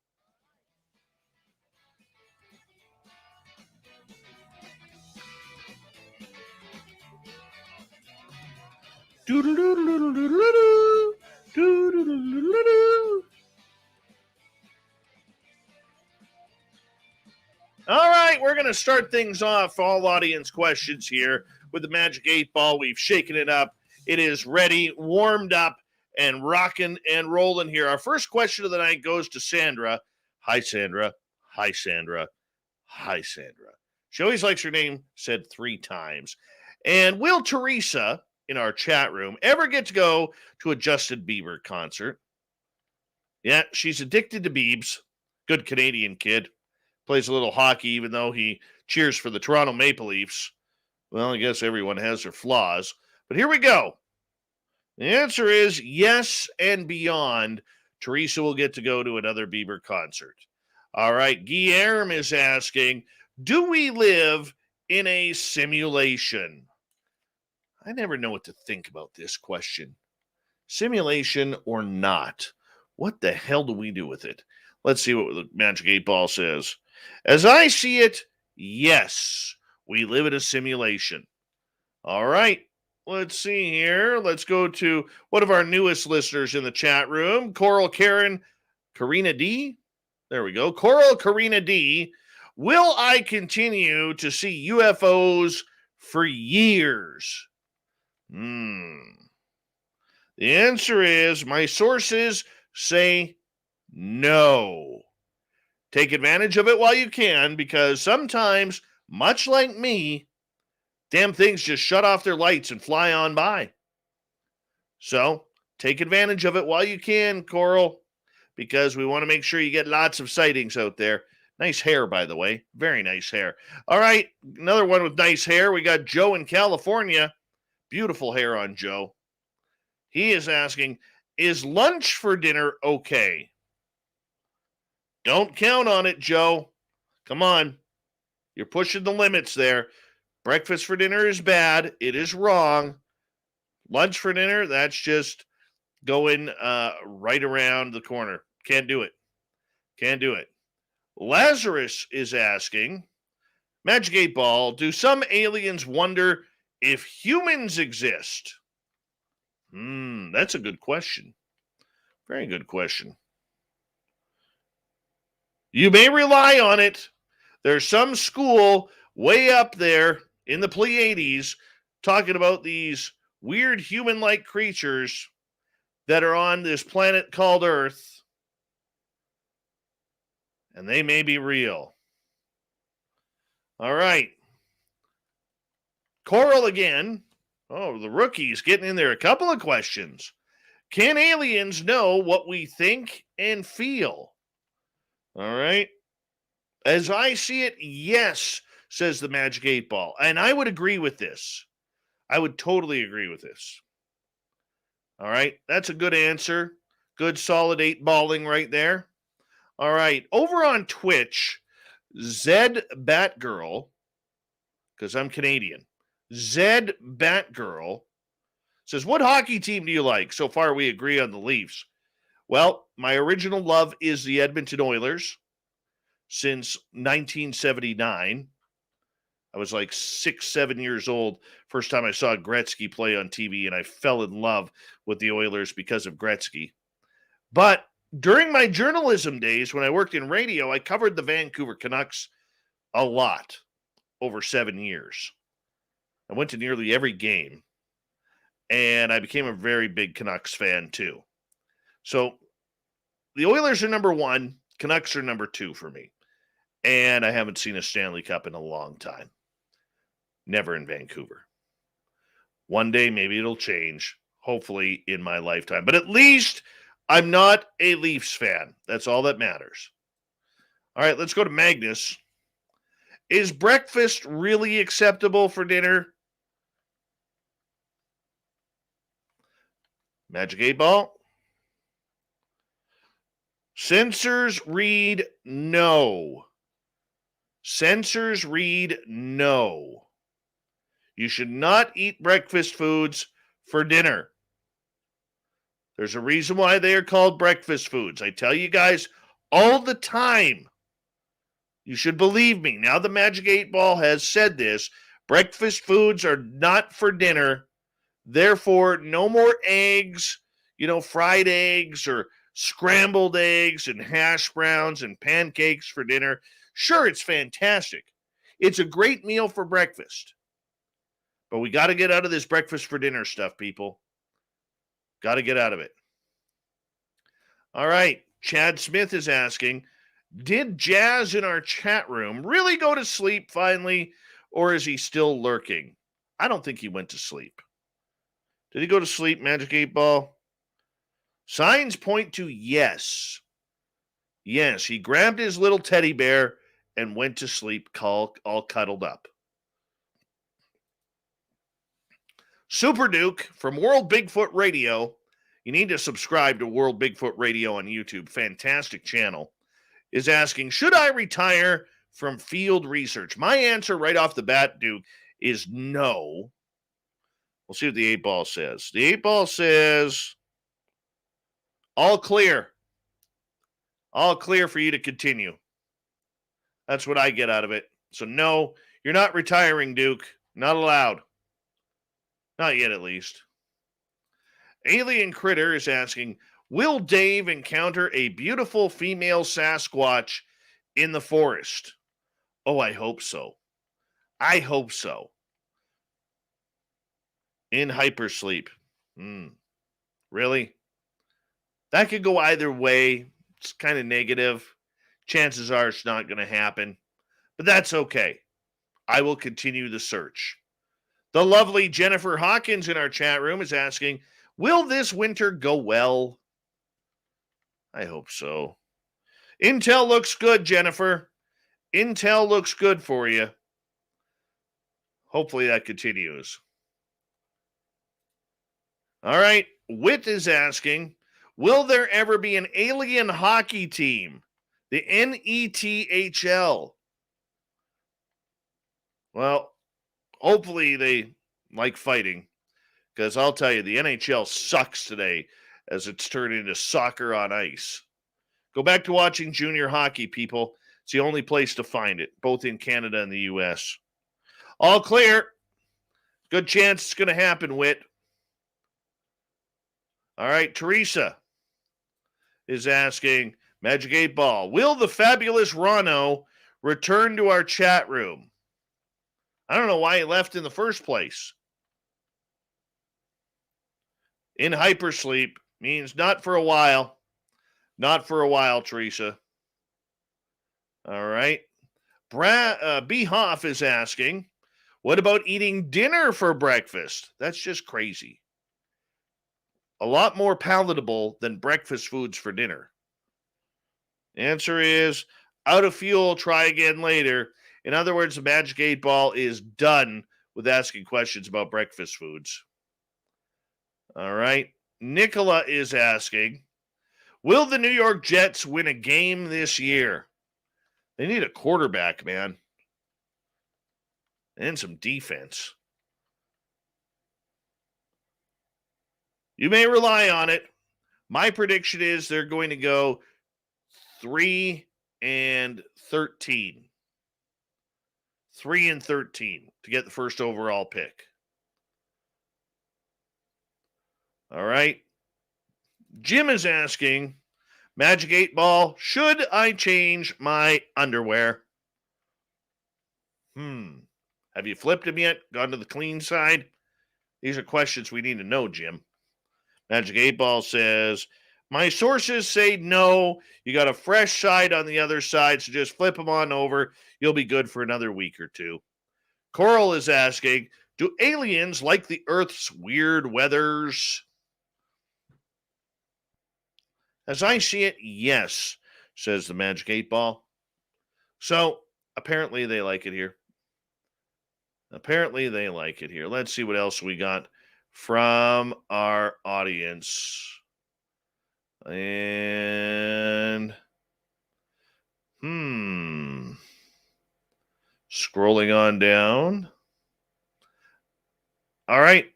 S1: All right, we're going to start things off, all audience questions here with the Magic 8 Ball. We've shaken it up. It is ready, warmed up, and rocking and rolling here. Our first question of the night goes to Sandra. Hi, Sandra. Hi, Sandra. Hi, Sandra. She always likes her name said 3 times. And will Teresa in our chat room ever get to go to a Justin Bieber concert? Yeah, she's addicted to Biebs. Good Canadian kid. Plays a little hockey, even though he cheers for the Toronto Maple Leafs. Well, I guess everyone has their flaws. But here we go. The answer is yes and beyond. Teresa will get to go to another Bieber concert. All right, Guillermo is asking, do we live in a simulation? I never know what to think about this question. Simulation or not? What the hell do we do with it? Let's see what the Magic 8 Ball says. As I see it, yes, we live in a simulation. All right, let's see here. Let's go to one of our newest listeners in the chat room, Coral Karina D. There we go. Coral Karina D. Will I continue to see UFOs for years? The answer is my sources say no. Take advantage of it while you can, because sometimes, much like me, damn things just shut off their lights and fly on by. So take advantage of it while you can, Coral, because we want to make sure you get lots of sightings out there. Nice hair, by the way. Very nice hair. All right, another one with nice hair. We got Joe in California. Beautiful hair on Joe. He is asking, is lunch for dinner okay? Don't count on it, Joe. Come on. You're pushing the limits there. Breakfast for dinner is bad. It is wrong. Lunch for dinner, that's just going right around the corner. Can't do it. Can't do it. Lazarus is asking, Magic 8 Ball, do some aliens wonder if humans exist? That's a good question. Very good question. You may rely on it. There's some school way up there in the Pleiades talking about these weird human-like creatures that are on this planet called Earth. And they may be real. All right. Coral again. Oh, the rookie's getting in there. A couple of questions. Can aliens know what we think and feel? All right. As I see it, yes, says the Magic 8 Ball. And I would agree with this. I would totally agree with this. All right. That's a good answer. Good solid 8-balling right there. All right. Over on Twitch, Zed Batgirl, because I'm Canadian, Zed Batgirl says, what hockey team do you like? So far, we agree on the Leafs. Well, my original love is the Edmonton Oilers since 1979. I was like 6, 7 years old. First time I saw Gretzky play on TV, and I fell in love with the Oilers because of Gretzky. But during my journalism days, when I worked in radio, I covered the Vancouver Canucks a lot over 7 years. I went to nearly every game, and I became a very big Canucks fan too. So the Oilers are number 1. Canucks are number 2 for me. And I haven't seen a Stanley Cup in a long time. Never in Vancouver. One day, maybe it'll change. Hopefully in my lifetime. But at least I'm not a Leafs fan. That's all that matters. All right, let's go to Magnus. Is breakfast really acceptable for dinner? Magic 8 Ball. Censors read no. Censors read no. You should not eat breakfast foods for dinner. There's a reason why they are called breakfast foods. I tell you guys all the time. You should believe me. Now the Magic 8 Ball has said this. Breakfast foods are not for dinner. Therefore, no more eggs, fried eggs or scrambled eggs and hash browns and pancakes for dinner. Sure, it's fantastic. It's a great meal for breakfast. But we got to get out of this breakfast for dinner stuff, people. Got to get out of it. All right. Chad Smith is asking, did Jazz in our chat room really go to sleep finally, or is he still lurking? I don't think he went to sleep. Did he go to sleep, Magic 8 Ball? Signs point to yes. Yes, he grabbed his little teddy bear and went to sleep all cuddled up. Super Duke from World Bigfoot Radio. You need to subscribe to World Bigfoot Radio on YouTube. Fantastic channel. Is asking, should I retire from field research? My answer right off the bat, Duke, is no. We'll see what the 8 Ball says. The 8 Ball says, all clear. All clear for you to continue. That's what I get out of it. So no, you're not retiring, Duke. Not allowed. Not yet, at least. Alien Critter is asking, will Dave encounter a beautiful female Sasquatch in the forest? Oh, I hope so. I hope so. In hypersleep. Really? That could go either way. It's kind of negative. Chances are it's not going to happen. But that's okay. I will continue the search. The lovely Jennifer Hawkins in our chat room is asking, will this winter go well? I hope so. Intel looks good, Jennifer. Intel looks good for you. Hopefully that continues. All right. Wit is asking, will there ever be an alien hockey team? The NETHL. Well, hopefully they like fighting, because I'll tell you, the NHL sucks today as it's turned into soccer on ice. Go back to watching junior hockey, people. It's the only place to find it, both in Canada and the U.S. All clear. Good chance it's going to happen, Whit. All right, Teresa is asking, Magic 8 Ball, will the fabulous Rono return to our chat room? I don't know why he left in the first place. In hypersleep means not for a while. Not for a while, Teresa. All right. B. Hoff is asking, what about eating dinner for breakfast? That's just crazy. A lot more palatable than breakfast foods for dinner. Answer is, out of fuel, try again later. In other words, the Magic 8 Ball is done with asking questions about breakfast foods. All right. Nicola is asking, will the New York Jets win a game this year? They need a quarterback, man. And some defense. You may rely on it. My prediction is they're going to go 3-13. 3-13 to get the first overall pick. All right. Jim is asking, Magic 8 Ball, should I change my underwear? Have you flipped them yet? Gone to the clean side? These are questions we need to know, Jim. Magic 8 Ball says, My sources say no. You got a fresh side on the other side, so just flip them on over. You'll be good for another week or two. Coral is asking, do aliens like the Earth's weird weathers? As I see it, yes, says the Magic 8 Ball. So, apparently they like it here. Apparently they like it here. Let's see what else we got from our audience. And, scrolling on down. All right.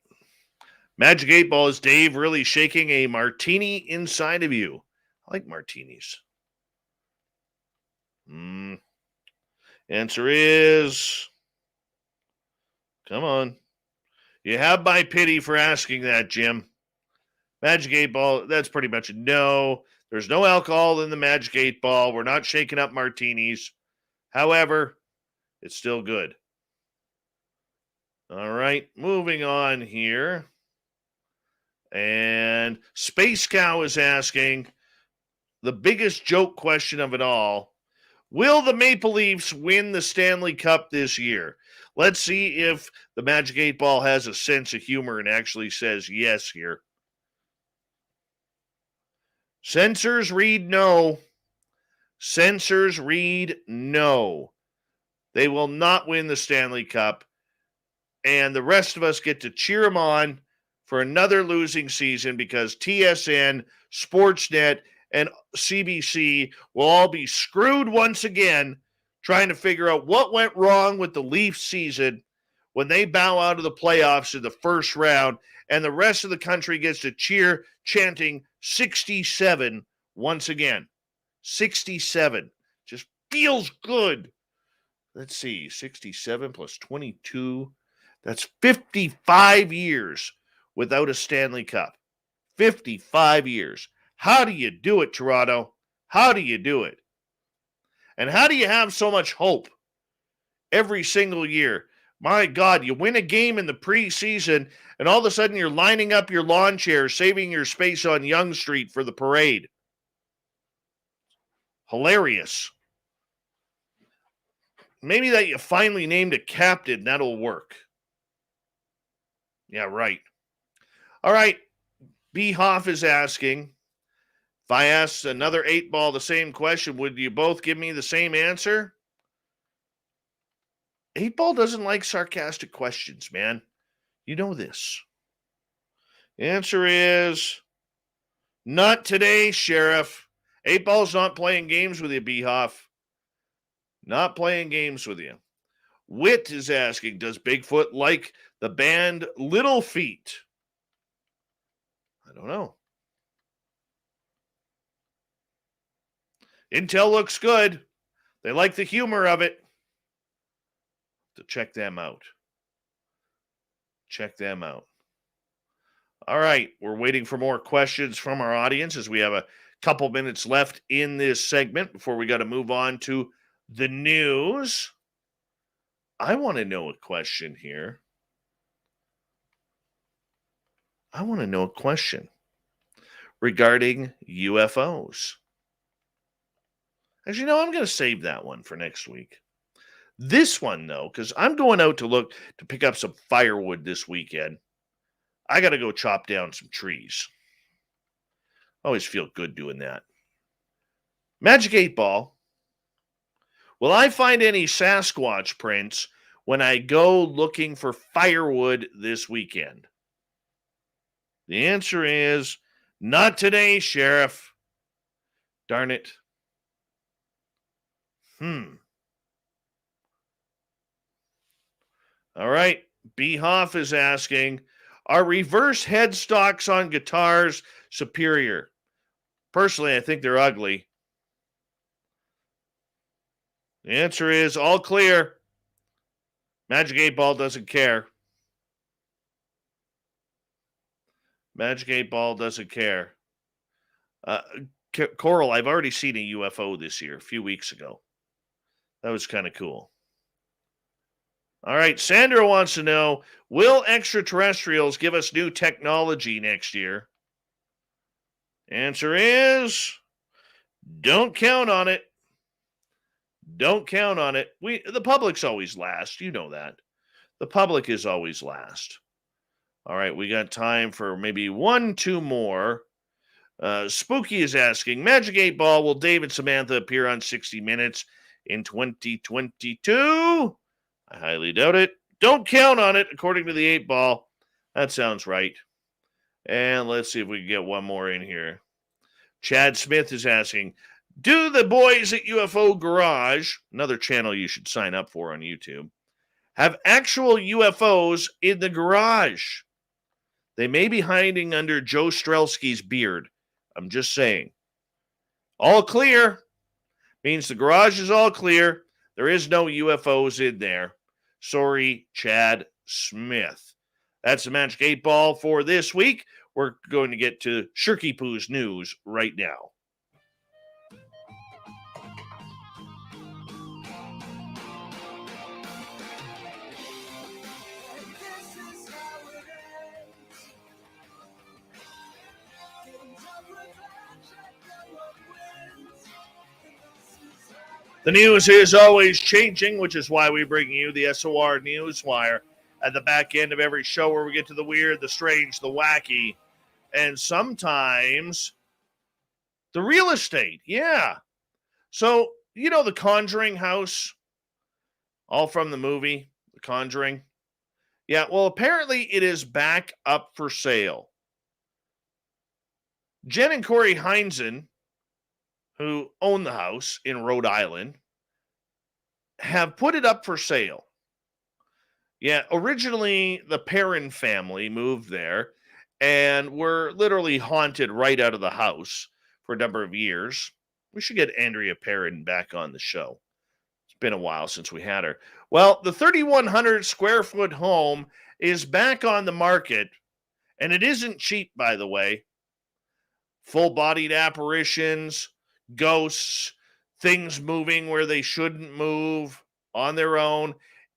S1: Magic 8 Ball, is Dave really shaking a martini inside of you? I like martinis. Answer is, come on. You have my pity for asking that, Jim. Magic 8 Ball, that's pretty much a no. There's no alcohol in the Magic 8 Ball. We're not shaking up martinis. However, it's still good. All right, moving on here. And Space Cow is asking the biggest joke question of it all. Will the Maple Leafs win the Stanley Cup this year? Let's see if the Magic 8 Ball has a sense of humor and actually says yes here. Censors read no. Censors read no. They will not win the Stanley Cup. And the rest of us get to cheer them on for another losing season because TSN, Sportsnet, and CBC will all be screwed once again trying to figure out what went wrong with the Leafs season when they bow out of the playoffs in the first round and the rest of the country gets to cheer chanting 67 once again. 67. Just feels good. Let's see, 67 plus 22. That's 55 years without a Stanley Cup. 55 years. How do you do it, Toronto? How do you do it? And how do you have so much hope every single year? My God, you win a game in the preseason, and all of a sudden you're lining up your lawn chairs, saving your space on Yonge Street for the parade. Hilarious. Maybe that you finally named a captain, that'll work. Yeah, right. All right. B. Hoff is asking, if I ask another 8 Ball the same question, would you both give me the same answer? 8 Ball doesn't like sarcastic questions, man. You know this. The answer is, not today, Sheriff. 8 Ball's not playing games with you, B. Hoff. Not playing games with you. Wit is asking, does Bigfoot like the band Little Feat? I don't know. Intel looks good. They like the humor of it. To check them out. Check them out. All right, we're waiting for more questions from our audience as we have a couple minutes left in this segment before we got to move on to the news. I want to know a question here. I want to know a question regarding UFOs. As you know, I'm going to save that one for next week. This one, though, because I'm going out to pick up some firewood this weekend. I got to go chop down some trees. Always feel good doing that. Magic 8 Ball. Will I find any Sasquatch prints when I go looking for firewood this weekend? The answer is, not today, Sheriff. Darn it. All right. B. Hoff is asking, are reverse headstocks on guitars superior? Personally, I think they're ugly. The answer is all clear. Magic 8 Ball doesn't care. Magic 8 Ball doesn't care. Coral, I've already seen a UFO this year, a few weeks ago. That was kind of cool. All right, Sandra wants to know, will extraterrestrials give us new technology next year? Answer is don't count on it. Don't count on it. The public's always last. You know that. The public is always last. All right, we got time for maybe 1-2 more. Spooky is asking, Magic 8 Ball, will Dave and Samantha appear on 60 Minutes in 2022? I highly doubt it. Don't count on it, according to the 8 Ball. That sounds right. And let's see if we can get one more in here. Chad Smith is asking, do the boys at UFO Garage, another channel you should sign up for on YouTube, have actual UFOs in the garage? They may be hiding under Joe Strelski's beard. I'm just saying. All clear means the garage is all clear. There is no UFOs in there. Sorry, Chad Smith. That's the Magic 8 Ball for this week. We're going to get to Shirky Poo's news right now. The news is always changing, which is why we bring you the SOR Newswire at the back end of every show, where we get to the weird, the strange, the wacky, and sometimes the real estate. Yeah. So, you know, the Conjuring house, all from the movie, The Conjuring. Yeah, well, apparently it is back up for sale. Jen and Corey Heinzen, who own the house in Rhode Island, have put it up for sale. Yeah, originally the Perrin family moved there and were literally haunted right out of the house for a number of years. We should get Andrea Perrin back on the show. It's been a while since we had her. Well, the 3,100 square foot home is back on the market, and it isn't cheap, by the way. Full-bodied apparitions, ghosts, things moving where they shouldn't move on their own.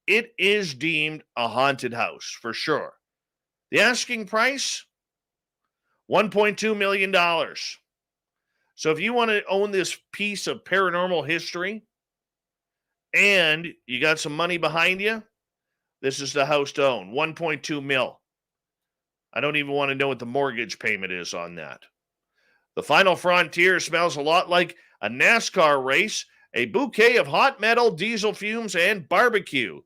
S1: It is deemed a haunted house for sure. The asking price, $1.2 million. So if you want to own this piece of paranormal history and you got some money behind you, this is the house to own. 1.2 mil. I don't even want to know what the mortgage payment is on that. The final frontier smells a lot like a NASCAR race, a bouquet of hot metal, diesel fumes, and barbecue.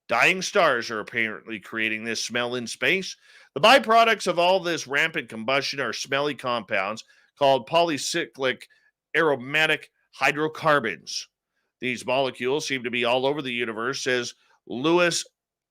S1: Dying stars are apparently creating this smell in space. The byproducts of all this rampant combustion are smelly compounds called polycyclic aromatic hydrocarbons. These molecules seem to be all over the universe, says Louis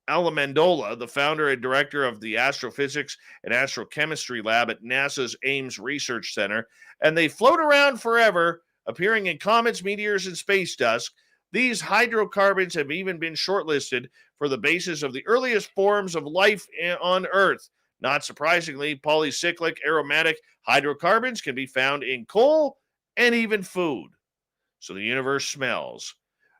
S1: Amendola, the founder and director of the Astrophysics and Astrochemistry Lab at NASA's Ames Research Center, and they float around forever, appearing in comets, meteors, and space dust. These hydrocarbons have even been shortlisted for the basis of the earliest forms of life on Earth. Not surprisingly, polycyclic aromatic hydrocarbons can be found in coal and even food. So the universe smells.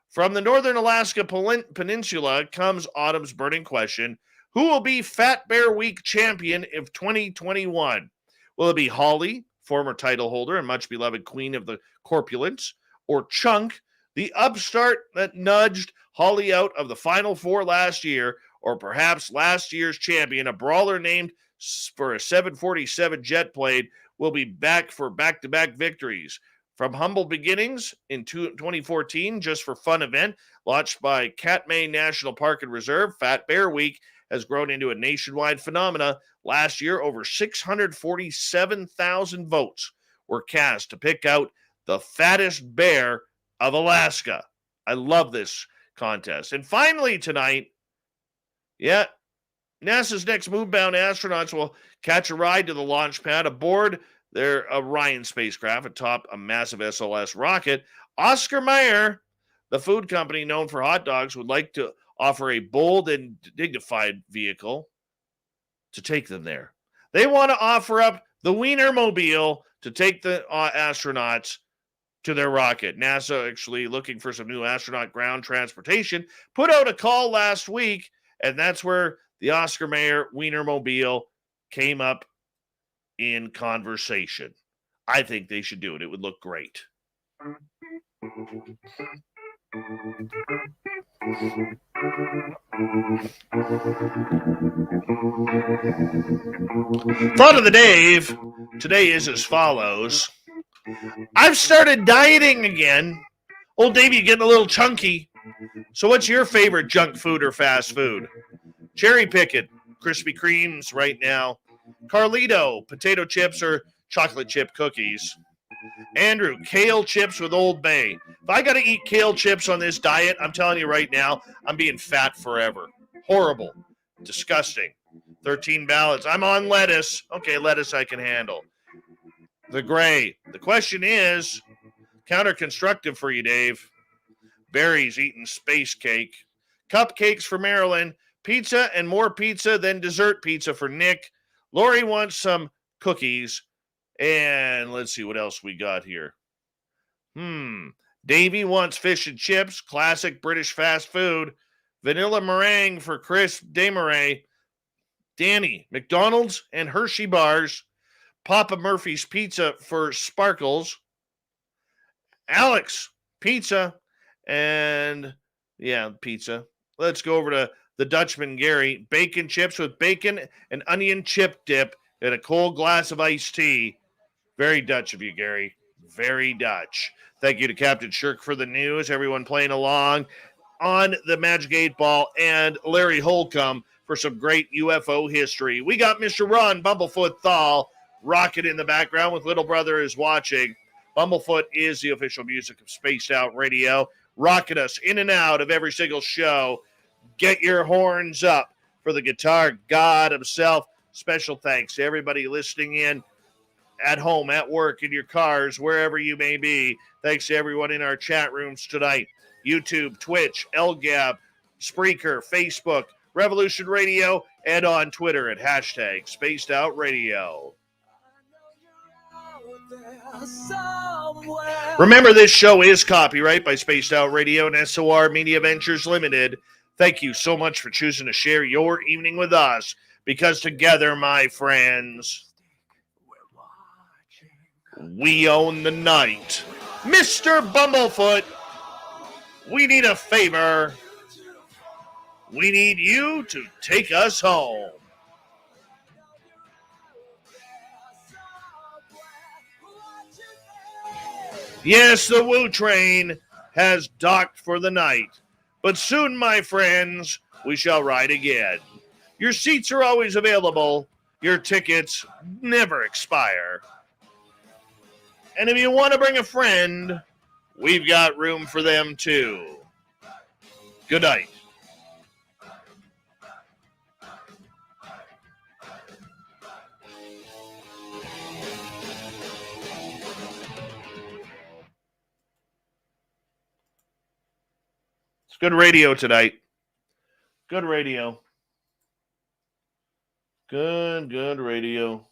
S1: From the northern Alaska Peninsula comes autumn's burning question. Who will be Fat Bear Week champion of 2021? Will it be Holly, former title holder and much beloved queen of the corpulence, or Chunk, the upstart that nudged Holly out of the Final Four last year, or perhaps last year's champion, a brawler named for a 747 jet plane, will be back for back-to-back victories? From humble beginnings in 2014, just for fun event, launched by Katmai National Park and Reserve, Fat Bear Week has grown into a nationwide phenomena. Last year, over 647,000 votes were cast to pick out the fattest bear of Alaska. I love this contest. And finally tonight, NASA's next moonbound astronauts will catch a ride to the launch pad aboard their Orion spacecraft atop a massive SLS rocket. Oscar Mayer, the food company known for hot dogs, would like to offer a bold and dignified vehicle to take them there. They want to offer up the Wienermobile to take the astronauts to their rocket. NASA actually looking for some new astronaut ground transportation, put out a call last week, and that's where the Oscar Mayer Wienermobile came up in conversation. I think they should do it. It would look great. Thought of the Dave today is as follows. I've started dieting again. Old Davey getting a little chunky. So what's your favorite junk food or fast food? Cherry pick it. Krispy Kremes right now. Carlito, potato chips or chocolate chip cookies. Andrew, kale chips with Old Bay. If I got to eat kale chips on this diet, I'm telling you right now, I'm being fat forever. Horrible. Disgusting. 13 ballots. I'm on lettuce. Okay, lettuce I can handle. The Gray. The question is, counter-constructive for you, Dave. Barry's eating space cake. Cupcakes for Marilyn. Pizza and more pizza than dessert pizza for Nick. Lori wants some cookies. And let's see what else we got here. Davey wants fish and chips. Classic British fast food. Vanilla meringue for Chris Desmarais. Danny, McDonald's and Hershey bars. Papa Murphy's pizza for Sparkles. Alex, pizza. And pizza. Let's go over to the Dutchman Gary. Bacon chips with bacon and onion chip dip and a cold glass of iced tea. Very Dutch of you, Gary. Very Dutch. Thank you to Captain Shirk for the news. Everyone playing along on the Magic 8 Ball, and Larry Holcombe for some great UFO history. We got Mr. Ron Bumblefoot Thal rocking in the background with Little Brother is watching. Bumblefoot is the official music of Spaced Out Radio, rocking us in and out of every single show. Get your horns up for the guitar god himself. Special thanks to everybody listening in at home, at work, in your cars, wherever you may be. Thanks to everyone in our chat rooms tonight. YouTube, Twitch, LGAB, Spreaker, Facebook, Revolution Radio, and on Twitter at hashtag Spaced Out Radio. Remember, this show is copyright by Spaced Out Radio and SOR Media Ventures Limited. Thank you so much for choosing to share your evening with us, because together, my friends, we own the night. Mr. Bumblefoot, we need a favor. We need you to take us home. Yes, the Woo Train has docked for the night, but soon, my friends, we shall ride again. Your seats are always available. Your tickets never expire. And if you want to bring a friend, we've got room for them too. Good night. It's good radio tonight. Good radio. Good radio.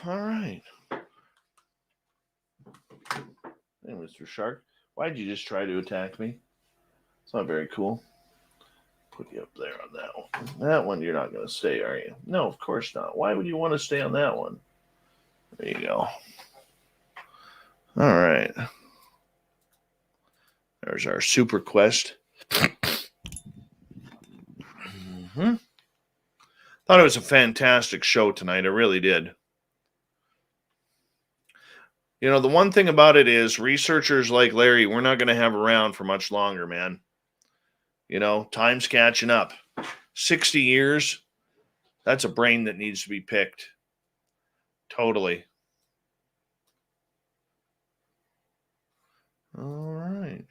S1: All right. Hey, Mr. Shark. Why'd you just try to attack me? It's not very cool. Put you up there on that one. That one you're not going to stay, are you? No, of course not. Why would you want to stay on that one? There you go. All right. There's our super quest. Thought it was a fantastic show tonight. I really did. You know, the one thing about it is researchers like Larry, we're not going to have around for much longer, man. You know, time's catching up. 60 years, that's a brain that needs to be picked. Totally. All right.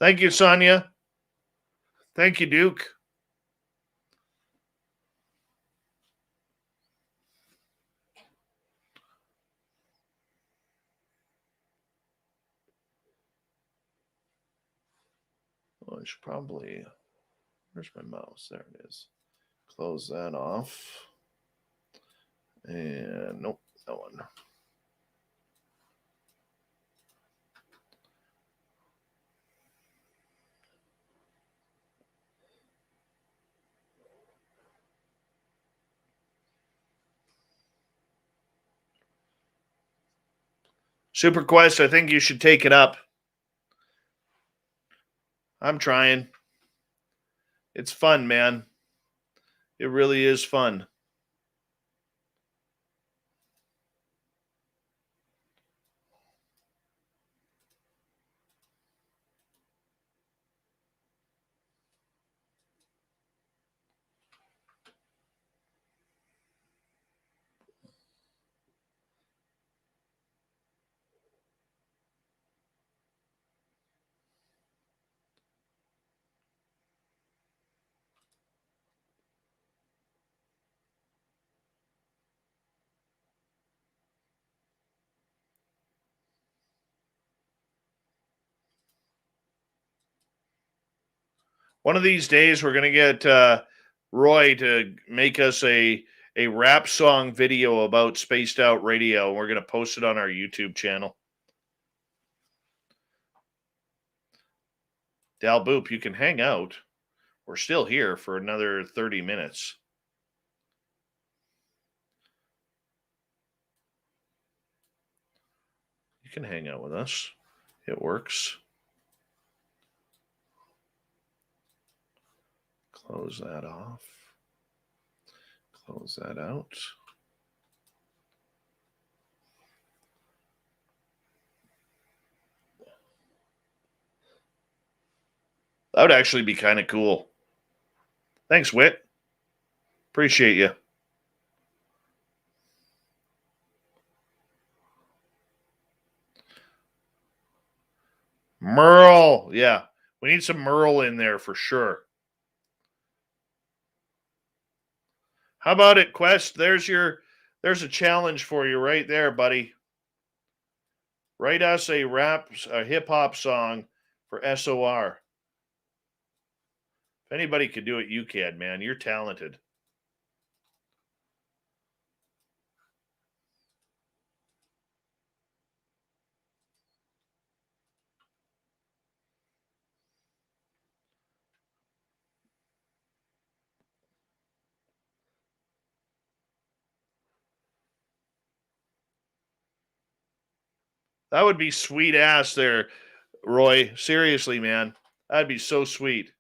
S1: Thank you, Sonia. Thank you, Duke. I should probably, where's my mouse? There it is. Close that off. And nope, that one. Super Quest, I think you should take it up. I'm trying. It's fun, man. It really is fun. One of these days, we're going to get Roy to make us a rap song video about spaced out radio. We're going to post it on our YouTube channel. Dal Boop, you can hang out. We're still here for another 30 minutes. You can hang out with us. It works. Close that off. Close that out. That would actually be kind of cool. Thanks, Whit. Appreciate you. Merle. Yeah. We need some Merle in there for sure. How about it, Quest? There's a challenge for you right there, buddy. Write us a hip hop song for SOR. If anybody could do it, you can, man. You're talented. That would be sweet ass there, Roy. Seriously, man. That'd be so sweet.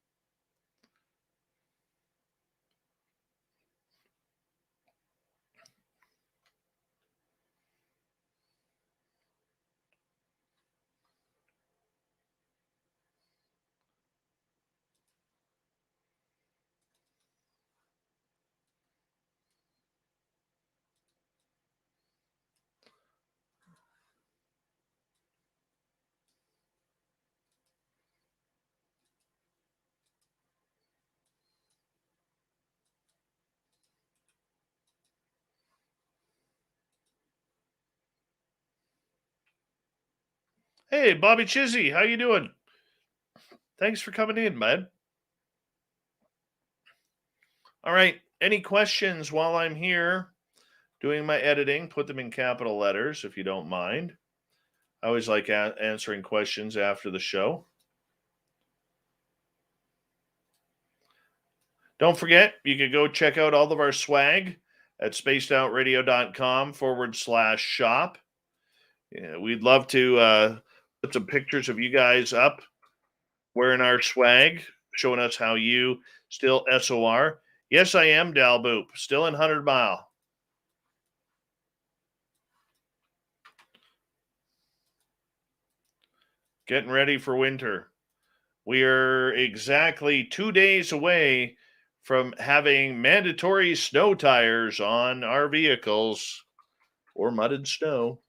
S1: Hey, Bobby Chizzy, how you doing? Thanks for coming in, bud. All right. Any questions while I'm here doing my editing? Put them in capital letters if you don't mind. I always like answering questions after the show. Don't forget, you can go check out all of our swag at spacedoutradio.com/shop. Yeah, we'd love to put some pictures of you guys up wearing our swag, showing us how you still SOR. Yes, I am, Dal Boop, still in 100 Mile. Getting ready for winter. We are exactly 2 days away from having mandatory snow tires on our vehicles or mudded snow.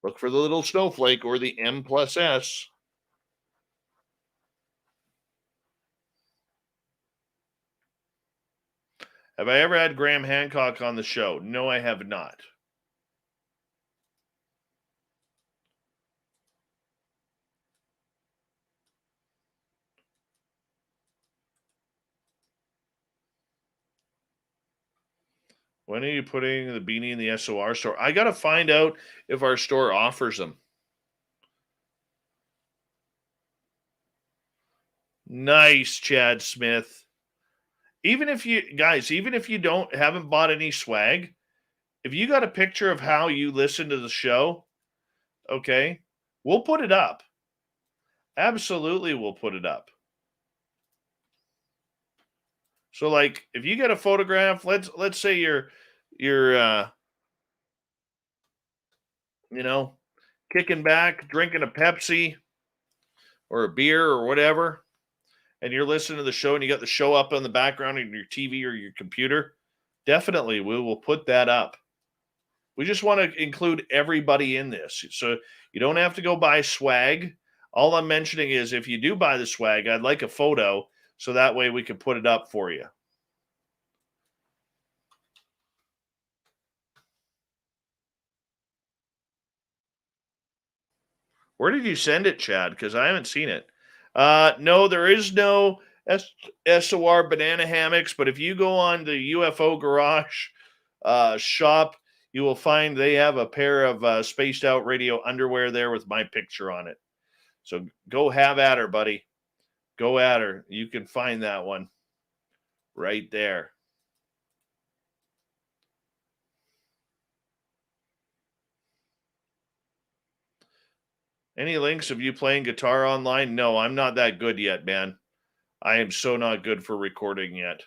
S1: Look for the little snowflake or the M+S. Have I ever had Graham Hancock on the show? No, I have not. When are you putting the beanie in the SOR store? I got to find out if our store offers them. Nice, Chad Smith. Even if you haven't bought any swag, if you got a picture of how you listen to the show, okay, we'll put it up. Absolutely, we'll put it up. So, like, if you get a photograph, let's say you're kicking back, drinking a Pepsi or a beer or whatever, and you're listening to the show and you got the show up on the background in your TV or your computer, definitely we will put that up. We just want to include everybody in this. So you don't have to go buy swag. All I'm mentioning is if you do buy the swag, I'd like a photo so that way we can put it up for you. Where did you send it, Chad? Because I haven't seen it. No, there is no SOR banana hammocks, but if you go on the UFO Garage shop, you will find they have a pair of spaced out radio underwear there with my picture on it. So go have at her, buddy. Go at her. You can find that one right there. Any links of you playing guitar online? No, I'm not that good yet, man. I am so not good for recording yet.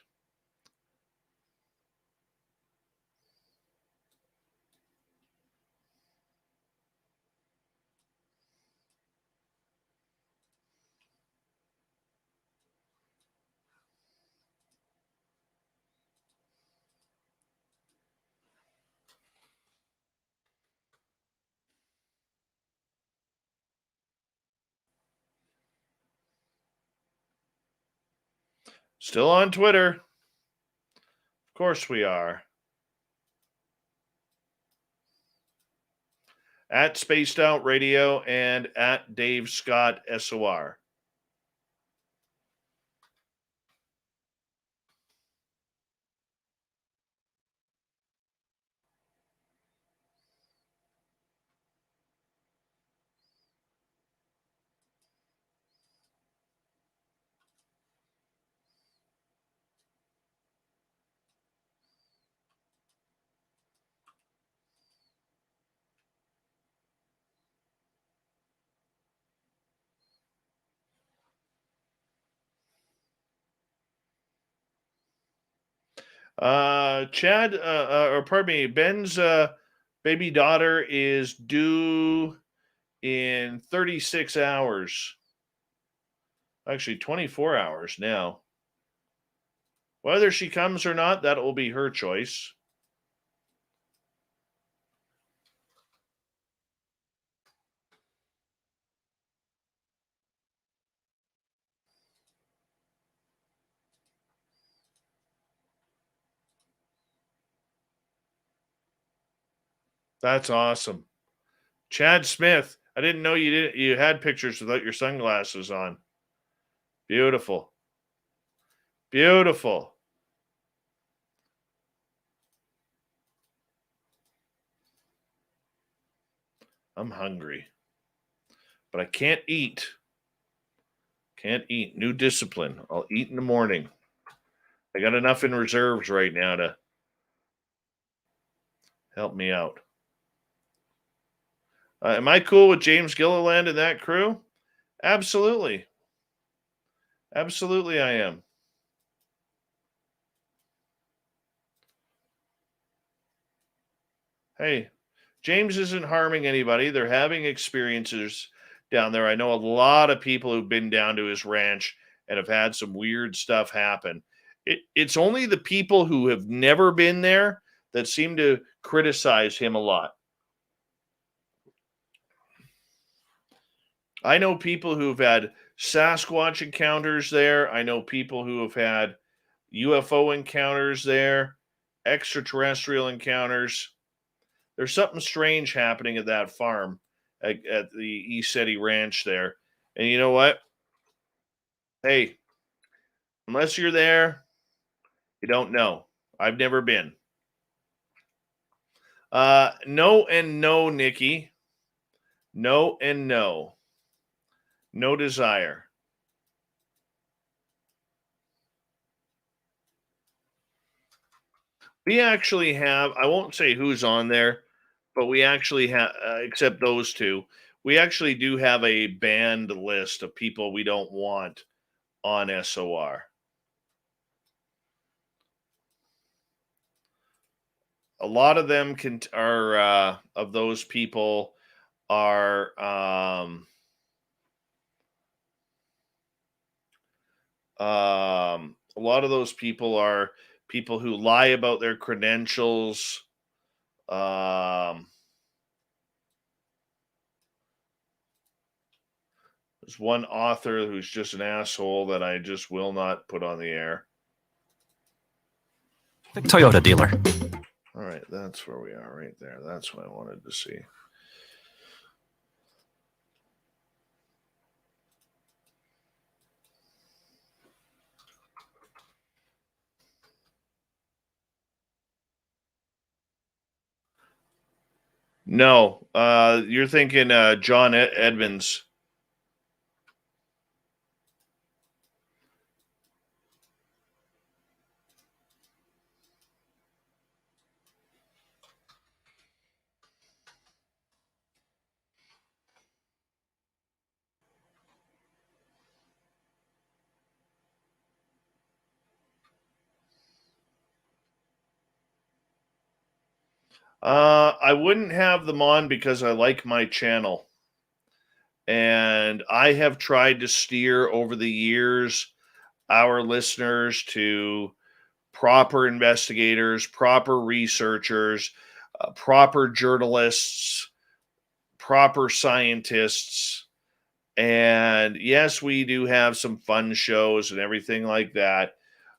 S1: Still on Twitter. Of course we are. At Spaced Out Radio and at Dave Scott SOR. Chad, or pardon me, Ben's baby daughter is due in 36 hours. Actually, 24 hours now. Whether she comes or not, that will be her choice. That's awesome. Chad Smith, I didn't know you had pictures without your sunglasses on. Beautiful. Beautiful. I'm hungry. But I can't eat. Can't eat. New discipline. I'll eat in the morning. I got enough in reserves right now to help me out. Am I cool with James Gilliland and that crew? Absolutely. Absolutely, I am. Hey, James isn't harming anybody. They're having experiences down there. I know a lot of people who've been down to his ranch and have had some weird stuff happen. It's only the people who have never been there that seem to criticize him a lot. I know people who've had Sasquatch encounters there. I know people who have had UFO encounters there, extraterrestrial encounters. There's something strange happening at that farm at the East City Ranch there. And you know what? Hey, unless you're there, you don't know. I've never been. No and no, Nikki. No and no. No desire. We actually have, I won't say who's on there, but we actually have, except those two, we actually do have a banned list of people we don't want on SOR. A lot of them are of those people are a lot of those people are people who lie about their credentials. There's one author who's just an asshole that I just will not put on the air.
S4: Toyota dealer.
S1: All right, that's where we are right there. That's what I wanted to see. No, you're thinking John Edmonds. I wouldn't have them on because I like my channel. And I have tried to steer over the years our listeners to proper investigators, proper researchers, proper journalists, proper scientists. And yes, we do have some fun shows and everything like that.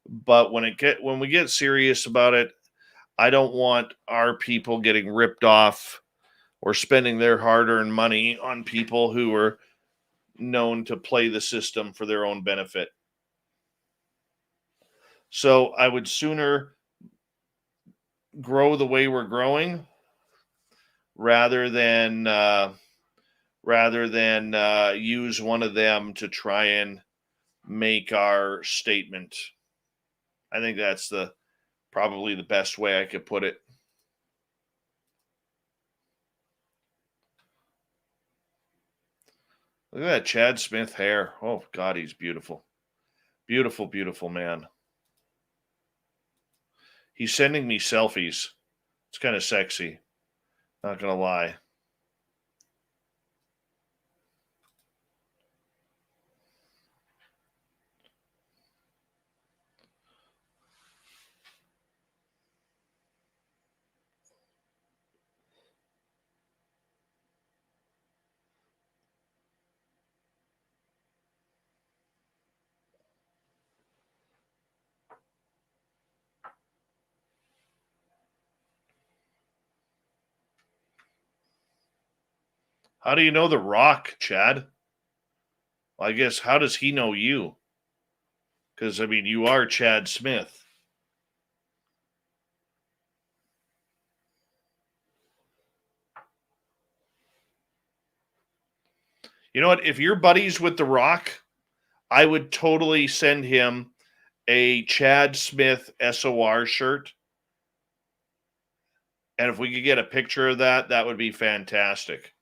S1: But when we get serious about it, I don't want our people getting ripped off or spending their hard-earned money on people who are known to play the system for their own benefit. So I would sooner grow the way we're growing rather than use one of them to try and make our statement. I think that's probably the best way I could put it. Look at that Chad Smith hair. Oh, God, he's beautiful. Beautiful, beautiful man. He's sending me selfies. It's kind of sexy. Not going to lie. How do you know The Rock, Chad? Well, I guess, how does he know you? Because, I mean, you are Chad Smith. You know what? If you're buddies with The Rock, I would totally send him a Chad Smith SOR shirt. And if we could get a picture of that, that would be fantastic.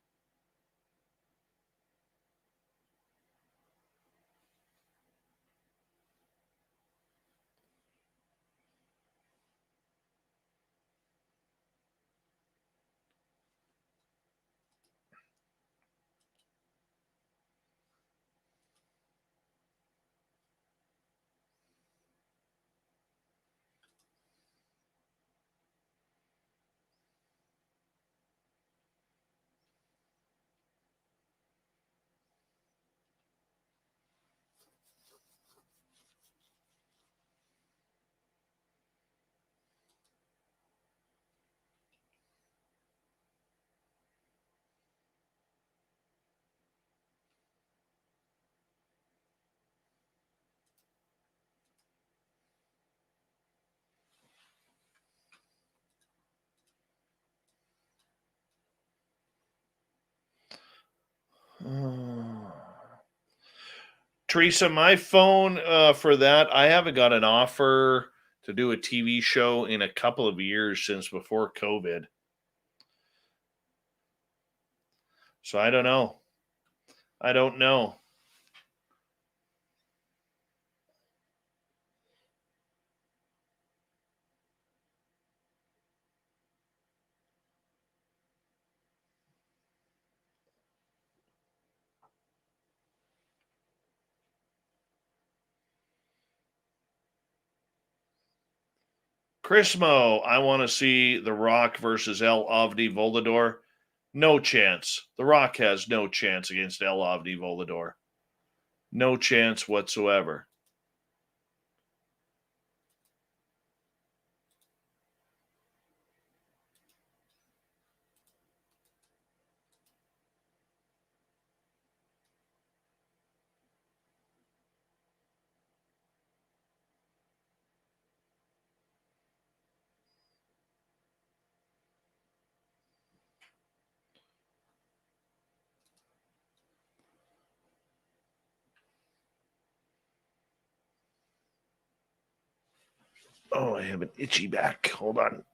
S1: Teresa, my phone for that, I haven't got an offer to do a TV show in a couple of years since before COVID. So I don't know. I don't know. Chrismo, I want to see The Rock versus El Avni Volador. No chance. The Rock has no chance against El Avni Volador. No chance whatsoever. Oh, I have an itchy back. Hold on.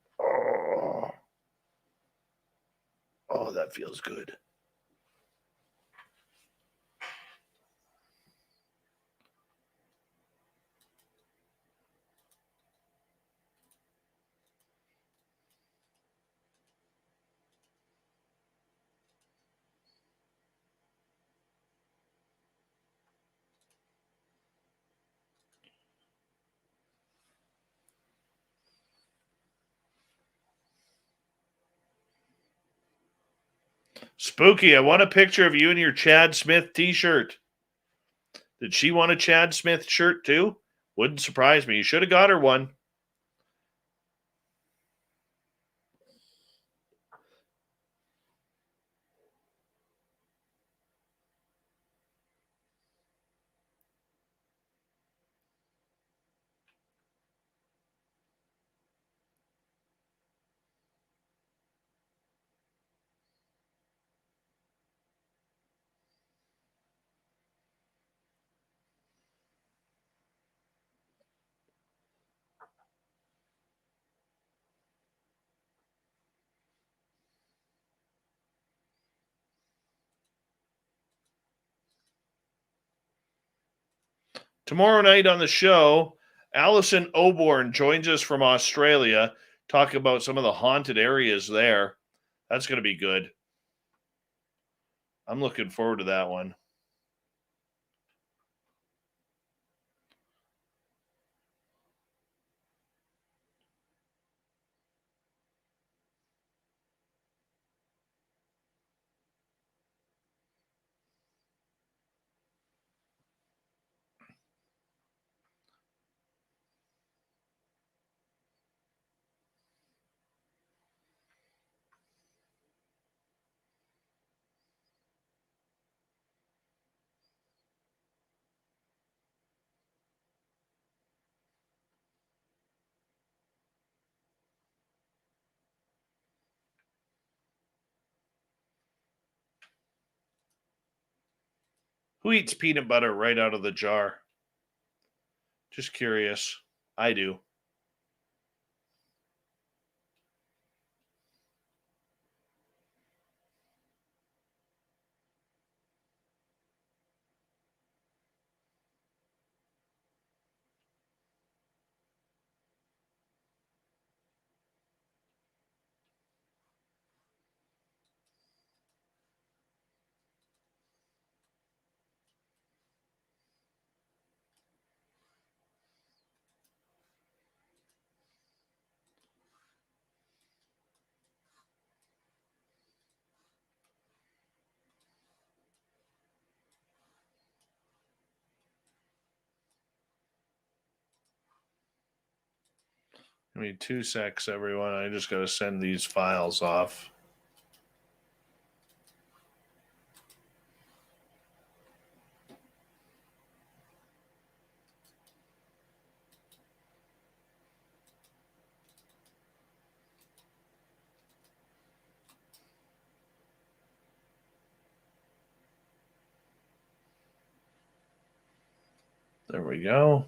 S1: Oh, that feels good. Spooky, I want a picture of you in your Chad Smith t-shirt. Did she want a Chad Smith shirt too? Wouldn't surprise me. You should have got her one. Tomorrow night on the show, Alison Oborn joins us from Australia, talk about some of the haunted areas there. That's going to be good. I'm looking forward to that one. Who eats peanut butter right out of the jar? Just curious. I do. Give me 2 secs, everyone. I just got to send these files off. There we go.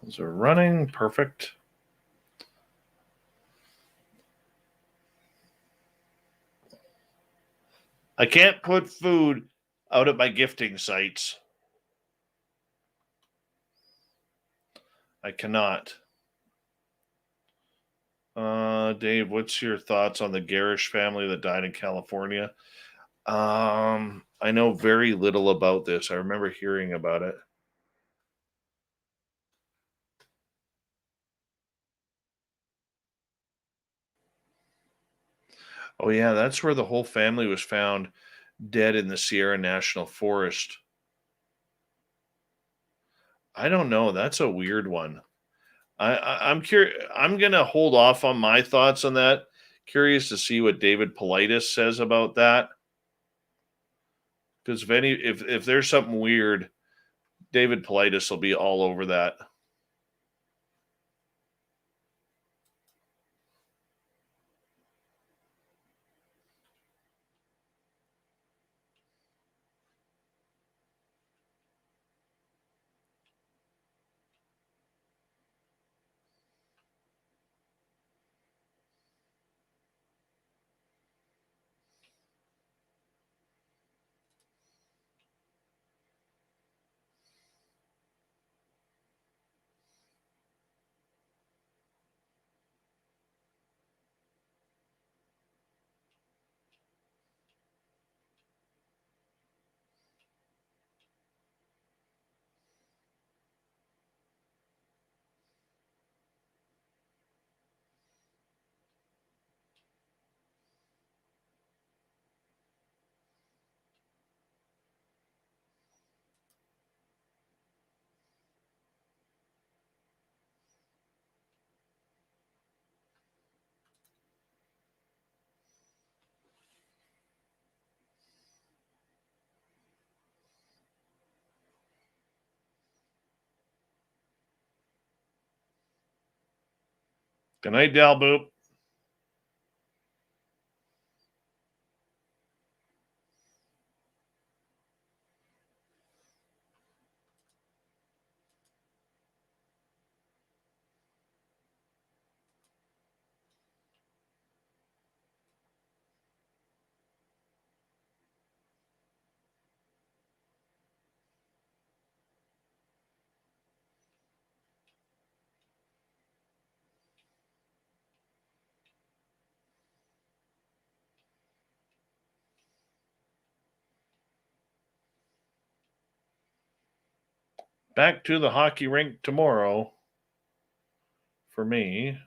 S1: Those are running. Perfect. I can't put food out at my gifting sites. I cannot. Dave, what's your thoughts on the Garish family that died in California? I know very little about this. I remember hearing about it. Oh, yeah, that's where the whole family was found dead in the Sierra National Forest. I don't know. That's a weird one. I'm curious. I'm gonna hold off on my thoughts on that. Curious to see what David Politis says about that. Because if there's something weird, David Politis will be all over that. Good night, Dal Boop. Back to the hockey rink tomorrow for me.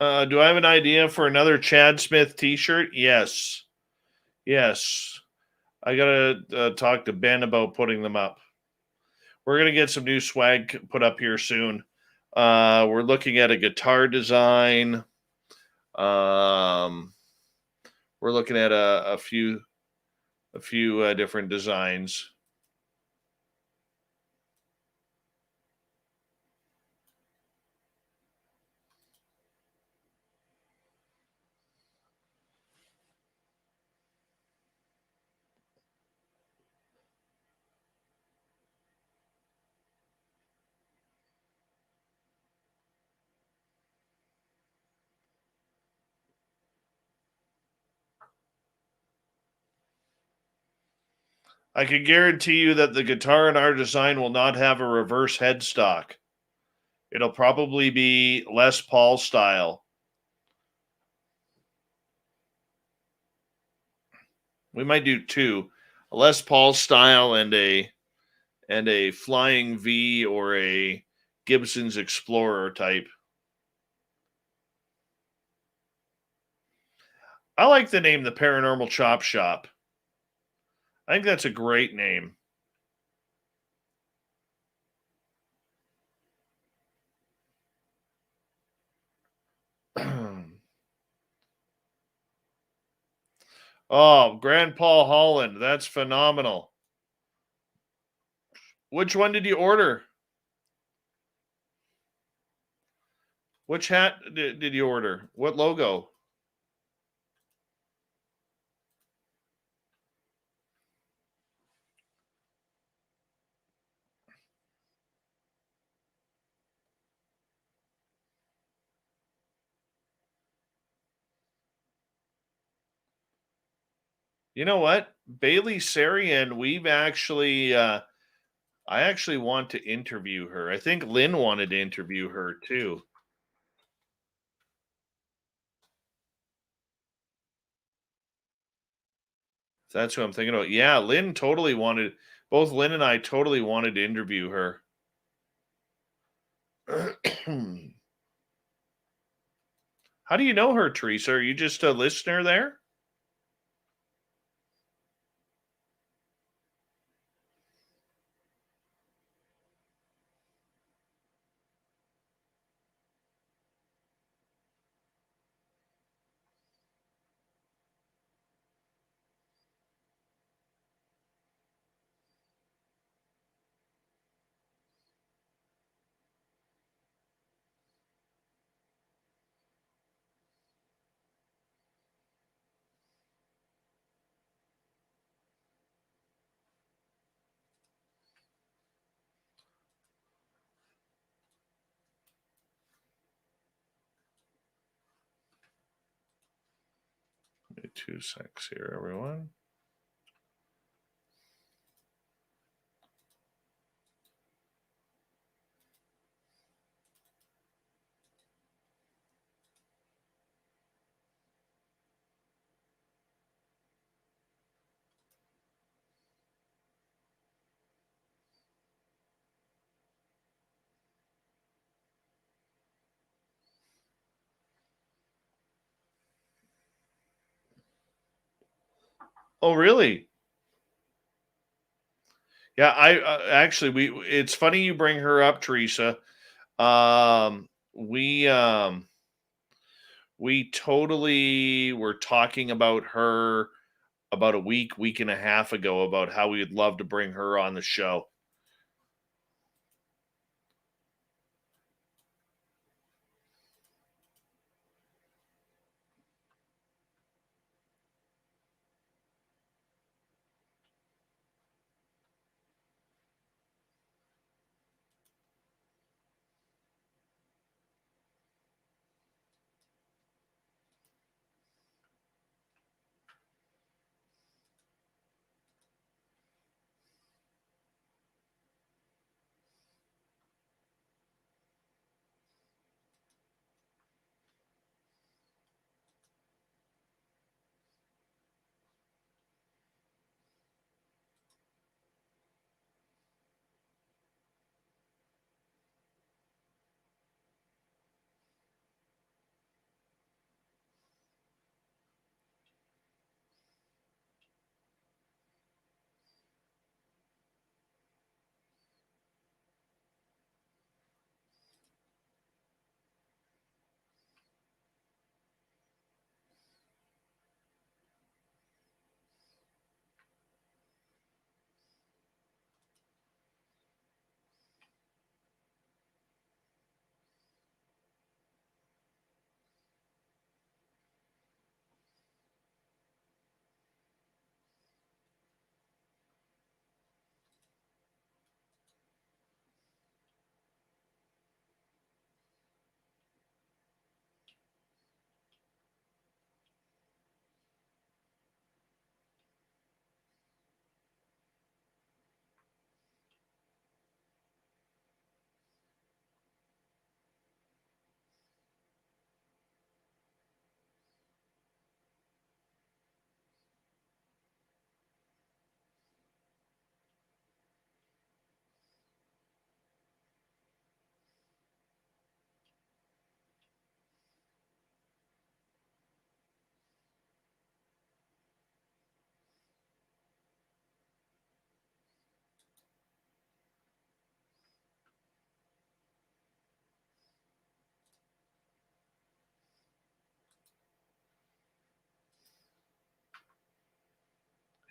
S1: Do I have an idea for another Chad Smith T-shirt? Yes. I gotta talk to Ben about putting them up. We're gonna get some new swag put up here soon. We're looking at a guitar design. We're looking at a few different designs. I can guarantee you that the guitar in our design will not have a reverse headstock. It'll probably be Les Paul style. We might do two, a Les Paul style and a Flying V or a Gibson's Explorer type. I like the name the Paranormal Chop Shop. I think that's a great name. Oh, Grandpa Holland. That's phenomenal. Which one did you order? Which hat did you order? What logo? You know what? Bailey Sarian, we've actually I actually want to interview her. I think Lynn wanted to interview her too. That's who I'm thinking about. Yeah, Lynn totally wanted, both Lynn and I totally wanted to interview her. How do you know her, Teresa? Are you just a listener there? Give me 2 secs here, everyone. Oh, really? Yeah, I actually it's funny you bring her up, Teresa. We we totally were talking about her about a week and a half ago about how we would love to bring her on the show.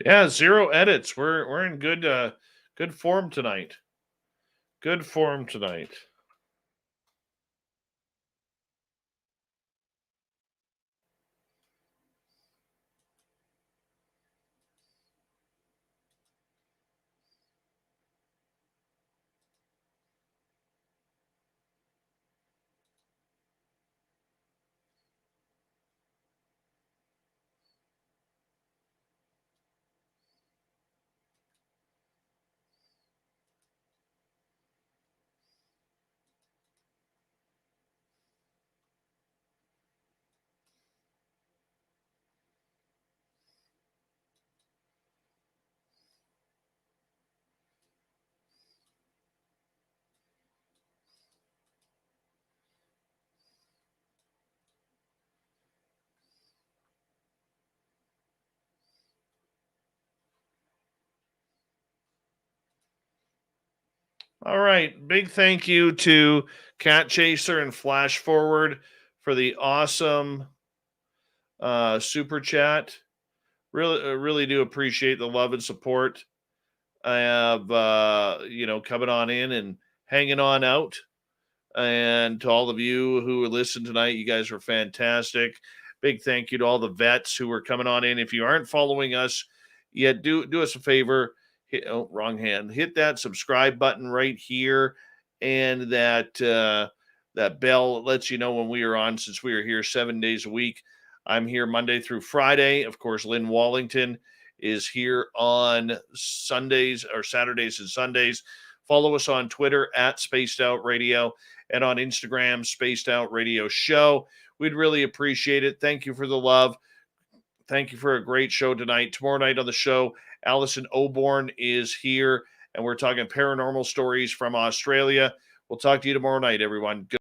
S1: Yeah, 0 edits. We're in good form tonight. Good form tonight. All right. Big thank you to Cat Chaser and Flash Forward for the awesome super chat. Really do appreciate the love and support. I have coming on in and hanging on out. And to all of you who listened tonight, you guys were fantastic. Big thank you to all the vets who were coming on in. If you aren't following us yet, do us a favor. Wrong hand. Hit that subscribe button right here, and that bell lets you know when we are on. Since we are here 7 days a week, I'm here Monday through Friday. Of course, Lynn Wallington is here on Sundays or Saturdays and Sundays. Follow us on Twitter at Spaced Out Radio and on Instagram, Spaced Out Radio Show. We'd really appreciate it. Thank you for the love. Thank you for a great show tonight. Tomorrow night on the show, Allison Oborn is here, and we're talking paranormal stories from Australia. We'll talk to you tomorrow night, everyone. Good